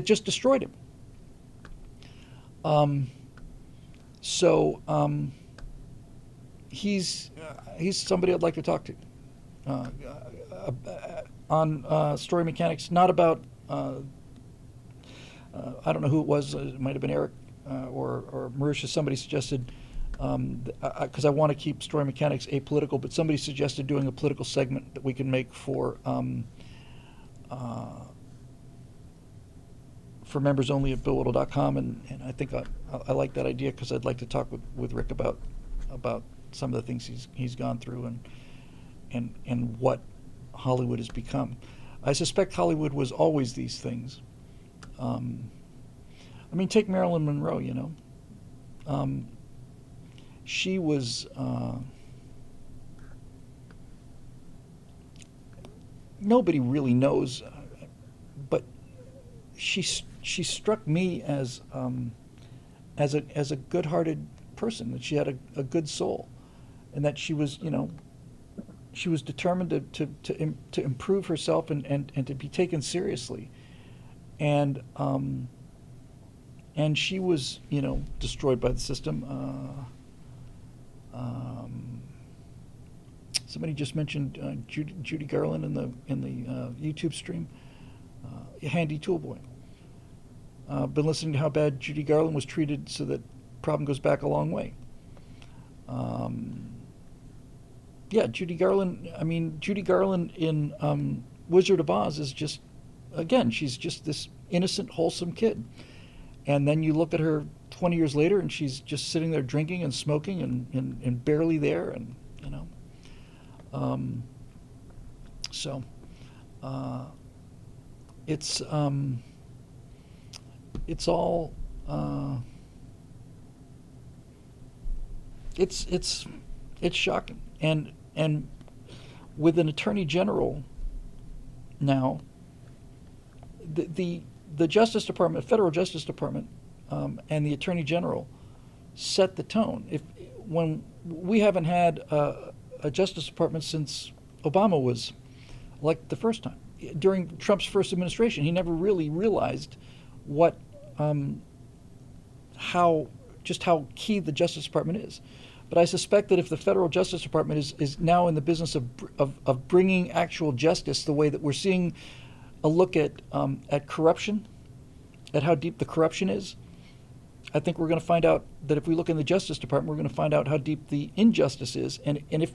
S1: just destroyed him. He's somebody I'd like to talk to on story mechanics, not about I don't know who it was. It might have been Eric or Marisha. Somebody suggested, because I want to keep story mechanics apolitical, but somebody suggested doing a political segment that we can make for members only at billwhittle.com, and I think I like that idea, because I'd like to talk with Rick about some of the things he's gone through and what Hollywood has become. I suspect Hollywood was always these things. I mean, take Marilyn Monroe. she was nobody really knows, but she struck me as a good-hearted person, that she had a good soul, and that she was, she was determined to improve herself and to be taken seriously, and she was, destroyed by the system. Somebody just mentioned Judy Garland in the YouTube stream. Handy tool boy. Been listening to how bad Judy Garland was treated, so that problem goes back a long way. Yeah, Judy Garland. I mean, Judy Garland in Wizard of Oz is just, again, she's just this innocent, wholesome kid. And then you look at her 20 years later, and she's just sitting there drinking and smoking and barely there, and so it's all it's shocking, and with an attorney general now, the Justice Department, Federal Justice Department, and the Attorney General set the tone. When we haven't had a Justice Department since Obama was elected the first time. During Trump's first administration, he never really realized what how key the Justice Department is. But I suspect that if the Federal Justice Department is now in the business of bringing actual justice, the way that we're seeing a look at corruption, at how deep the corruption is, I think we're going to find out that if we look in the Justice Department, we're going to find out how deep the injustice is. And if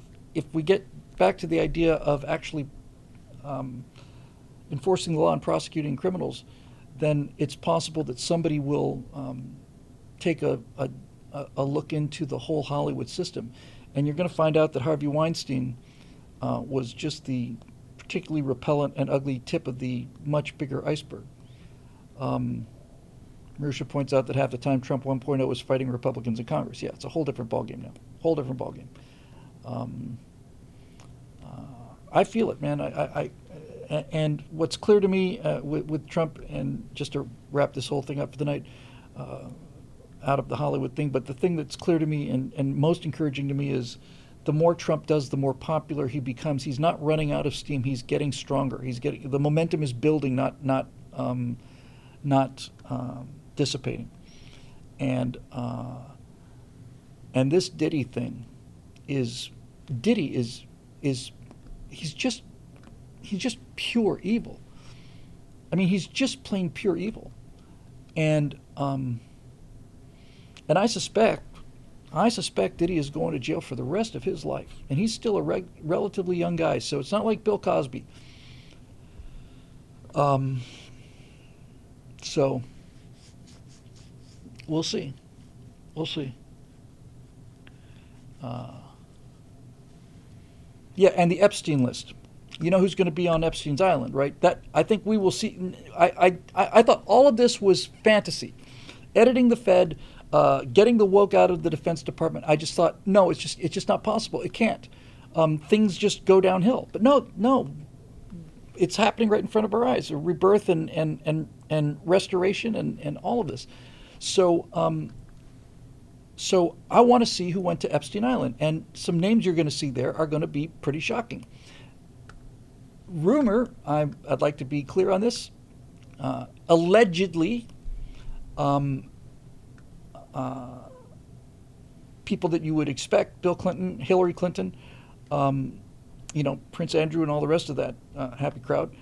S1: we get back to the idea of actually enforcing the law and prosecuting criminals, then it's possible that somebody will take a look into the whole Hollywood system. And you're going to find out that Harvey Weinstein was just the particularly repellent and ugly tip of the much bigger iceberg. Marusha points out that half the time Trump 1.0 was fighting Republicans in Congress. Yeah, it's a whole different ballgame now. Whole different ballgame. I feel it, man. And what's clear to me with Trump, and just to wrap this whole thing up for the night, out of the Hollywood thing, but the thing that's clear to me and most encouraging to me is the more Trump does, the more popular he becomes. He's not running out of steam. He's getting stronger. The momentum is building, not dissipating. And this Diddy thing is he's just pure evil. I mean, he's just plain pure evil. And I suspect Diddy is going to jail for the rest of his life, and he's still a relatively young guy. So it's not like Bill Cosby. So we'll see. Yeah, and the Epstein list. You know who's going to be on Epstein's island, right? That I think we will see. I thought all of this was fantasy, editing the Fed, getting the woke out of the Defense Department. I just thought, no, it's just not possible. It can't. Things just go downhill. But no, it's happening right in front of our eyes. A rebirth and restoration and all of this. So I want to see who went to Epstein Island, and some names you're going to see there are going to be pretty shocking. Rumor, I'd like to be clear on this, allegedly, people that you would expect, Bill Clinton, Hillary Clinton, Prince Andrew and all the rest of that happy crowd,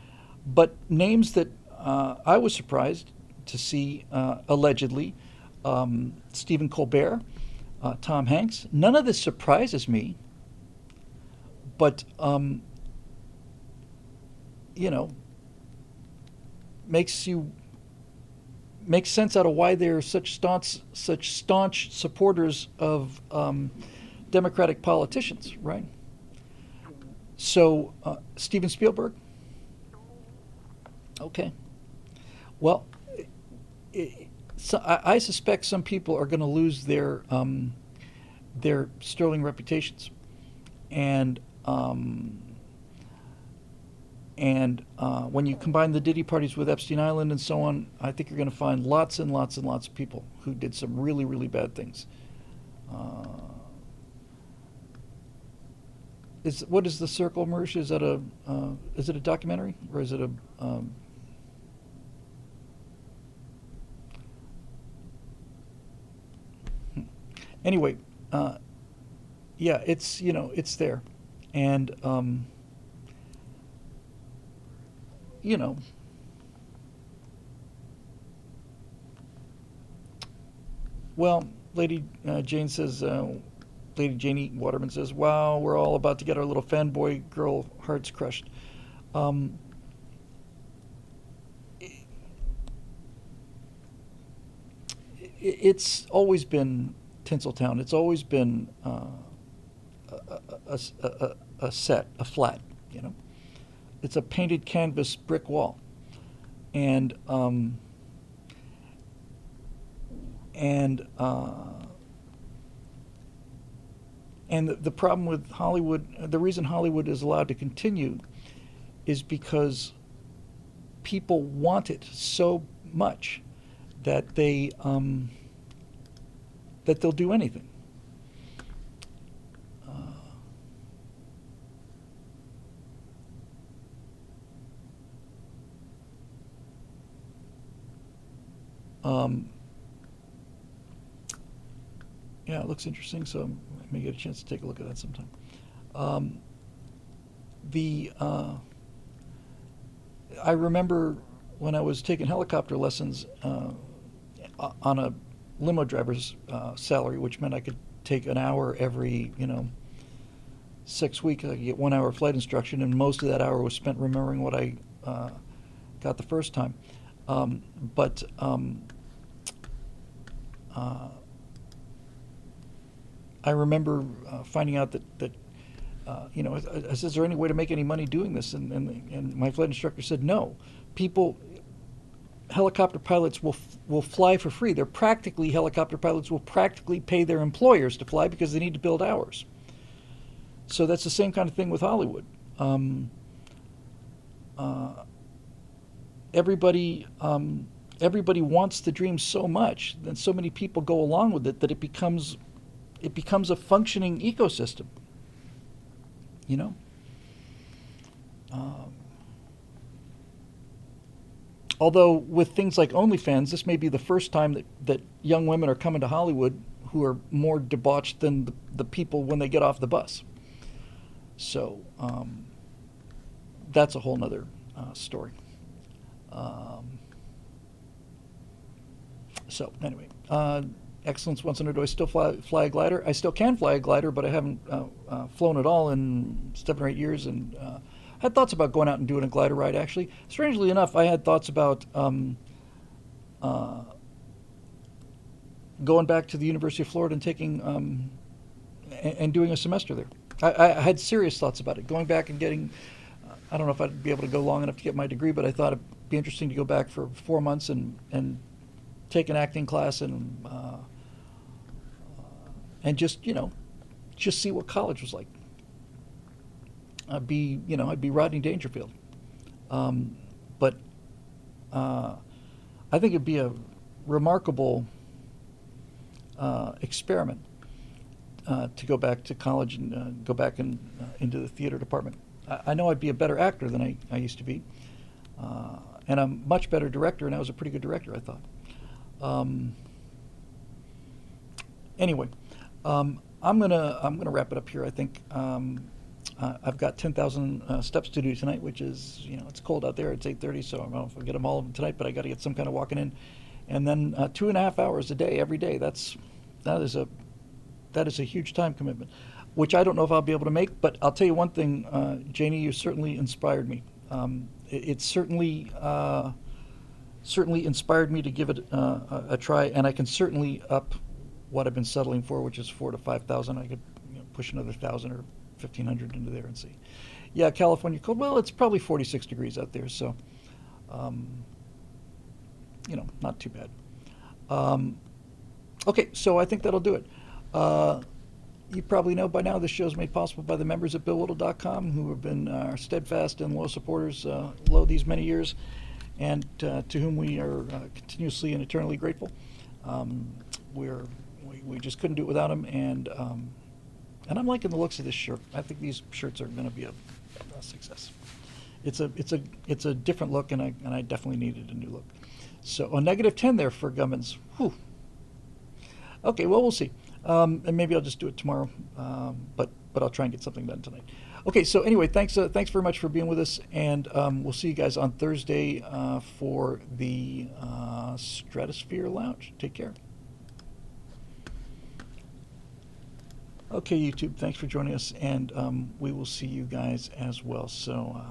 S1: but names that I was surprised to see, allegedly, Stephen Colbert, Tom Hanks. None of this surprises me, but makes sense out of why they're such staunch supporters of Democratic politicians, right? So Steven Spielberg. Okay. Well, So I suspect some people are going to lose their sterling reputations, and when you combine the Diddy parties with Epstein Island and so on, I think you're going to find lots and lots and lots of people who did some really, really bad things. What is The Circle, Mersh? Is it a documentary, or is it a anyway? Yeah, it's there, and you know, well, Lady Janie Waterman says, "Wow, we're all about to get our little fanboy girl hearts crushed." Um, it's always been Tinseltown. It's always been a set, a flat. You know, it's a painted canvas brick wall, and and the problem with Hollywood, the reason Hollywood is allowed to continue, is because people want it so much that they'll do anything. Um, yeah, it looks interesting, so I may get a chance to take a look at that sometime. Um, the I remember when I was taking helicopter lessons on a limo driver's salary, which meant I could take an hour every 6 weeks. I could get 1 hour flight instruction, and most of that hour was spent remembering what I got the first time. But I remember finding out that I said, "Is there any way to make any money doing this?" And my flight instructor said, "No. Helicopter pilots will fly for free. Helicopter pilots will practically pay their employers to fly because they need to build hours." So that's the same kind of thing with Hollywood. Everybody wants the dream so much, and so many people go along with it, that it becomes a functioning ecosystem. You know. Although with things like OnlyFans, this may be the first time that young women are coming to Hollywood who are more debauched than the people when they get off the bus. So that's a whole nother story. So anyway, Excellence wants to know, do I still fly a glider? I still can fly a glider, but I haven't flown at all in 7 or 8 years, and I had thoughts about going out and doing a glider ride, actually. Strangely enough, I had thoughts about going back to the University of Florida and taking and doing a semester there. I had serious thoughts about it, going back and getting, I don't know if I'd be able to go long enough to get my degree, but I thought it'd be interesting to go back for 4 months and take an acting class and just see what college was like. I'd be Rodney Dangerfield, but I think it'd be a remarkable experiment to go back to college and go back into the theater department. I know I'd be a better actor than I used to be, and I'm a much better director, and I was a pretty good director, I thought. Anyway, I'm gonna wrap it up here. I think I've got 10,000 steps to do tonight, which is, it's cold out there. It's 8:30, so I don't know if I'll get them all of them tonight, but I got to get some kind of walking in, and then 2.5 hours a day, every day. That is a huge time commitment, which I don't know if I'll be able to make. But I'll tell you one thing, Janie, you certainly inspired me. It certainly inspired me to give it a try, and I can certainly up what I've been settling for, which is 4,000 to 5,000. I could push another 1,000 or 1,500 into there and see. Yeah, California cold. Well, it's probably 46 degrees out there, so not too bad. Okay, so I think that'll do it. You probably know by now this show is made possible by the members at BillWhittle.com, who have been steadfast and loyal supporters these many years, and to whom we are continuously and eternally grateful. We just couldn't do it without them, and I'm liking the looks of this shirt. I think these shirts are going to be a success. It's a different look, and I definitely needed a new look. So a negative 10 there for Gummins. Whew. Okay, well, we'll see. And maybe I'll just do it tomorrow, but I'll try and get something done tonight. Okay, so anyway, thanks very much for being with us, and we'll see you guys on Thursday for the Stratosphere Lounge. Take care. Okay, YouTube, thanks for joining us, and we will see you guys as well. So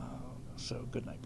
S1: good night.